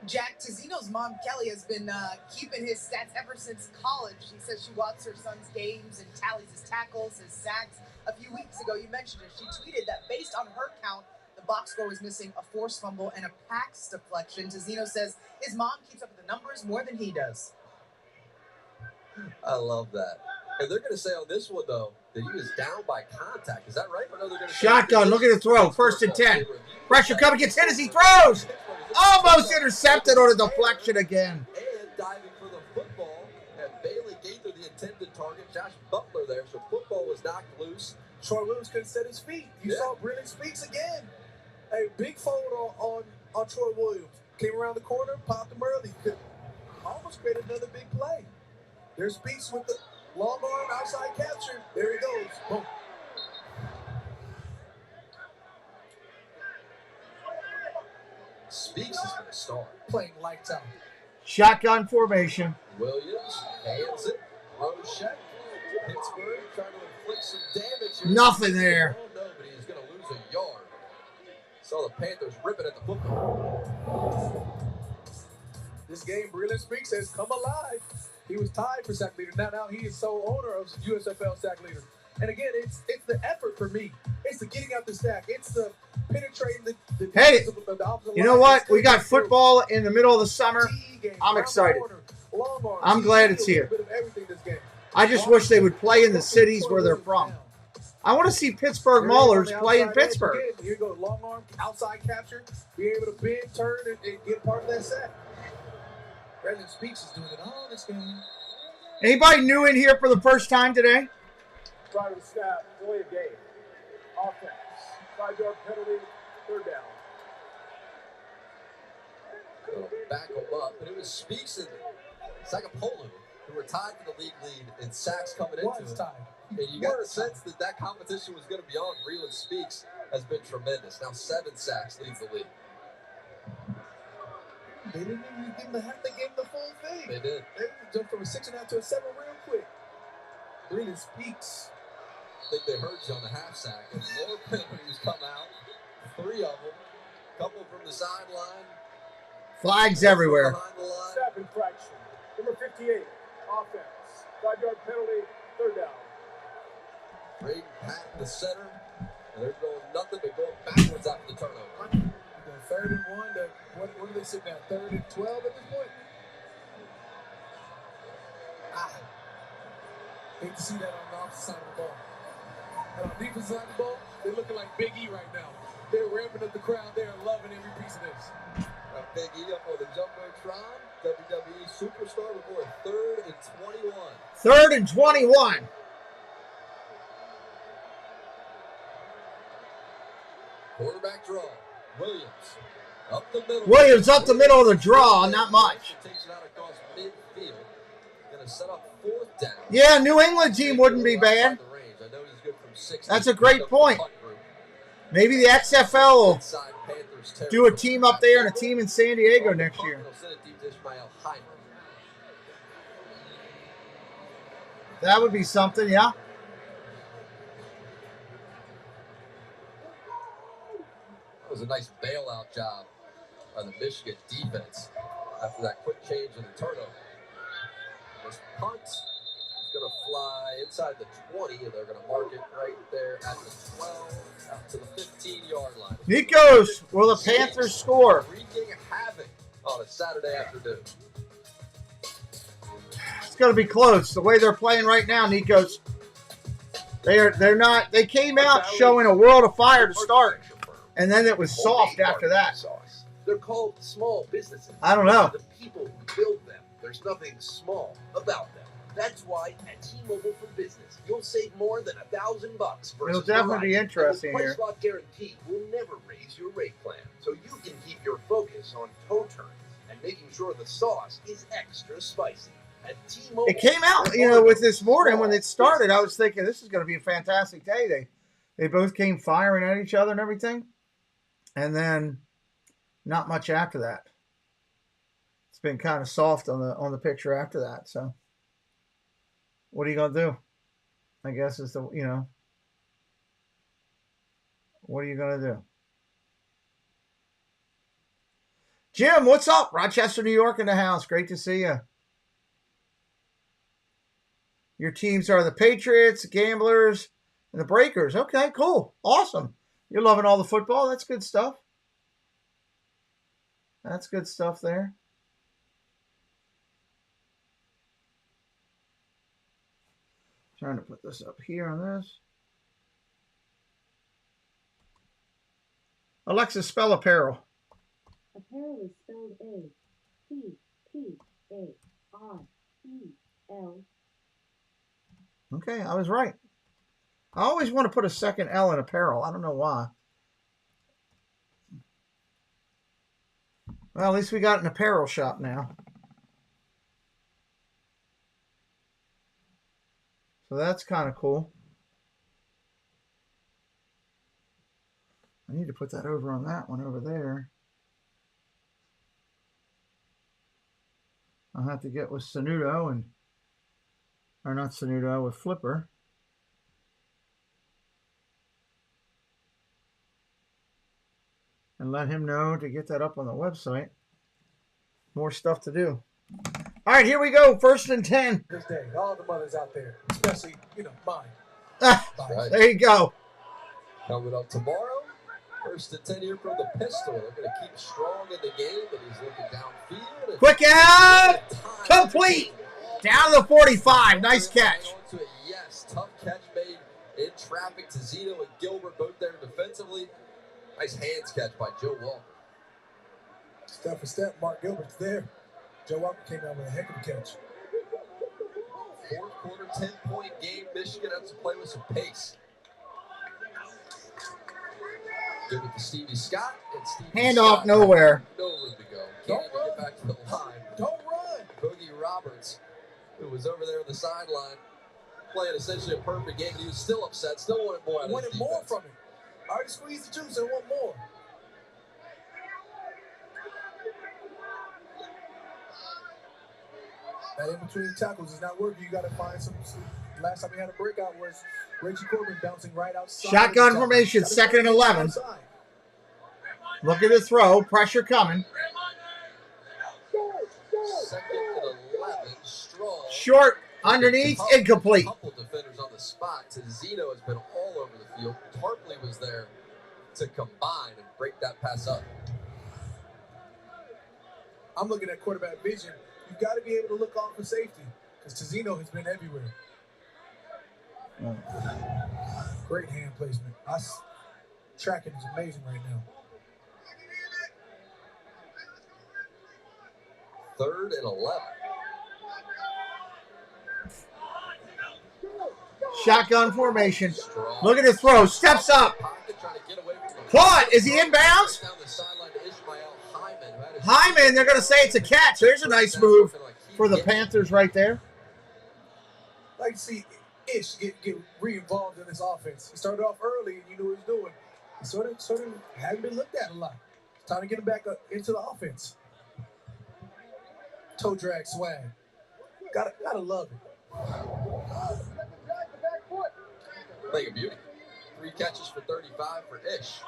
Jack, Tizino's mom, Kelly, has been keeping his stats ever since college. She says she watches her son's games and tallies his tackles, his sacks. A few weeks ago, you mentioned it. She tweeted that based on her count, the box score was missing a forced fumble and a pass deflection. Tizino says his mom keeps up with the numbers more than he does. I love that. And they're going to say on this one, though, that he was down by contact. Is that right? Or no, they're going to Shotgun, look at the throw. 1st and 10. Pressure coming, gets hit as he throws. Almost intercepted on a deflection again. And diving for the football. And Bailey Gaither, the intended target. Josh Butler there. So football was knocked loose. Troy Williams couldn't set his feet. You saw Brilliant Speaks again. A big fold on Troy Williams. Came around the corner, popped him early. Could almost create another big play. There's Speaks with the long arm outside capture. There he goes. Boom. Speaks is going to start. Playing lights out. Shotgun formation. Williams hands it. Rochette. Pittsburgh trying to inflict some damage here. Nothing there. Oh, no, but he's going to lose a yard. Saw the Panthers ripping at the football. This game, Brilliant Speaks has come alive. He was tied for sack leader. Now he is sole owner of USFL sack leader. And again, it's the effort for me. It's the getting out the sack. It's the penetrating the Hey, the opposite you know line. what? We got football in the middle of the summer. I'm excited. I'm glad it's here. I just wish they would play in the cities where they're from. I want to see Pittsburgh Maulers play in Pittsburgh. Here you go, long arm, outside capture, be able to bend, turn, and get part of that sack. Brilliant Speaks is doing it all this game. Anybody new in here for the first time today? Prior to the snap, delay of game. Offense. 5-yard penalty, 3rd down. Gonna back him up, but it was Speaks and Sagapolu who were tied for the league lead in sacks coming into it. And you got a sense that that competition was going to be on. Breland Speaks has been tremendous. Now 7 sacks leads the league. They didn't even give him the game the full thing. They did. They jumped from a 6.5 to a 7 real quick. Breland Speaks. I think they heard you on the half sack. And more penalties come out. 3 of them. Couple from the sideline. Flags everywhere. Snap infraction. Number 58, offense. 5-yard penalty, 3rd down. Braden Patton, the center. And they're going nothing but going backwards after the turnover. 3rd and 1. What do they sit now? 3rd and 12 at this point? Hate to see that on the opposite side of the ball. And on the defensive side of the ball, they're looking like Big E right now. They're ramping up the crowd. They're loving every piece of this. Big E up on the Jumbotron. WWE Superstar before 3rd and 21. 3rd and 21. Quarterback draw. Williams up the middle. Williams up the middle of the draw, not much. Takes it out across midfield. Going to set up 4th down. Yeah, New England team wouldn't be bad. I know he's good from 60. That's a great point. Maybe the XFL will do a team up there and a team in San Diego next year. That would be something, yeah. That was a nice bailout job on the Michigan defense after that quick change in the turnover. This punt is going to fly inside the 20, and they're going to mark it right there at the 12, out to the 15-yard line. Nikos, will the Panthers score? Wreaking havoc on a Saturday afternoon. It's going to be close. The way they're playing right now, Nikos, they came out showing a world of fire to start, and then it was soft after that. They're called small businesses. I don't know. The people who build them. There's nothing small about them. That's why at T-Mobile for Business, you'll save more than $1,000 versus It'll definitely be interesting and the here. Price Lock Guarantee will never raise your rate plan, so you can keep your focus on toe turns and making sure the sauce is extra spicy. At T-Mobile, It came out, with this morning when it started. I was thinking this is going to be a fantastic day. They both came firing at each other and everything, and then not much after that. It's been kind of soft on the picture after that. So, what are you gonna do? I guess it's what are you gonna do? Jim, what's up? Rochester, New York in the house. Great to see you. Your teams are the Patriots, Gamblers, and the Breakers. Okay, cool. Awesome. You're loving all the football. That's good stuff. That's good stuff there. Trying to put this up here on this. Alexa, spell apparel. Apparel is spelled A-P-P-A-R-E-L. Okay, I was right. I always want to put a second L in apparel. I don't know why. Well, at least we got an apparel shop now. So that's kind of cool. I need to put that over on that one over there. I'll have to get with Sanudo and, or not Sanudo, with Flipper. And let him know to get that up on the website. More stuff to do. All right, here we go. 1st and 10. This day, all the mothers out there, especially, mine. Right. There you go. Coming up tomorrow, 1st and 10 here from the pistol. They're going to keep strong in the game, and he's looking downfield. Quick out! Complete! Down to the 45. Nice catch. Yes, tough catch made in traffic to Zito and Gilbert, both there defensively. Nice hands catch by Joe Walker. Step for step, Mark Gilbert's there. Joe Walker came out with a heck of a catch. 4th quarter, 10-point game. Michigan has to play with some pace. Give it to Stevie Scott. And Stevie Hand Scott off nowhere. No room to go. Can't even get back to the line. Don't run. Boogie Roberts, who was over there on the sideline, playing essentially a perfect game. He was still upset, still wanted more out of his Wanted defense. more from him. I already squeezed the juice and want more. That in-between tackles is not working. You got to find some. Last time we had a breakout was Reggie Corbin bouncing right outside. Shotgun formation, 2nd and 11. Look at the throw. Pressure coming. 2nd and 11, strong. Short, underneath, incomplete. Couple defenders on the spot. Zito has been all over the field. Tarpley was there to combine and break that pass up. I'm looking at quarterback vision. You've got to be able to look off for safety because Tizino has been everywhere. Great hand placement. Us tracking is amazing right now. 3rd and 11. Shotgun formation. Look at the throw. Steps up. Caught. Is he inbounds? Hyman, they're going to say it's a catch. There's a nice move for the Panthers right there. Like to see Ish get re-involved in this offense. He started off early and you knew what he was doing. He sort of hasn't been looked at a lot. It's time to get him back up into the offense. Toe drag swag. Gotta love it. Play of beauty. 3 catches for 35 for Ish.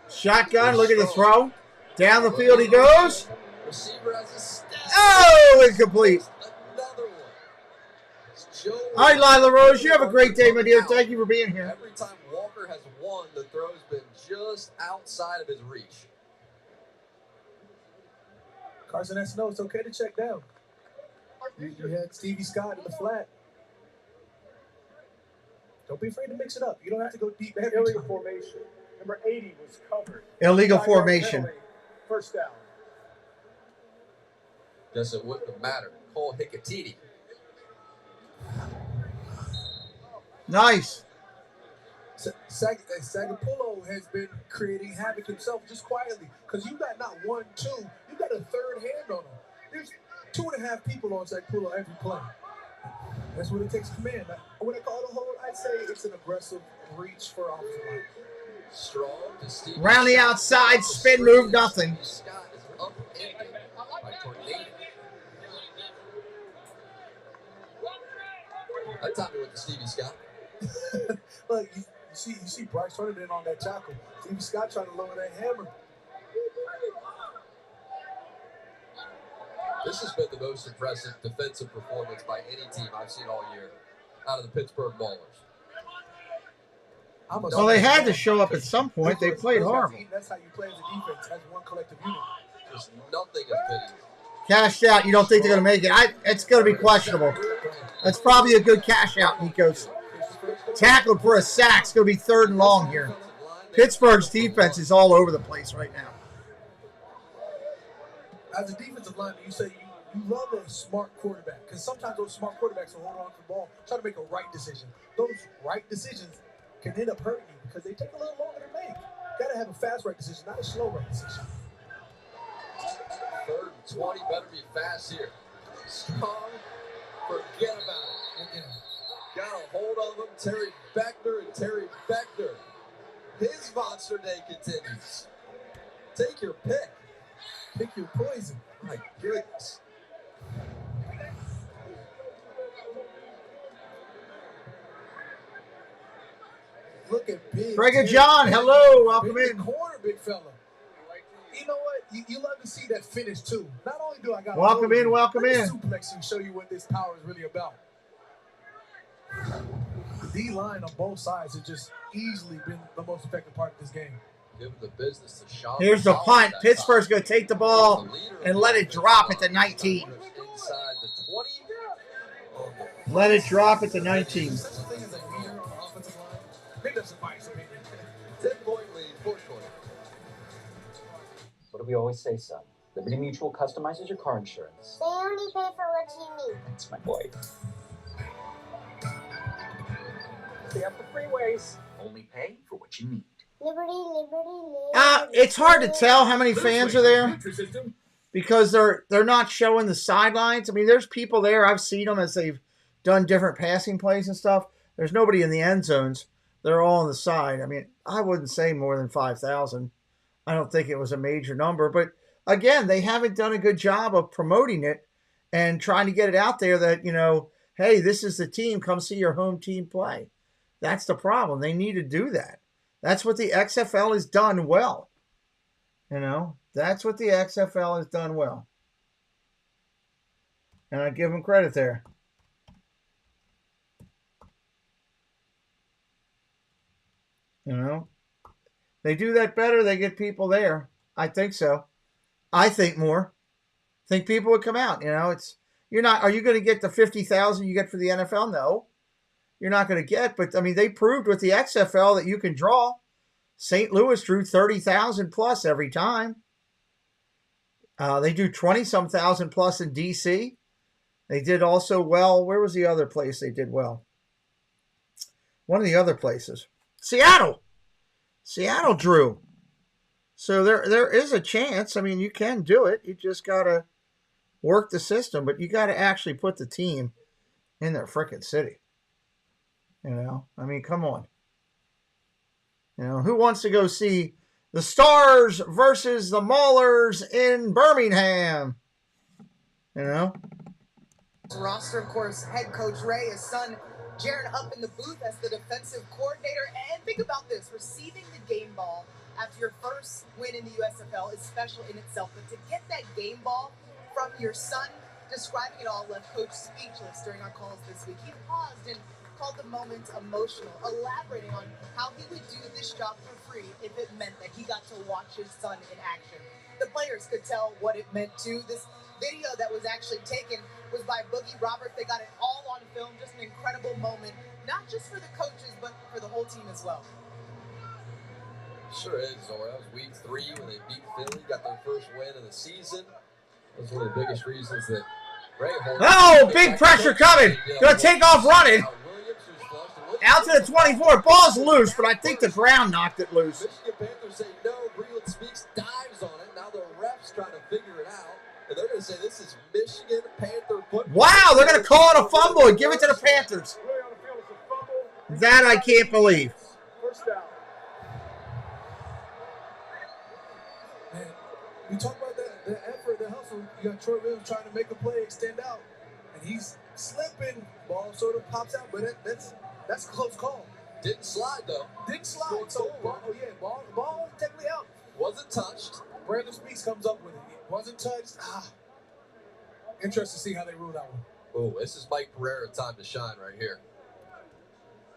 Shotgun, look at the throw. Down the field he goes. Receiver has a step. Oh, incomplete. Another one. All right, Lila Rose, you have a great day, my dear. Thank you for being here. Every time Walker has won, the throw's been just outside of his reach. Carson has to know it's okay to check down. You had Stevie Scott in the flat. Don't be afraid to mix it up. You don't have to go deep every Illegal time. formation. Number 80 was covered. Illegal Shotgun formation. penalty. 1st down. Guess it wouldn't have mattered. Cole Hicatini. Nice. Sagapulo has been creating havoc himself just quietly because you got not 1, 2, you got a 3rd hand on him. There's 2.5 people on Sagapulo every play. That's what it takes command. When I call it a hold, I'd say it's an aggressive reach for offensive line. Strong to Steve. Round the outside, spin move, nothing. Scott is upended by Tornado. That taught me with the Stevie Scott. Look, you see Bryce Turner in on that tackle. Stevie Scott trying to lower that hammer. This has been the most impressive defensive performance by any team I've seen all year out of the Pittsburgh Maulers. Well, they had to show up at some point. They played horrible. That's how you play as a defense, as one collective unit. Just nothing has been easy. Cashed out. You don't think they're going to make it? It's going to be questionable. That's probably a good cash out, Nikos. Tackled for a sack. It's going to be 3rd and long here. Pittsburgh's defense is all over the place right now. As a defensive lineman, you say you love a smart quarterback, because sometimes those smart quarterbacks will hold on to the ball, try to make a right decision. Those right decisions can end up hurting you because they take a little longer to make. You got to have a fast right decision, not a slow right decision. 3rd and 20, better be fast here. Strong, forget about it. Got a hold of him, Terry Beckner. His monster day continues. Take your pick. Pick your poison. My goodness. Look at Big. Frigga John, hello, welcome in. Corner, big fella. You know what? You love to see that finish too. Not only do I got welcome in. suplex and show you what this power is really about. The D-line on both sides has just easily been the most effective part of this game. Give the business to Sean. Here's the punt. Pittsburgh's going to take the ball and let it drop at the 19. Inside the 20. Let it drop at the 19. 10-point lead, 4th quarter. What do we always say, son? Liberty Mutual customizes your car insurance. They only pay for what you need. That's my boy. Stay up the freeways. Only pay for what you need. Liberty, liberty, liberty. It's hard to tell how many fans are there because they're not showing the sidelines. I mean, there's people there. I've seen them as they've done different passing plays and stuff. There's nobody in the end zones. They're all on the side. I mean, I wouldn't say more than 5,000. I don't think it was a major number. But, again, they haven't done a good job of promoting it and trying to get it out there that, hey, this is the team. Come see your home team play. That's the problem. They need to do that. That's what the XFL has done well. That's what the XFL has done well. And I give them credit there. They do that better. They get people there. I think so. I think more. Think people would come out. You're not. Are you going to get the 50,000 you get for the NFL? No, you're not going to get. But I mean, they proved with the XFL that you can draw. St. Louis drew 30,000 plus every time. They do 20-some thousand plus in DC. They did also well. Where was the other place they did well? One of the other places. Seattle. Seattle drew. So there is a chance. I mean, you can do it. You just got to work the system, but you got to actually put the team in their frickin' city. I mean, come on. Who wants to go see the Stars versus the Maulers in Birmingham? Roster, of course, head coach Ray, his son Jaron up in the booth as the defensive coordinator. And think about this, receiving the game ball after your first win in the USFL is special in itself. But to get that game ball from your son, describing it all left Coach speechless during our calls this week. He paused and called the moment emotional, elaborating on how he would do this job for free if it meant that he got to watch his son in action. The players could tell what it meant too. This video that was actually taken was by Boogie Roberts. They got it all on film. Just an incredible moment, not just for the coaches, but for the whole team as well. Sure is, Zora. That was week 3 when they beat Philly, got their first win of the season. That was one of the biggest reasons that Ray big pressure coming. Going to take off running. Out to the 24. Ball's loose, but I think the ground knocked it loose. Michigan Panthers say no. Breland Speaks dives on it. Now the refs trying to figure it out. And they're going to say this is Michigan Panther football. Wow, they're going to call it a fumble and give it to the Panthers. That I can't believe. First down. Man, you talk about the effort, the hustle. You got Troy Williams trying to make a play, extend out. And he's slipping. Ball sort of pops out, but that's a close call. Didn't slide, though. Didn't slide. So, ball technically out. Wasn't touched. Brandon Speaks comes up with it. Wasn't touched. Interesting to see how they rule that one. Oh, this is Mike Pereira time to shine right here.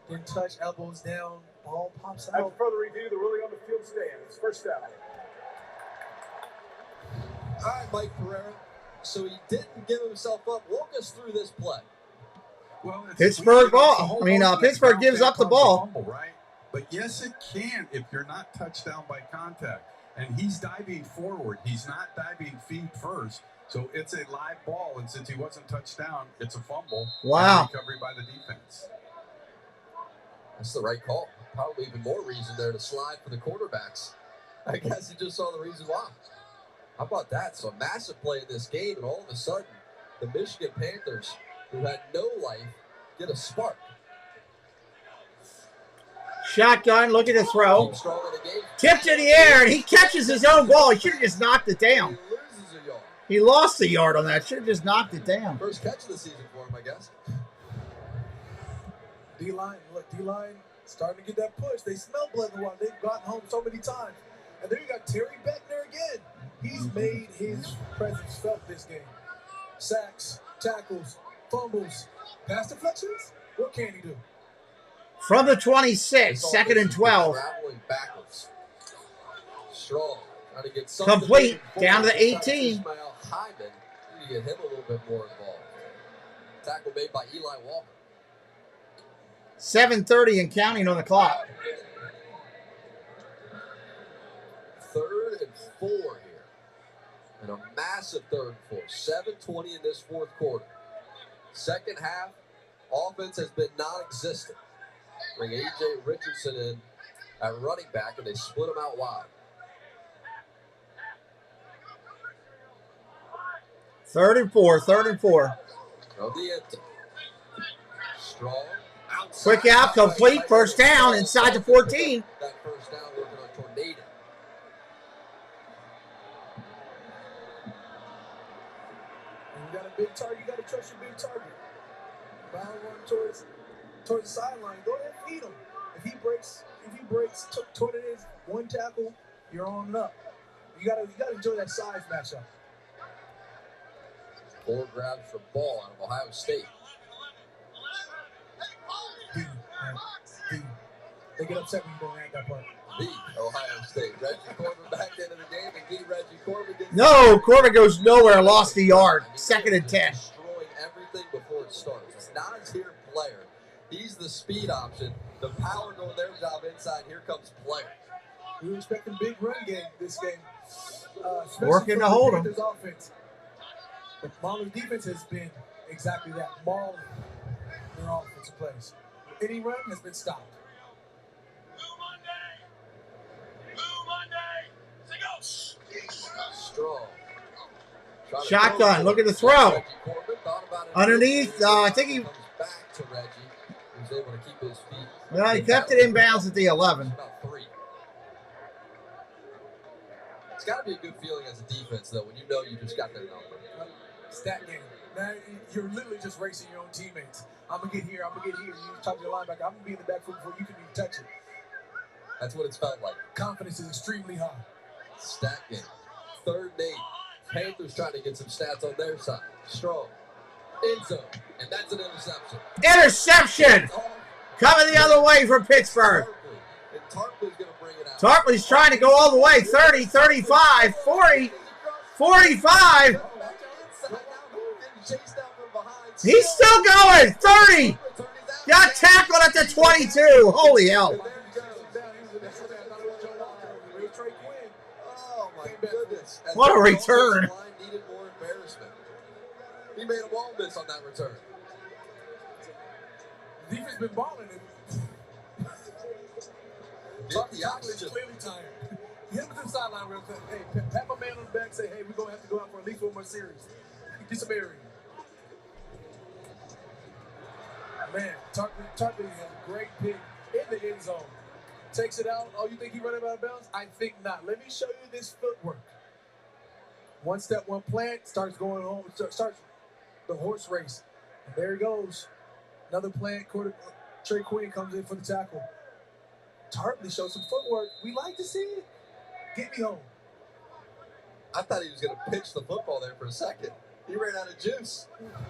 Didn't touch, elbows down, ball pops After out. further review, the ruling on the field stands. First down. All right, Mike Pereira. So he didn't give himself up. Walk us through this play. Well, it's Pittsburgh ball. Pittsburgh gives up the ball. Fumble, right? But yes, it can if you're not touched down by contact. And he's diving forward. He's not diving feet first. So it's a live ball. And since he wasn't touched down, it's a fumble. Wow. And recovery by the defense. That's the right call. Probably even more reason there to slide for the quarterbacks. I guess he just saw the reason why. How about that? So a massive play in this game, and all of a sudden, the Michigan Panthers, who had no life, get a spark. Shotgun, look at the throw. Tipped in the air, and he catches his own ball. He should have just knocked it down. He loses a yard. He lost a yard on that. Should have just knocked it down. First catch of the season for him, I guess. D-line, look, D-line starting to get that push. They smell blood in the water. They've gotten home so many times. And then you got Terry Beckner again. He's made his presence felt this game. Sacks, tackles, fumbles, pass deflections. What can he do? From the 26, second and 12. Traveling backwards. Strong. Trying to get Complete. Down to the 18. Ismail Hyman. Need to get him a little bit more involved. Tackle made by Eli Walker. 7:30 and counting on the clock. 3rd and 4 here. And a massive 3rd and 4. 7:20 in this 4th quarter. Second half, offense has been non-existent. Bring A.J. Richardson in at running back, and they split him out wide. 3rd and 4. From the empty. Strong. Quick out, complete, first down, inside the 14. That first down working on Tornado. You got a big target, you got to trust your big target. Ball run towards the sideline. Go ahead and feed him. If he breaks toward it is one tackle, you're on up. You gotta enjoy that size matchup. 4 grabs for ball out of Ohio State. They get upset when you don't add that part. The Ohio State. Reggie Corbin back into the game, and the Reggie Corbin gets No, Corbin goes nowhere, lost a yard. 2nd and 10. destroying everything before it starts. It's not his here player. He's the speed option. The power doing their job inside. Here comes player. We were expecting big run game this game. Working to hold him. Offense. The Maulers defense has been exactly that, mauling their offensive plays. Any run has been stopped. Strong. Shotgun, look at the throw. Underneath, I think he... Back to Reggie, who's able to keep his feet. Well, he kept it in bounds at the 11. About 3. It's got to be a good feeling as a defense, though, when you know you just got their number. Stat game. Now, you're literally just racing your own teammates. I'm going to get here, I'm going to get here. You talk to your linebacker, I'm going to be in the backfield before you can even touch it. That's what it's felt like. Confidence is extremely high. Stat game. 3rd and 8. Panthers trying to get some stats on their side. Strong. End zone. And that's an interception. Interception! Coming the other way from Pittsburgh. And Tarpley's going to bring it out. Tarpley's trying to go all the way. 30, 35, 40, 45. He's still going. 30. Got tackled at the 22. Holy hell. Oh, my goodness. What a return. Needed more embarrassment. He made a wall miss on that return. The defense been balling. Get the oxygen. Clearly tired. Hit him to the sideline real quick. Hey, pat my man on the back. Say, hey, we're going to have to go out for at least one more series. Get some air in. Man, Tarpley has a great pick in the end zone. Takes it out. Oh, you think he running out of bounds? I think not. Let me show you this footwork. One step, one plant, starts going home, starts the horse race. And there he goes. Another plant, Trey Quinn comes in for the tackle. Tarpley shows some footwork. We like to see it. Get me home. I thought he was going to pitch the football there for a second. He ran out of juice.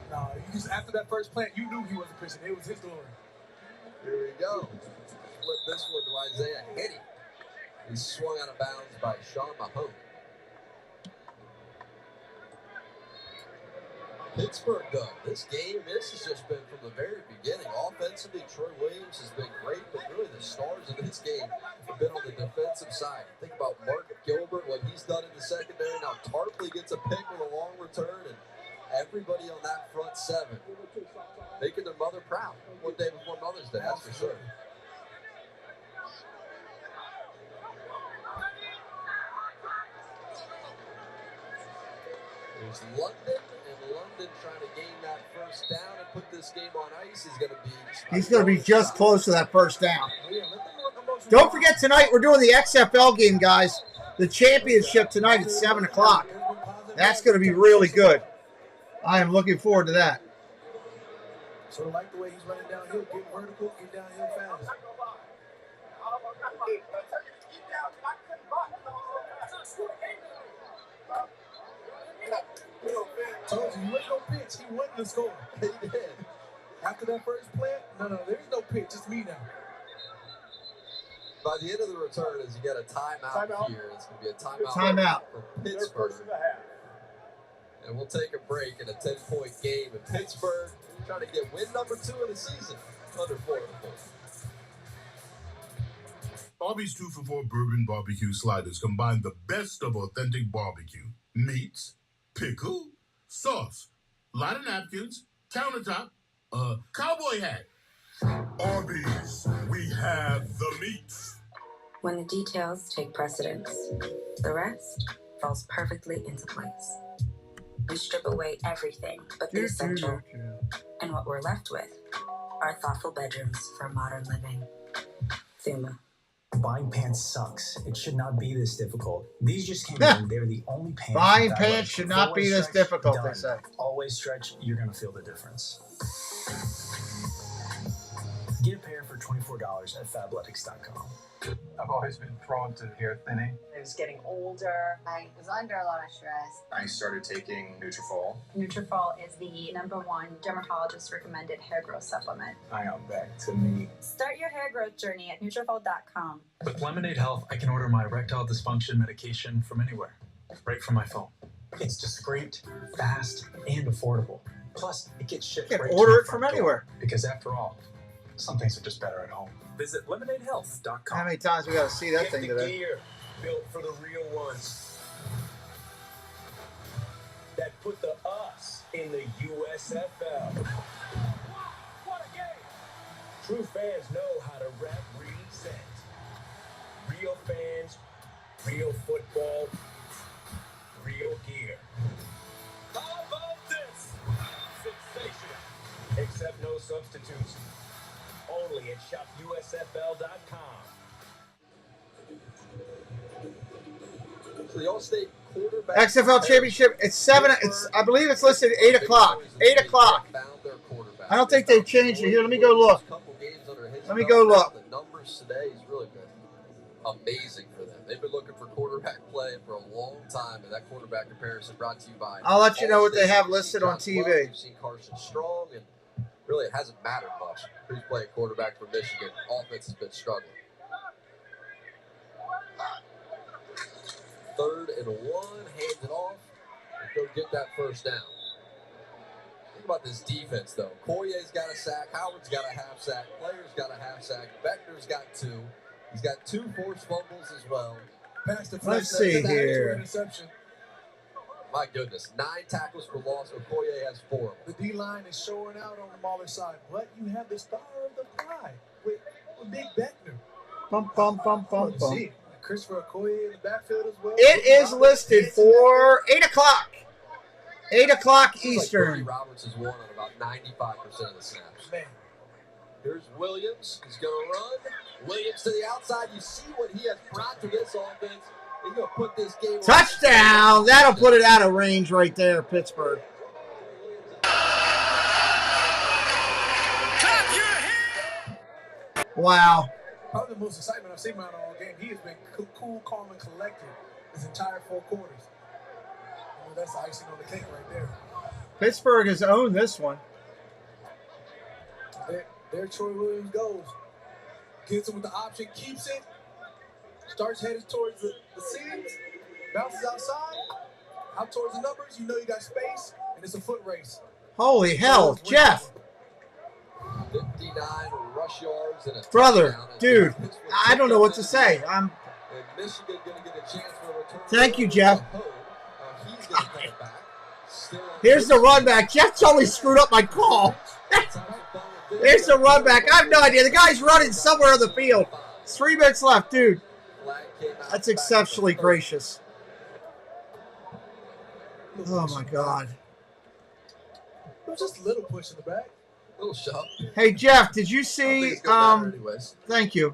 No, after that first plant, you knew he wasn't pitching. It was his glory. Here we go. Flip this one to Isaiah Henny. He's swung out of bounds by Sean Mahone. Pittsburgh, though, this has just been from the very beginning. Offensively, Troy Williams has been great, but really the stars of this game have been on the defensive side. Think about Mark Gilbert, what he's done in the secondary. Now Tarpley gets a pick with a long return, and everybody on that front seven making their mother proud. One day before Mother's Day, that's for sure. There's London, and London trying to gain that first down and put this game on ice. He's going to be just close to that first down. Don't forget tonight we're doing the XFL game, guys. The championship tonight at 7 o'clock. That's going to be really good. I am looking forward to that. Sort of like the way he's running downhill, get vertical, get downhill fast. Told you, he wasn't no pitch. He wasn't the score. He did. After that first plant, no, there's no pitch. It's me now. By the end of the return, as you get a timeout here, it's going to be a Timeout. for Pittsburgh. And we'll take a break in a 10-point game. And Pittsburgh trying to get win number 2 of the season, under 4 points. Arby's 2 for $4 bourbon barbecue sliders combine the best of authentic barbecue. Meats, pickle, sauce, lot of napkins, countertop, cowboy hat. Arby's, we have the meats. When the details take precedence, the rest falls perfectly into place. We strip away everything but the essential, and what we're left with are thoughtful bedrooms for modern living. Thuma. Buying pants sucks. It should not be this difficult. These just came in. They're the only pants. Buying pants should not be this difficult, they say. Always stretch. You're going to feel the difference. Get a pair for $24 at Fabletics.com. I've always been prone to hair thinning. I was getting older. I was under a lot of stress. I started taking Nutrafol. Nutrafol is the #1 dermatologist recommended hair growth supplement. I am back to me. Start your hair growth journey at Nutrafol.com. With Lemonade Health, I can order my erectile dysfunction medication from anywhere, right from my phone. It's discreet, fast, and affordable. Plus, it gets shipped You can right to order my it from front door. anywhere. Because after all, some things are just better at home. Visit lemonadehealth.com. How many times we got to see that thing Get the today? gear built for the real ones that put the us in the USFL. What a game! True fans know how to rep, reset. Real fans, real football, real gear. How about this? Sensational. Except no substitutes. Only at shopusfl.com. So the All-State quarterback XFL championship. It's 7. I believe it's listed at 8 o'clock. 8 o'clock. I don't think they've changed it. Here, let me go look. Let me go look. The numbers today has really been amazing for them. They've been looking for quarterback play for a long time, and that quarterback comparison brought to you by. I'll let you know what they have listed on TV. You've seen Carson Strong, and really it hasn't mattered much who's playing quarterback for Michigan. Offense has been struggling. 3rd and 1, hands it off, and go get that first down. Think about this defense, though. Koye's got a sack, Howard's got a half sack, Player's got a half sack, Beckner's got 2. He's got 2 forced fumbles as well. Let's see here. My goodness, 9 tackles for loss. Okoye has 4. The D-line is showing out on the Mauler side, but you have the star of the pride with Big Beckner. Bum, bum, bum, bum, bum. See, Christopher Okoye in the backfield as well. It is listed for 8 o'clock. 8 o'clock Eastern. Like Roberts has won on about 95% of the snaps. Man. Here's Williams. He's going to run. Williams to the outside. You see what he has brought to this offense. He's going to put this game Touchdown. That'll put it out of range right there, Pittsburgh. Wow. Probably the most excitement I've seen him out all game. He has been cool, calm, and collected his entire 4 quarters. Well, that's the icing on the cake right there. Pittsburgh has owned this one. There Troy Williams goes. Gets him with the option, keeps it. Starts heading towards the seams. Bounces outside. Out towards the numbers. You know you got space. And it's a foot race. Holy hell, Jeff. 59 rush yards and a Brother, touchdown. dude, I don't know what to say. And Michigan going to get a chance for a return. Thank you, Jeff. He's going to cut it back. Here's the run back. Jeff totally screwed up my call. Here's the run back. I have no idea. The guy's running somewhere on the field. 3 minutes left, dude. That's exceptionally gracious. Oh, my God. It was just a little push in the back. Little shove. Hey, Jeff, did you see, thank you.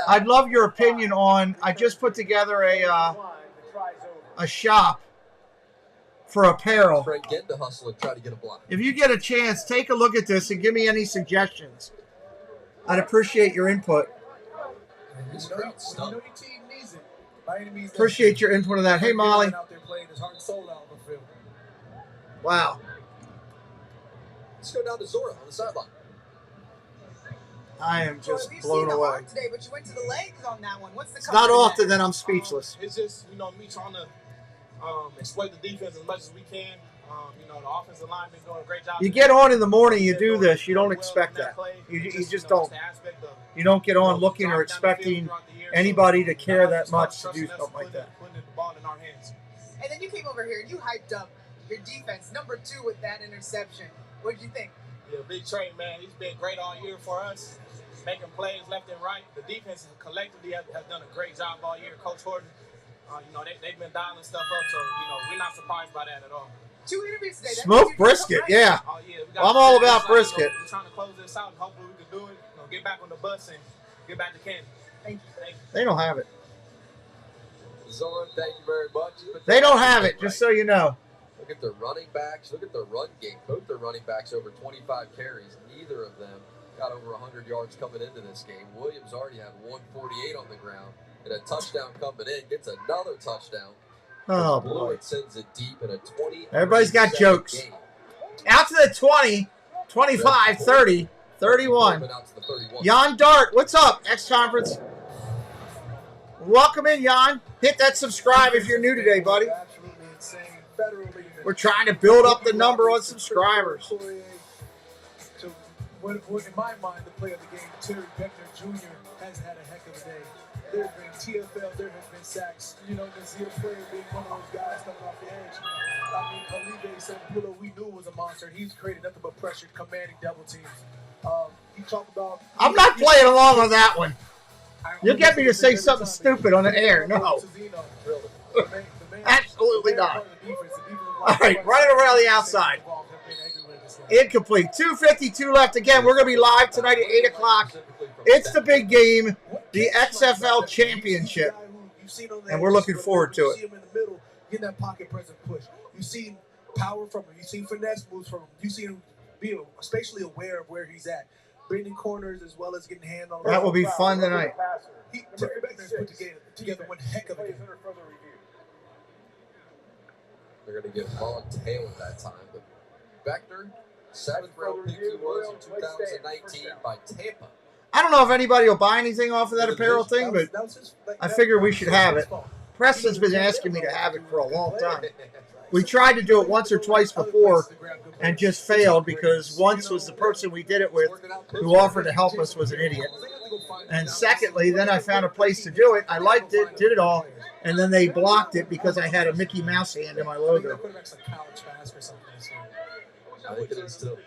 I'd love your opinion on, I just put together a shop for apparel. Frank getting to hustle and try to get a block. If you get a chance, take a look at this and give me any suggestions. I'd appreciate your input. It's great stuff. You know your team needs it. By any means Appreciate your input of that. Hey, Molly. Out there playing his heart and soul out on the field. Wow. Let's go down to Zora on the sideline. I am just We've blown seen the away. heart today, but you went to the legs on that one. What's the It's not often that I'm speechless. It's just, you know, me trying to exploit the defense as much as we can. You know, the offensive line been doing a great job. You get on in the morning, you do this. You don't expect that. You just don't. You don't get on looking or expecting anybody to care that much to do something like that. Putting the ball in our hands. And then you came over here and you hyped up your defense, number 2 with that interception. What did you think? Yeah, Big Trey, man, he's been great all year for us, making plays left and right. The defense collectively has done a great job all year. Coach Horton, you know, they've been dialing stuff up, so, you know, we're not surprised by that at all. 2 interviews today. Smoked brisket, yeah. Oh, yeah, I'm all about brisket. You know, we're trying to close this out, and hopefully we can do it. You know, get back on the bus and get back to Canton. Thank you. Thank you. They don't have it. Zorn, thank you very much. They don't have it, just so you know. Look at their running backs. Look at their run game. Both their running backs over 25 carries. Neither of them got over 100 yards coming into this game. Williams already had 148 on the ground and a touchdown coming in. Gets another touchdown. Oh, boy. Blewett sends it deep in a 20. Everybody's got jokes. Game. Out to the 20, 25, 30, 31. Jan Dart, what's up, X-Conference? Welcome in, Jan. Hit that subscribe if you're new today, buddy. Absolutely insane. Federally. We're trying to build up the number on subscribers. So, what in my mind, the play of the game, Terry Beckner Jr. has had a heck of a day. There have been TFL, there have been sacks. You know, Nazir Player being one of those guys coming off the edge. I mean, Olive said, Willow, we knew was a monster. He's created nothing but pressure, commanding double teams. He talked about. I'm not playing along on that one. You'll get me to say something stupid on the air. No. Absolutely not. All right, running around the outside. Incomplete. 2:52 left. Again, we're going to be live tonight at 8 o'clock. It's the big game, the XFL Championship, and we're looking forward to You see him in the middle, getting that pocket present push. You see power from him. You see finesse moves from him. You see him be spatially aware of where he's at. Bending corners as well as getting hand on. That will be fun tonight. Terry Beckner's put together one heck of a game. They're going to get Vaughn Taylor that time. But Beckner, 7th round pick he was in 2019 by Tampa. I don't know if anybody will buy anything off of that apparel thing, but I figure we should have it. Preston's been asking me to have it for a long time. We tried to do it once or twice before and just failed because once was the person we did it with who offered to help us was an idiot. And secondly, then I found a place to do it. I liked it, did it all, and then they blocked it because I had a Mickey Mouse hand in my logo. I think it is still.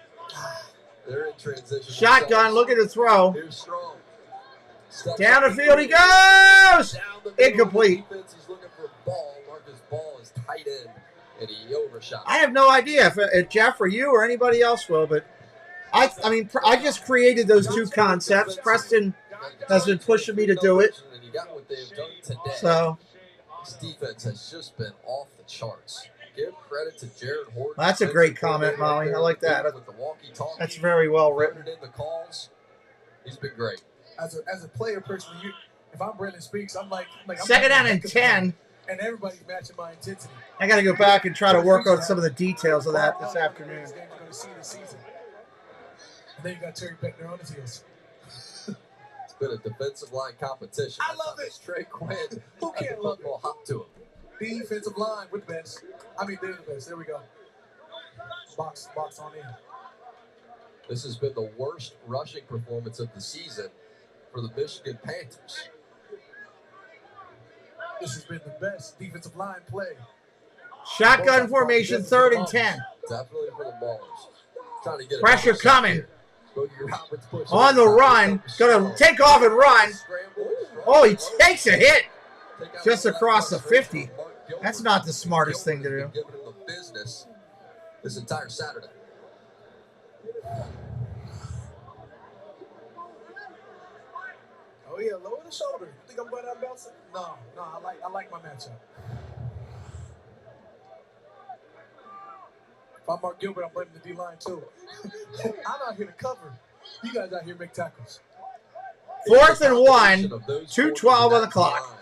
They're in transition. Shotgun, look at the throw. Down the field he goes! Incomplete. He's looking for a ball. Marcus Ball is tight end, and he overshot. I have no idea if Jeff or you or anybody else will, but I mean, I just created those two concepts. Preston has been pushing me to do it. And you got what they've done today. So this defense has just been off the charts. Give credit to Jared Horton. that's a great comment, Molly. I like that. That's very well written. In the calls, he's been great. As a player personally, if I'm Brandon Speaks, I'm like second down and 10. And everybody's matching my intensity. I got to go back and try to work on some of the details of that this afternoon. Games you're going to see this season. And then you got Terry Beckner on his heels. It's been a defensive line competition. I love it. Trey Quinn. Who can't love it? Hop to him. Defensive line with the best. I mean, they're the best. There we go. Box on in. This has been the worst rushing performance of the season for the Michigan Panthers. This has been the best defensive line play. Shotgun formation, 3rd and 10. Definitely for the Maulers. Trying to get Pressure coming. Boogie Roberts push On the run. Going to take off and run. Oh, he takes a hit just across the 50. That's not the smartest thing to do. Giving him the business this entire Saturday. Oh yeah, lower the shoulder. You think I'm going out bounce? No, I like my matchup. If I'm Mark Gilbert, I'm blaming the D-line too. I'm out here to cover. You guys out here make tackles. 4th and 1, 2:12 on the clock.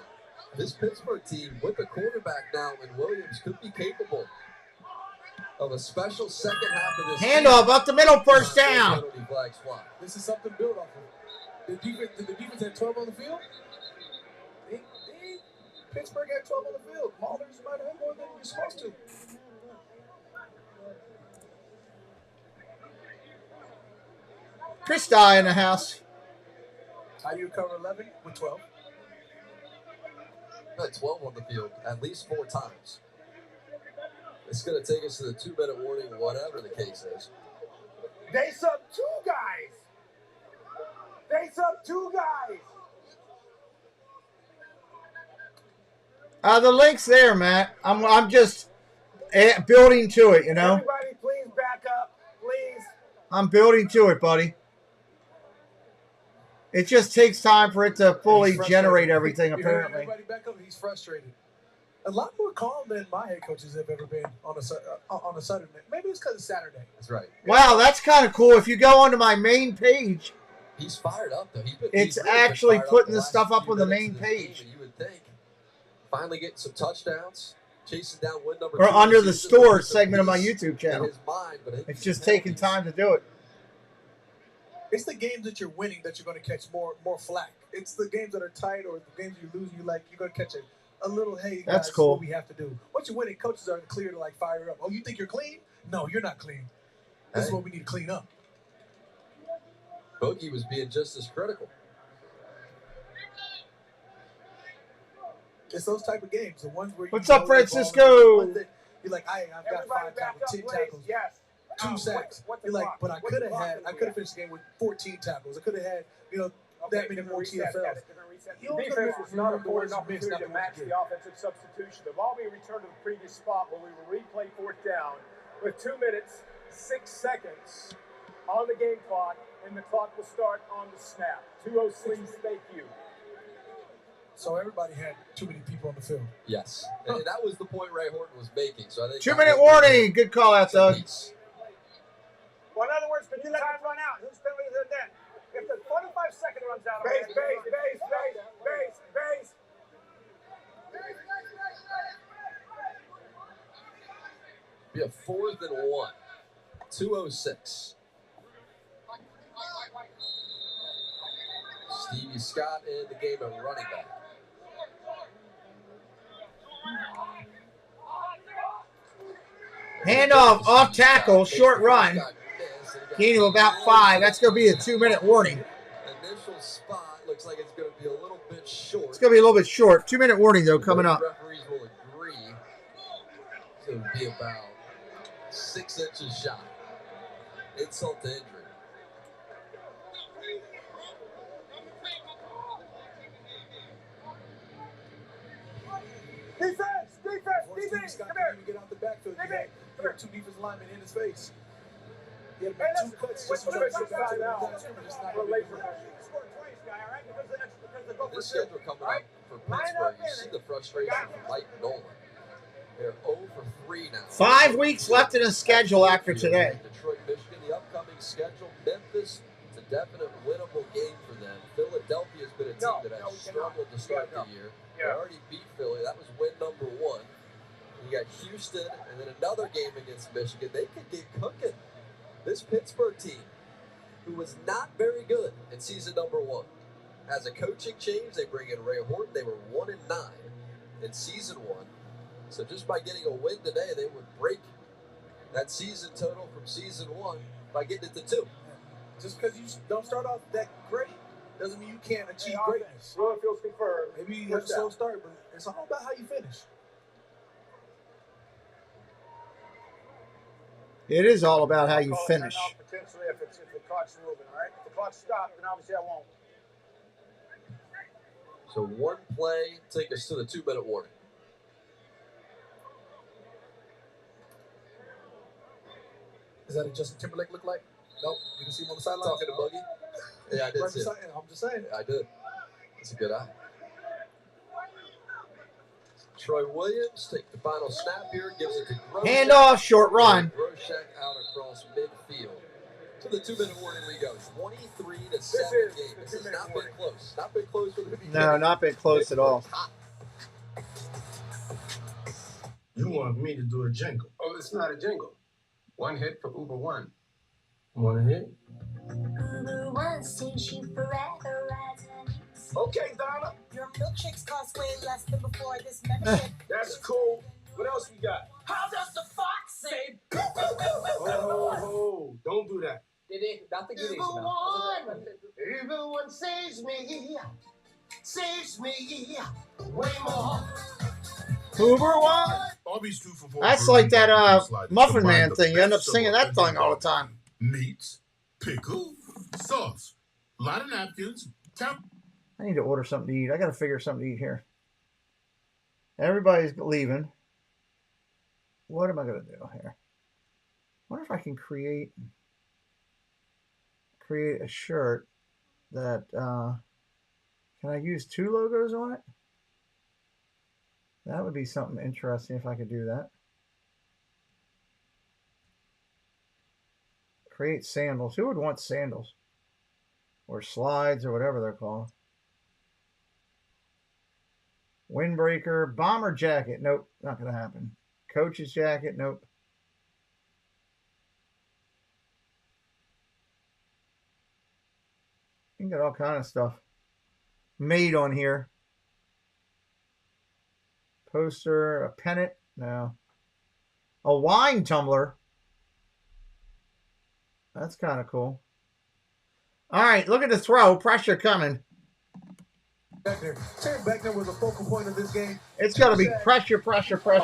This Pittsburgh team with the quarterback now in Williams could be capable of a special second half of this Handoff up the middle, first down. This is something built off of. Did the defense have 12 on the field? Pittsburgh had 12 on the field. Maulers might have more than you're supposed to. Chris Dye in the house. How do you cover 11 with 12? 12 on the field at least 4 times. It's going to take us to the 2-minute warning, whatever the case is. They sub 2 guys. The link's there, Matt. I'm just building to it, you know. Everybody, please back up, please. I'm building to it, buddy. It just takes time for it to fully generate everything, apparently. Everybody back up. He's frustrated. A lot more calm than my head coaches have ever been on a Saturday. Maybe it's because it's Saturday. That's right. Wow, that's kind of cool. If you go onto my main page, he's fired up, though. It's actually putting the stuff up on the main page. You would think. Finally getting some touchdowns. Chasing down win number 2. Or under the store segment of my YouTube channel. Mind, it's just taking time to do it. It's the games that you're winning that you're going to catch more flack. It's the games that are tight or the games you're losing, you're going to catch a little, hey, guys, that's cool. What we have to do. Once you're winning, coaches are clear to fire up. Oh, you think you're clean? No, you're not clean. This is what we need to clean up. Bogey was being just as critical. It's those type of games, the ones where what's up, Francisco? You're like, I've got 5 tackles, 10 tackles, 2 sacks. You're like, but I could have finished the game with 14 tackles. I could have had, that many more TFLs. The defense was not afforded an opportunity to match the offensive substitution. The ball being returned to the previous spot where we will replay 4th down with 2 minutes, 6 seconds on the game clock, and the clock will start on the snap. 2:06, thank you. So everybody had too many people on the field. Yes. And that was the point Ray Horton was making. So I think 2-minute warning. Good call out, Doug. Well, in other words, can you let time run out? Who's penalties are then? If the 45-second runs out, base. Be a 4th and 1. 2:06. Stevie Scott in the game at running back. Handoff, off tackle, short run. Gain of about 5. That's going to be a 2-minute warning. Initial spot looks like it's going to be a little bit short. It's going to be a little bit short. 2-minute warning, though, coming up. Referees will agree. It's going to be about 6 inches shy. Insult to injury. Defense, come here. Get out the backfield. You had 2 defensive linemen in his face. He had 2 cuts. This schedule coming up for Pittsburgh, you see the frustration from Mike Nolan. They're 0 for 3 now. 5 weeks left in the schedule after today. Detroit, Michigan, the upcoming schedule. Memphis, it's a definite winnable game for them. Philadelphia. Philadelphia has been a team that has struggled to start the year. They already beat Philly. That was win number 1. You got Houston and then another game against Michigan. They could get cooking. This Pittsburgh team, who was not very good in season number 1, has a coaching change. They bring in Ray Horton. They were 1-9 in season 1. So just by getting a win today, they would break that season total from season 1 by getting it to 2. Just because you don't start off that great doesn't mean you can't achieve greatness. Roller feels confirmed. Maybe you have a slow start, but it's all about how you finish. It is all about how you finish. Potentially, if the clock's moving, all right? If the clock stopped, then obviously I won't. So one play take us to the 2-minute warning. Is that what Justin Timberlake look like? Nope. You didn't see him on the sideline? Talking to Boogie? Yeah, I did see it. I'm just saying. I did. It's a good eye. Troy Williams take the final snap here, gives it to Groshek. Hand off, short run. Groshek out across midfield. To the 2-minute warning we go. 23-7 game. This has not been close. Not been close from the beginning. No, not been close at all. You want me to do a jingle? Oh, it's not a jingle. One hit for Uber One. One hit? Uber One sees you forever as an Okay, Donna. Your milkshakes cost way less than before this membership. That's cool. What else we got? How does the fox say? Oh, don't do that. Uber One. Uber One saves me. Saves me. Way more. Uber One. Arby's 2 for 4. That's like that Muffin Man thing. You end up singing that thing all the time. Meats, pickle, sauce, a lot of napkins. I need to order something to eat. I got to figure something to eat here. Everybody's leaving. What am I going to do here? I wonder if I can create a shirt that, can I use 2 logos on it? That would be something interesting if I could do that. Create sandals. Who would want sandals? Or slides or whatever they're called. Windbreaker. Bomber jacket. Nope. Not going to happen. Coach's jacket. Nope. You can get all kind of stuff made on here. Poster. A pennant. No. A wine tumbler. That's kind of cool. All right, look at the throw. Pressure coming. Back there. Terry Beckner was a focal point of this game. It's going to be pressure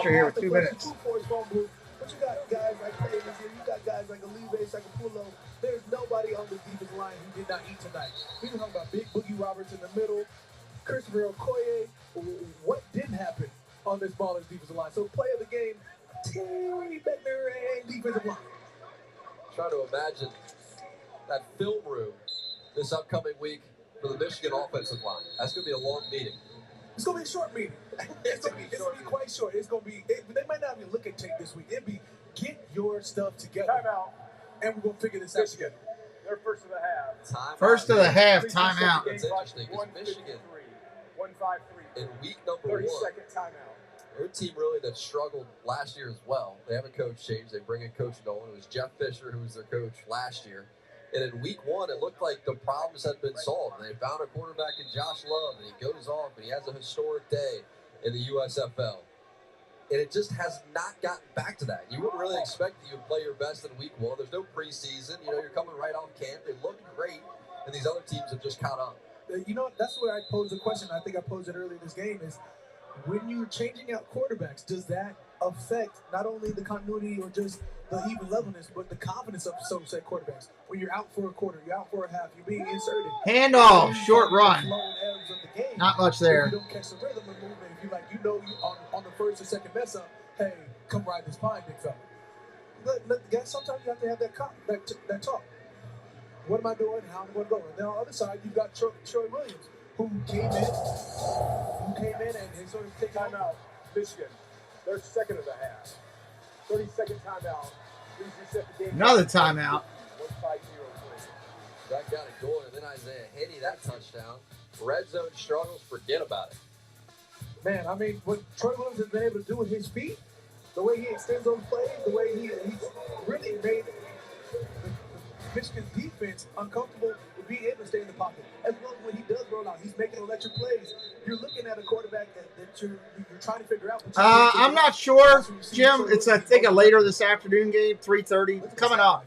here with 2 minutes. But you got guys like Davis here. You got guys like Olive, Sakapulo. There's nobody on the defensive line who did not eat tonight. We can talk about Big Boogie Roberts in the middle. Christopher Okoye. What didn't happen on this Maulers defensive line? So play of the game, Terry Beckner and defensive line. Trying to imagine that film room this upcoming week for the Michigan offensive line. That's going to be a long meeting. It's going to be a short meeting. It's going to be quite short. It's going to be. They might not even look at tape this week. It'll be get your stuff together. Timeout. And we're going to figure this out together. They're first of the half. First of the half, timeout. It's interesting because Michigan, 1-5-3. in week number 1, 30-second timeout. they're a team really that struggled last year as well. They have a coach change. They bring in Coach Nolan. It was Jeff Fisher who was their coach last year. And in week 1, it looked like the problems had been solved. They found a quarterback in Josh Love, and he goes off, and he has a historic day in the USFL. And it just has not gotten back to that. You wouldn't really expect that you would play your best in week 1. There's no preseason. You know, you're coming right off camp. They look great, and these other teams have just caught up. You know, that's where I posed the question. I think I posed it earlier in this game is, when you're changing out quarterbacks, does that affect not only the continuity or just the even levelness, but the confidence of some said quarterbacks? When you're out for a quarter, you're out for a half, you're being inserted. Handoff, short run. Not much there. If you don't catch the rhythm of movement, if you you on the first or second mess up, hey, come ride this pine, big fella. Let the guys, sometimes you have to have that talk. What am I doing? How am I going to go? And then on the other side, you've got Troy Williams, who came in and sort of take time out. Michigan, they're second of the half. 30-second timeout. Please reset the game. Another timeout. 1-5-0. That got it going, and then Isaiah Henney, that touchdown. Red zone struggles, forget about it. Man, I mean, what Troy Williams has been able to do with his feet, the way he extends those plays, the way he's really made the Michigan's defense uncomfortable with being able to stay in the pocket. As well as when he does roll out, he's making electric plays. You're looking at a quarterback that you're trying to figure out. I'm not sure, Jim. It's, I think, a later this afternoon game, 3:30. Coming up.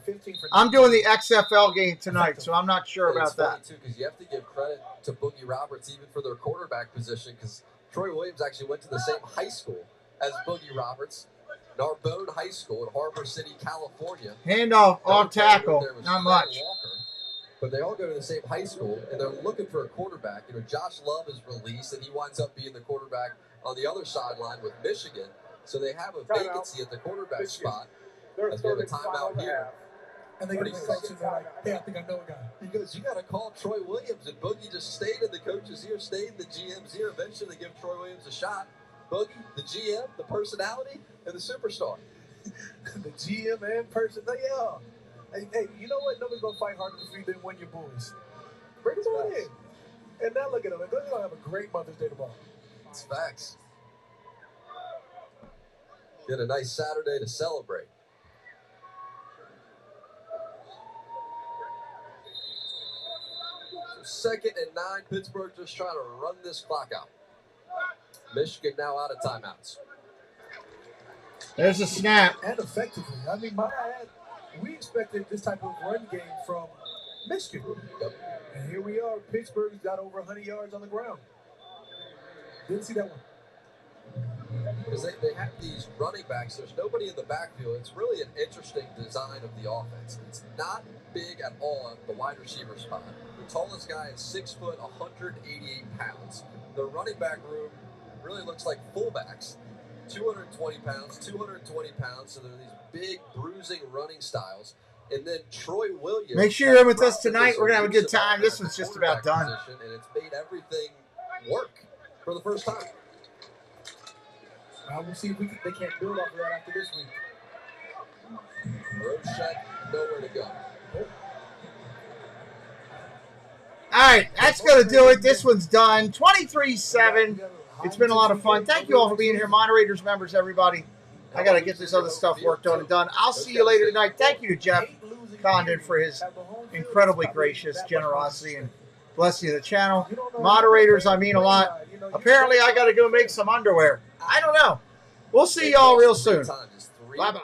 I'm doing the XFL game tonight, so I'm not sure about that. Too, because you have to give credit to Boogie Roberts even for their quarterback position, because Troy Williams actually went to the same high school as Boogie Roberts, Narbonne High School in Harbor City, California. Handoff, off tackle, not much. Walker, but they all go to the same high school, and they're looking for a quarterback. You know, Josh Love is released, and he winds up being the quarterback on the other sideline with Michigan. So they have a vacancy at the quarterback spot. As we have a timeout here. And they get the coaches are like, hey, I think I know a guy. He goes, you got to call Troy Williams. And Boogie just stayed in the coach's ear, stayed in the GM's ear. Eventually they give Troy Williams a shot. Boogie, the GM, the personality, and the superstar. The GM and person. Yeah. Hey, you know what? Nobody's going to fight harder for you than when your boys. Bring us on in. And now look at them. They're going to have a great Mother's Day tomorrow. It's facts. Get a nice Saturday to celebrate. So 2nd and 9, Pittsburgh just trying to run this clock out. Michigan now out of timeouts. There's a snap. And effectively. I mean, we expected this type of run game from Michigan. Yep. And here we are. Pittsburgh's got over 100 yards on the ground. Didn't see that one. Because they have these running backs. There's nobody in the backfield. It's really an interesting design of the offense. It's not big at all at the wide receiver spot. The tallest guy is 6 foot, 188 pounds. The running back room really looks like fullbacks. 220 pounds, 220 pounds. So they're these big, bruising running styles. And then Troy Williams. Make sure you're in with us tonight. We're going to have a good time. This one's just about done. And it's made everything work for the first time. We'll see if they can't build off of that after this week. Rochette, nowhere to go. All right, that's going to do it. This one's done. 23-7. It's been a lot of fun. Thank you all for being here. Moderators, members, everybody. I got to get this other stuff worked on and done. I'll see you later tonight. Thank you to Jeff Condon for his incredibly gracious generosity and blessing of the channel. Moderators, I mean a lot. Apparently, I got to go make some underwear. I don't know. We'll see y'all real soon. Bye-bye.